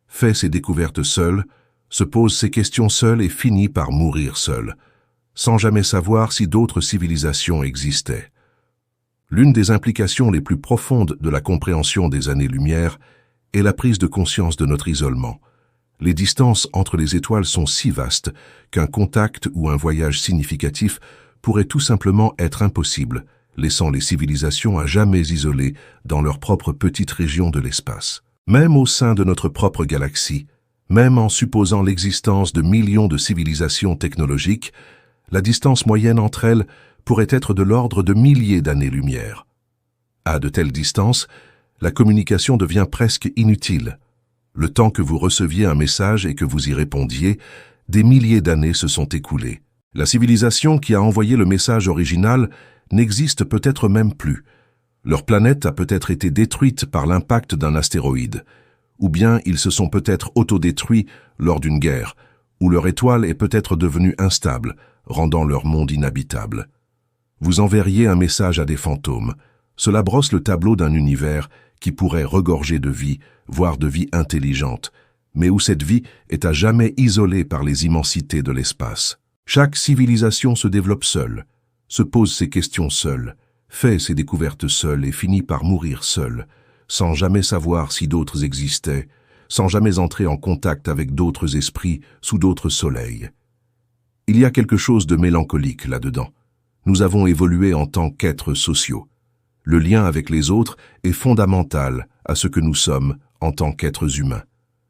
fait ses découvertes seule, se pose ses questions seule et finit par mourir seule, sans jamais savoir si d'autres civilisations existaient. L'une des implications les plus profondes de la compréhension des années-lumière est la prise de conscience de notre isolement. Les distances entre les étoiles sont si vastes qu'un contact ou un voyage significatif pourrait tout simplement être impossible, laissant les civilisations à jamais isolées dans leur propre petite région de l'espace. Même au sein de notre propre galaxie, même en supposant l'existence de millions de civilisations technologiques, la distance moyenne entre elles pourrait être de l'ordre de milliers d'années-lumière. À de telles distances, la communication devient presque inutile. Le temps que vous receviez un message et que vous y répondiez, des milliers d'années se sont écoulées. La civilisation qui a envoyé le message original n'existe peut-être même plus. Leur planète a peut-être été détruite par l'impact d'un astéroïde, ou bien ils se sont peut-être autodétruits lors d'une guerre, ou leur étoile est peut-être devenue instable, rendant leur monde inhabitable. Vous enverriez un message à des fantômes. Cela brosse le tableau d'un univers qui pourrait regorger de vie, voire de vie intelligente, mais où cette vie est à jamais isolée par les immensités de l'espace. Chaque civilisation se développe seule, se pose ses questions seule, fait ses découvertes seule et finit par mourir seule, sans jamais savoir si d'autres existaient, sans jamais entrer en contact avec d'autres esprits sous d'autres soleils. Il y a quelque chose de mélancolique là-dedans. Nous avons évolué en tant qu'êtres sociaux. Le lien avec les autres est fondamental à ce que nous sommes en tant qu'êtres humains.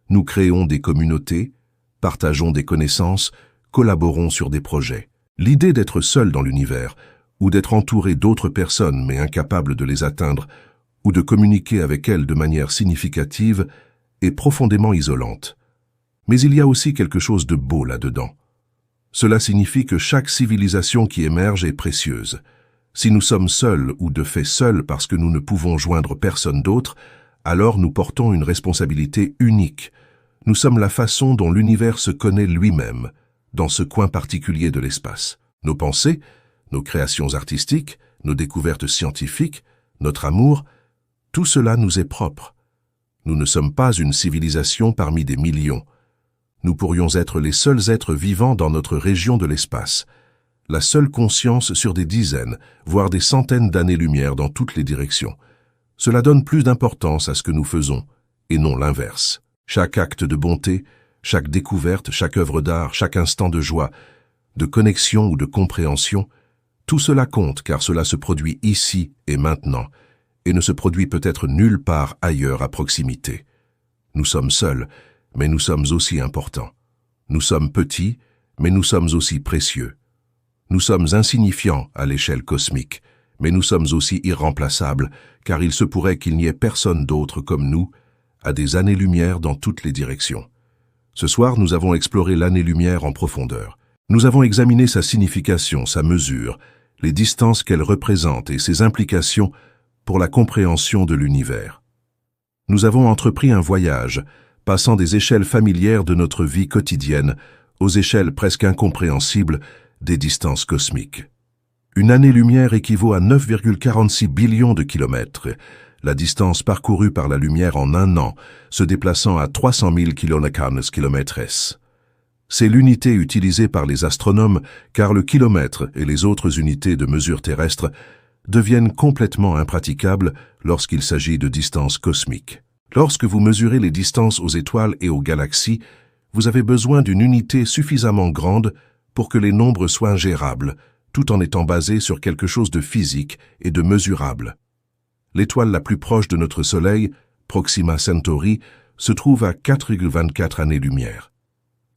Nous créons des communautés, partageons des connaissances, collaborons sur des projets. L'idée d'être seul dans l'univers, ou d'être entouré d'autres personnes mais incapable de les atteindre, ou de communiquer avec elles de manière significative, est profondément isolante. Mais il y a aussi quelque chose de beau là-dedans. Cela signifie que chaque civilisation qui émerge est précieuse. Si nous sommes seuls ou de fait seuls parce que nous ne pouvons joindre personne d'autre, alors nous portons une responsabilité unique. Nous sommes la façon dont l'univers se connaît lui-même, dans ce coin particulier de l'espace. Nos pensées, nos créations artistiques, nos découvertes scientifiques, notre amour, tout cela nous est propre. Nous ne sommes pas une civilisation parmi des millions. Nous pourrions être les seuls êtres vivants dans notre région de l'espace, la seule conscience sur des dizaines, voire des centaines d'années-lumière dans toutes les directions. Cela donne plus d'importance à ce que nous faisons, et non l'inverse. Chaque acte de bonté, chaque découverte, chaque œuvre d'art, chaque instant de joie, de connexion ou de compréhension, tout cela compte car cela se produit ici et maintenant, et ne se produit peut-être nulle part ailleurs à proximité. Nous sommes seuls, mais nous sommes aussi importants. Nous sommes petits, mais nous sommes aussi précieux. Nous sommes insignifiants à l'échelle cosmique, mais nous sommes aussi irremplaçables, car il se pourrait qu'il n'y ait personne d'autre comme nous, à des années-lumière dans toutes les directions. Ce soir, nous avons exploré l'année-lumière en profondeur. Nous avons examiné sa signification, sa mesure, les distances qu'elle représente et ses implications pour la compréhension de l'univers. Nous avons entrepris un voyage, passant des échelles familières de notre vie quotidienne aux échelles presque incompréhensibles des distances cosmiques. Une année-lumière équivaut à 9,46 billions de kilomètres, la distance parcourue par la lumière en un an, se déplaçant à 300 000 km/s. C'est l'unité utilisée par les astronomes car le kilomètre et les autres unités de mesure terrestre deviennent complètement impraticables lorsqu'il s'agit de distances cosmiques. Lorsque vous mesurez les distances aux étoiles et aux galaxies, vous avez besoin d'une unité suffisamment grande pour que les nombres soient gérables, tout en étant basés sur quelque chose de physique et de mesurable. L'étoile la plus proche de notre Soleil, Proxima Centauri, se trouve à 4,24 années-lumière.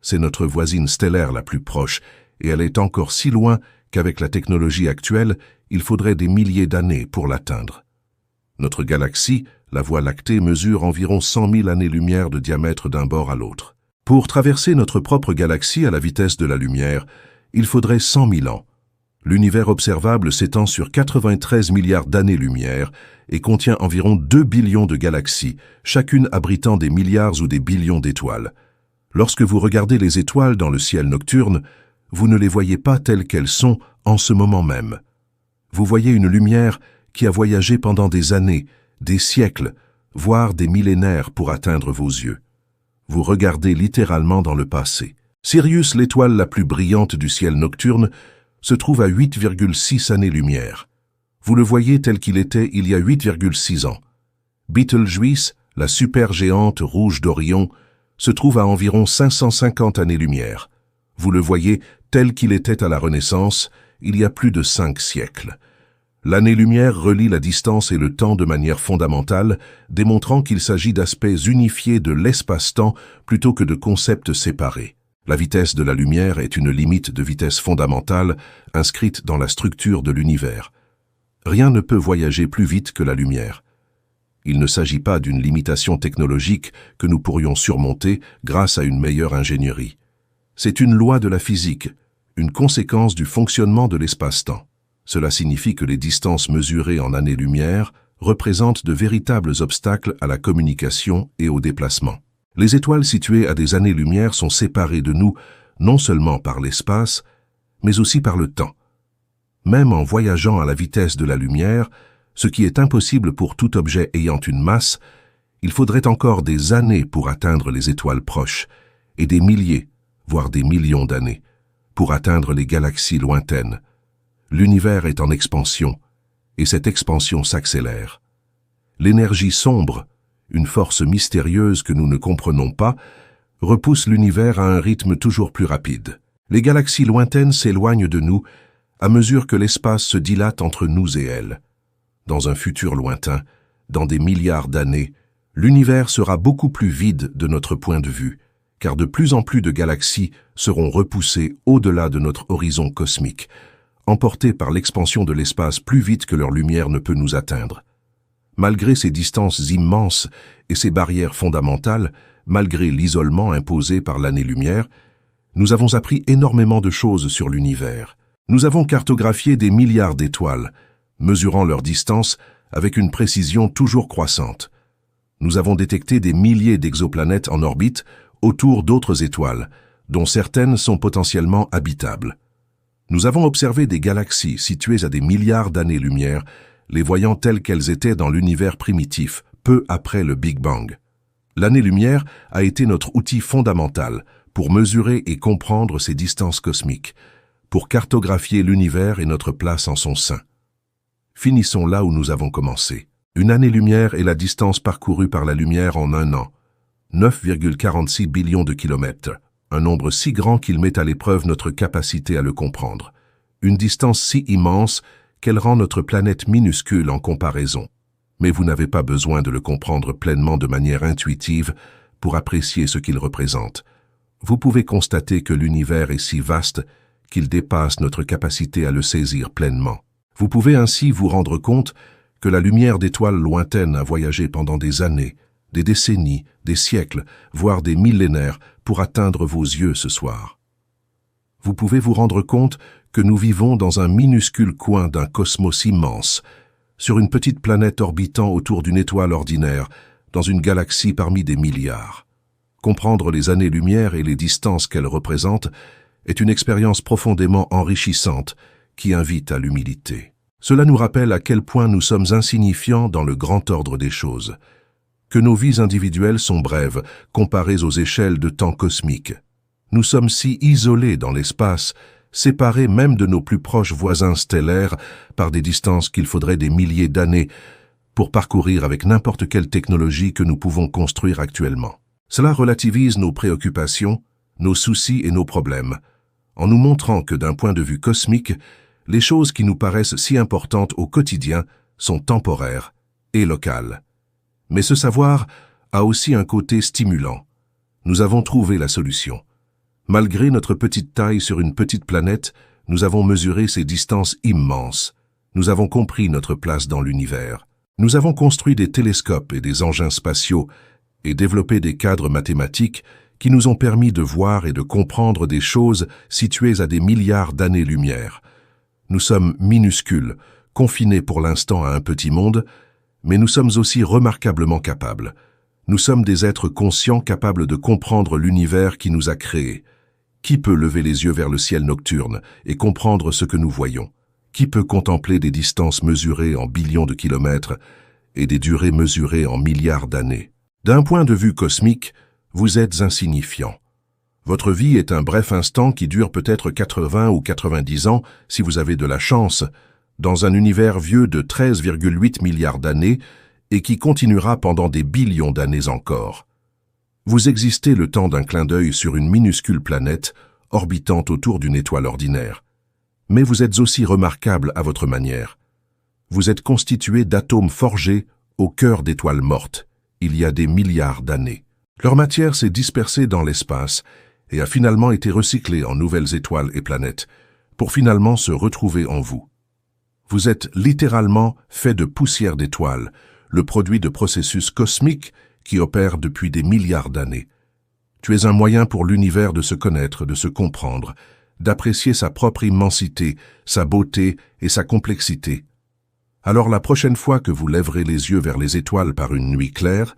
C'est notre voisine stellaire la plus proche, et elle est encore si loin qu'avec la technologie actuelle, il faudrait des milliers d'années pour l'atteindre. Notre galaxie, la Voie lactée, mesure environ 100 000 années-lumière de diamètre d'un bord à l'autre. Pour traverser notre propre galaxie à la vitesse de la lumière, il faudrait 100 000 ans. L'univers observable s'étend sur 93 milliards d'années-lumière et contient environ 2 billions de galaxies, chacune abritant des milliards ou des billions d'étoiles. Lorsque vous regardez les étoiles dans le ciel nocturne, vous ne les voyez pas telles qu'elles sont en ce moment même. Vous voyez une lumière qui a voyagé pendant des années, des siècles, voire des millénaires pour atteindre vos yeux. Vous regardez littéralement dans le passé. Sirius, l'étoile la plus brillante du ciel nocturne, se trouve à 8,6 années-lumière. Vous le voyez tel qu'il était il y a 8,6 ans. Betelgeuse, la supergéante rouge d'Orion, se trouve à environ 550 années-lumière. Vous le voyez tel qu'il était à la Renaissance, il y a plus de 5 siècles. L'année-lumière relie la distance et le temps de manière fondamentale, démontrant qu'il s'agit d'aspects unifiés de l'espace-temps plutôt que de concepts séparés. La vitesse de la lumière est une limite de vitesse fondamentale inscrite dans la structure de l'univers. Rien ne peut voyager plus vite que la lumière. Il ne s'agit pas d'une limitation technologique que nous pourrions surmonter grâce à une meilleure ingénierie. C'est une loi de la physique, une conséquence du fonctionnement de l'espace-temps. Cela signifie que les distances mesurées en années-lumière représentent de véritables obstacles à la communication et au déplacement. Les étoiles situées à des années-lumière sont séparées de nous non seulement par l'espace, mais aussi par le temps. Même en voyageant à la vitesse de la lumière, ce qui est impossible pour tout objet ayant une masse, il faudrait encore des années pour atteindre les étoiles proches, et des milliers, voire des millions d'années, pour atteindre les galaxies lointaines. L'univers est en expansion, et cette expansion s'accélère. L'énergie sombre, une force mystérieuse que nous ne comprenons pas, repousse l'univers à un rythme toujours plus rapide. Les galaxies lointaines s'éloignent de nous à mesure que l'espace se dilate entre nous et elles. Dans un futur lointain, dans des milliards d'années, l'univers sera beaucoup plus vide de notre point de vue, car de plus en plus de galaxies seront repoussées au-delà de notre horizon cosmique, emportées par l'expansion de l'espace plus vite que leur lumière ne peut nous atteindre. Malgré ces distances immenses et ces barrières fondamentales, malgré l'isolement imposé par l'année-lumière, Nous avons appris énormément de choses sur l'univers. Nous avons cartographié des milliards d'étoiles, mesurant leur distance avec une précision toujours croissante. Nous avons détecté des milliers d'exoplanètes en orbite autour d'autres étoiles, dont certaines sont potentiellement habitables. Nous avons observé des galaxies situées à des milliards d'années-lumière, les voyant telles qu'elles étaient dans l'univers primitif, peu après le Big Bang. L'année-lumière a été notre outil fondamental pour mesurer et comprendre ces distances cosmiques, pour cartographier l'univers et notre place en son sein. Finissons là où nous avons commencé. Une année-lumière est la distance parcourue par la lumière en un an, 9,46 billions de kilomètres, un nombre si grand qu'il met à l'épreuve notre capacité à le comprendre. Une distance si immense qu'elle rend notre planète minuscule en comparaison. Mais vous n'avez pas besoin de le comprendre pleinement de manière intuitive pour apprécier ce qu'il représente. Vous pouvez constater que l'univers est si vaste qu'il dépasse notre capacité à le saisir pleinement. Vous pouvez ainsi vous rendre compte que la lumière d'étoiles lointaines a voyagé pendant des années, des décennies, des siècles, voire des millénaires pour atteindre vos yeux ce soir. Vous pouvez vous rendre compte que nous vivons dans un minuscule coin d'un cosmos immense, sur une petite planète orbitant autour d'une étoile ordinaire, dans une galaxie parmi des milliards. Comprendre les années-lumière et les distances qu'elles représentent est une expérience profondément enrichissante qui invite à l'humilité. Cela nous rappelle à quel point nous sommes insignifiants dans le grand ordre des choses, que nos vies individuelles sont brèves comparées aux échelles de temps cosmiques. Nous sommes si isolés dans l'espace, séparés même de nos plus proches voisins stellaires par des distances qu'il faudrait des milliers d'années pour parcourir avec n'importe quelle technologie que nous pouvons construire actuellement. Cela relativise nos préoccupations, nos soucis et nos problèmes, en nous montrant que d'un point de vue cosmique, les choses qui nous paraissent si importantes au quotidien sont temporaires et locales. Mais ce savoir a aussi un côté stimulant. Nous avons trouvé la solution. Malgré notre petite taille sur une petite planète, nous avons mesuré ces distances immenses. Nous avons compris notre place dans l'univers. Nous avons construit des télescopes et des engins spatiaux et développé des cadres mathématiques qui nous ont permis de voir et de comprendre des choses situées à des milliards d'années-lumière. Nous sommes minuscules, confinés pour l'instant à un petit monde, mais nous sommes aussi remarquablement capables. Nous sommes des êtres conscients capables de comprendre l'univers qui nous a créés. Qui peut lever les yeux vers le ciel nocturne et comprendre ce que nous voyons? Qui peut contempler des distances mesurées en billions de kilomètres et des durées mesurées en milliards d'années? D'un point de vue cosmique, vous êtes insignifiant. Votre vie est un bref instant qui dure peut-être 80 ou 90 ans si vous avez de la chance, dans un univers vieux de 13,8 milliards d'années et qui continuera pendant des billions d'années encore. Vous existez le temps d'un clin d'œil sur une minuscule planète orbitant autour d'une étoile ordinaire. Mais vous êtes aussi remarquable à votre manière. Vous êtes constitué d'atomes forgés au cœur d'étoiles mortes, il y a des milliards d'années. Leur matière s'est dispersée dans l'espace et a finalement été recyclée en nouvelles étoiles et planètes, pour finalement se retrouver en vous. Vous êtes littéralement fait de poussière d'étoiles, le produit de processus cosmiques qui opèrent depuis des milliards d'années. Tu es un moyen pour l'univers de se connaître, de se comprendre, d'apprécier sa propre immensité, sa beauté et sa complexité. Alors la prochaine fois que vous lèverez les yeux vers les étoiles par une nuit claire,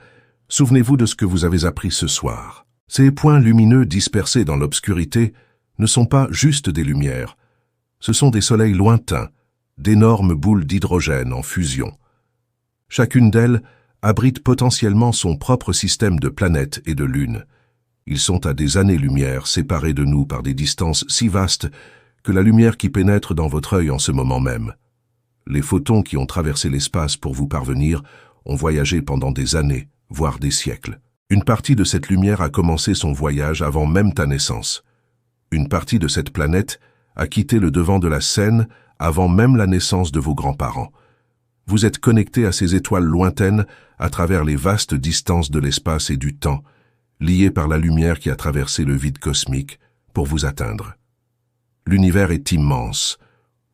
souvenez-vous de ce que vous avez appris ce soir. Ces points lumineux dispersés dans l'obscurité ne sont pas juste des lumières. Ce sont des soleils lointains, d'énormes boules d'hydrogène en fusion. Chacune d'elles abrite potentiellement son propre système de planètes et de lunes. Ils sont à des années-lumière séparés de nous par des distances si vastes que la lumière qui pénètre dans votre œil en ce moment même. Les photons qui ont traversé l'espace pour vous parvenir ont voyagé pendant des années, voire des siècles. Une partie de cette lumière a commencé son voyage avant même ta naissance. Une partie de cette planète a quitté le devant de la scène avant même la naissance de vos grands-parents. Vous êtes connectés à ces étoiles lointaines à travers les vastes distances de l'espace et du temps, liés par la lumière qui a traversé le vide cosmique pour vous atteindre. L'univers est immense,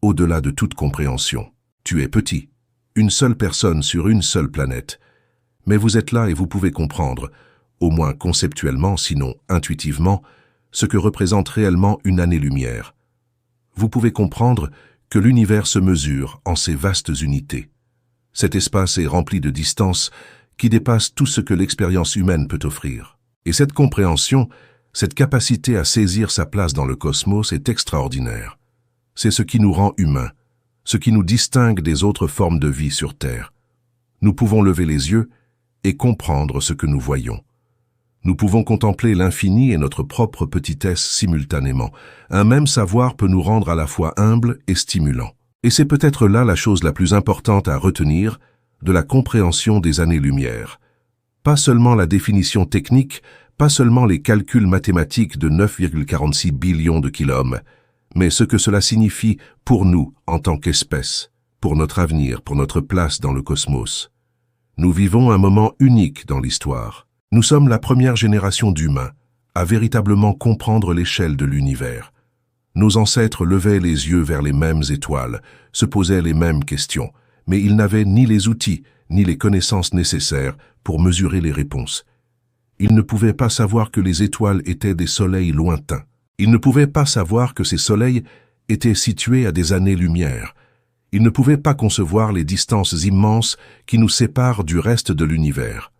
au-delà de toute compréhension. Tu es petit, une seule personne sur une seule planète. Mais vous êtes là et vous pouvez comprendre, au moins conceptuellement, sinon intuitivement, ce que représente réellement une année-lumière. Vous pouvez comprendre que l'univers se mesure en ces vastes unités. Cet espace est rempli de distances qui dépassent tout ce que l'expérience humaine peut offrir. Et cette compréhension, cette capacité à saisir sa place dans le cosmos est extraordinaire. C'est ce qui nous rend humains, ce qui nous distingue des autres formes de vie sur Terre. Nous pouvons lever les yeux et comprendre ce que nous voyons. Nous pouvons contempler l'infini et notre propre petitesse simultanément. Un même savoir peut nous rendre à la fois humbles et stimulants. Et c'est peut-être là la chose la plus importante à retenir de la compréhension des années-lumière. Pas seulement la définition technique, pas seulement les calculs mathématiques de 9,46 billions de kilomètres, mais ce que cela signifie pour nous en tant qu'espèce, pour notre avenir, pour notre place dans le cosmos. Nous vivons un moment unique dans l'histoire. Nous sommes la première génération d'humains à véritablement comprendre l'échelle de l'univers. Nos ancêtres levaient les yeux vers les mêmes étoiles, se posaient les mêmes questions, mais ils n'avaient ni les outils, ni les connaissances nécessaires pour mesurer les réponses. Ils ne pouvaient pas savoir que les étoiles étaient des soleils lointains. Ils ne pouvaient pas savoir que ces soleils étaient situés à des années-lumière. Ils ne pouvaient pas concevoir les distances immenses qui nous séparent du reste de l'univers.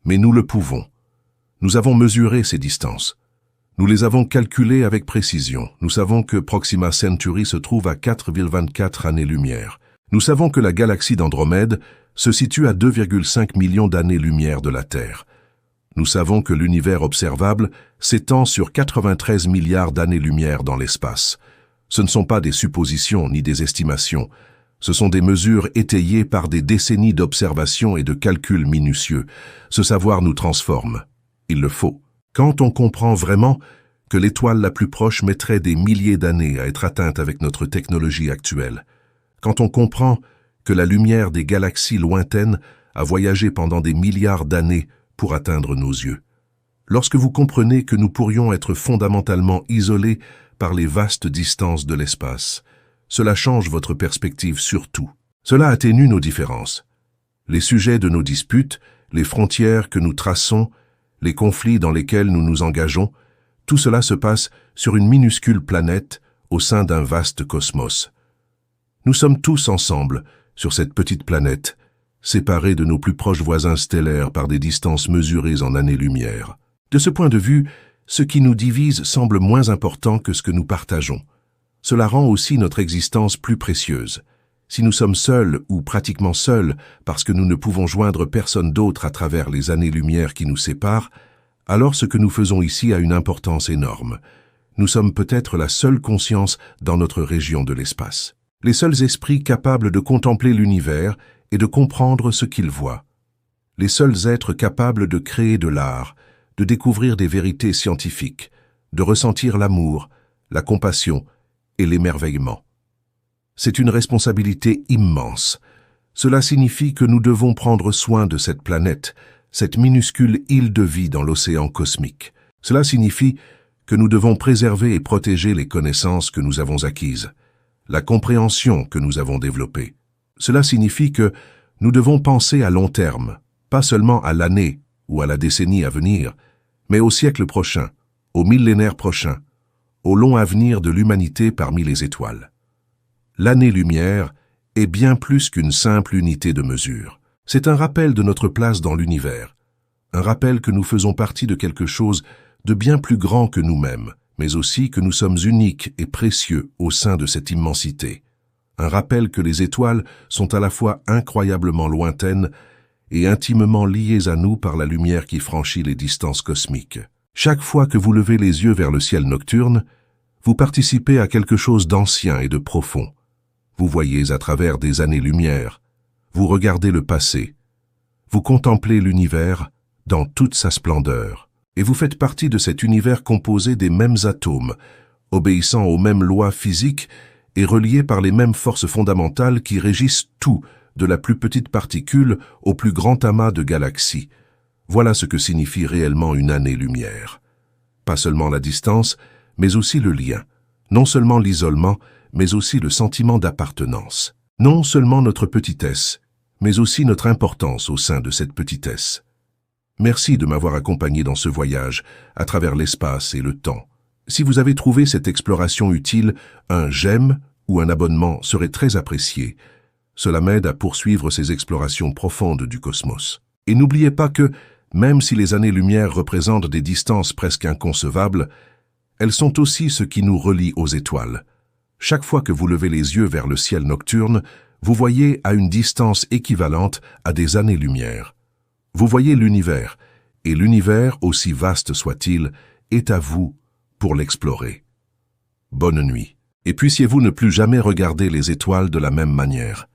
Mais nous le pouvons. Nous avons mesuré ces distances. Nous les avons calculées avec précision. Nous savons que Proxima Centauri se trouve à 4,24 années-lumière. Nous savons que la galaxie d'Andromède se situe à 2,5 millions d'années-lumière de la Terre. Nous savons que l'univers observable s'étend sur 93 milliards d'années-lumière dans l'espace. Ce ne sont pas des suppositions ni des estimations. Ce sont des mesures étayées par des décennies d'observations et de calculs minutieux. Ce savoir nous transforme. Il le faut. Quand on comprend vraiment que l'étoile la plus proche mettrait des milliers d'années à être atteinte avec notre technologie actuelle, quand on comprend que la lumière des galaxies lointaines a voyagé pendant des milliards d'années pour atteindre nos yeux, lorsque vous comprenez que nous pourrions être fondamentalement isolés par les vastes distances de l'espace, cela change votre perspective sur tout. Cela atténue nos différences. Les sujets de nos disputes, les frontières que nous traçons, les conflits dans lesquels nous nous engageons, tout cela se passe sur une minuscule planète au sein d'un vaste cosmos. Nous sommes tous ensemble sur cette petite planète, séparés de nos plus proches voisins stellaires par des distances mesurées en années-lumière. De ce point de vue, ce qui nous divise semble moins important que ce que nous partageons. Cela rend aussi notre existence plus précieuse. Si nous sommes seuls ou pratiquement seuls parce que nous ne pouvons joindre personne d'autre à travers les années-lumière qui nous séparent, alors ce que nous faisons ici a une importance énorme. Nous sommes peut-être la seule conscience dans notre région de l'espace. Les seuls esprits capables de contempler l'univers et de comprendre ce qu'ils voient. Les seuls êtres capables de créer de l'art, de découvrir des vérités scientifiques, de ressentir l'amour, la compassion et l'émerveillement. C'est une responsabilité immense. Cela signifie que nous devons prendre soin de cette planète, cette minuscule île de vie dans l'océan cosmique. Cela signifie que nous devons préserver et protéger les connaissances que nous avons acquises, la compréhension que nous avons développée. Cela signifie que nous devons penser à long terme, pas seulement à l'année ou à la décennie à venir, mais au siècle prochain, au millénaire prochain, au long avenir de l'humanité parmi les étoiles. L'année-lumière est bien plus qu'une simple unité de mesure. C'est un rappel de notre place dans l'univers, un rappel que nous faisons partie de quelque chose de bien plus grand que nous-mêmes, mais aussi que nous sommes uniques et précieux au sein de cette immensité. Un rappel que les étoiles sont à la fois incroyablement lointaines et intimement liées à nous par la lumière qui franchit les distances cosmiques. Chaque fois que vous levez les yeux vers le ciel nocturne, vous participez à quelque chose d'ancien et de profond. Vous voyez à travers des années-lumière, vous regardez le passé, vous contemplez l'univers dans toute sa splendeur, et vous faites partie de cet univers composé des mêmes atomes, obéissant aux mêmes lois physiques et reliés par les mêmes forces fondamentales qui régissent tout, de la plus petite particule au plus grand amas de galaxies. Voilà ce que signifie réellement une année-lumière. Pas seulement la distance, mais aussi le lien. Non seulement l'isolement, mais aussi le sentiment d'appartenance. Non seulement notre petitesse, mais aussi notre importance au sein de cette petitesse. Merci de m'avoir accompagné dans ce voyage, à travers l'espace et le temps. Si vous avez trouvé cette exploration utile, un j'aime ou un abonnement serait très apprécié. Cela m'aide à poursuivre ces explorations profondes du cosmos. Et n'oubliez pas que, même si les années-lumière représentent des distances presque inconcevables, elles sont aussi ce qui nous relie aux étoiles. Chaque fois que vous levez les yeux vers le ciel nocturne, vous voyez à une distance équivalente à des années-lumière. Vous voyez l'univers, et l'univers, aussi vaste soit-il, est à vous pour l'explorer. Bonne nuit, et puissiez-vous ne plus jamais regarder les étoiles de la même manière.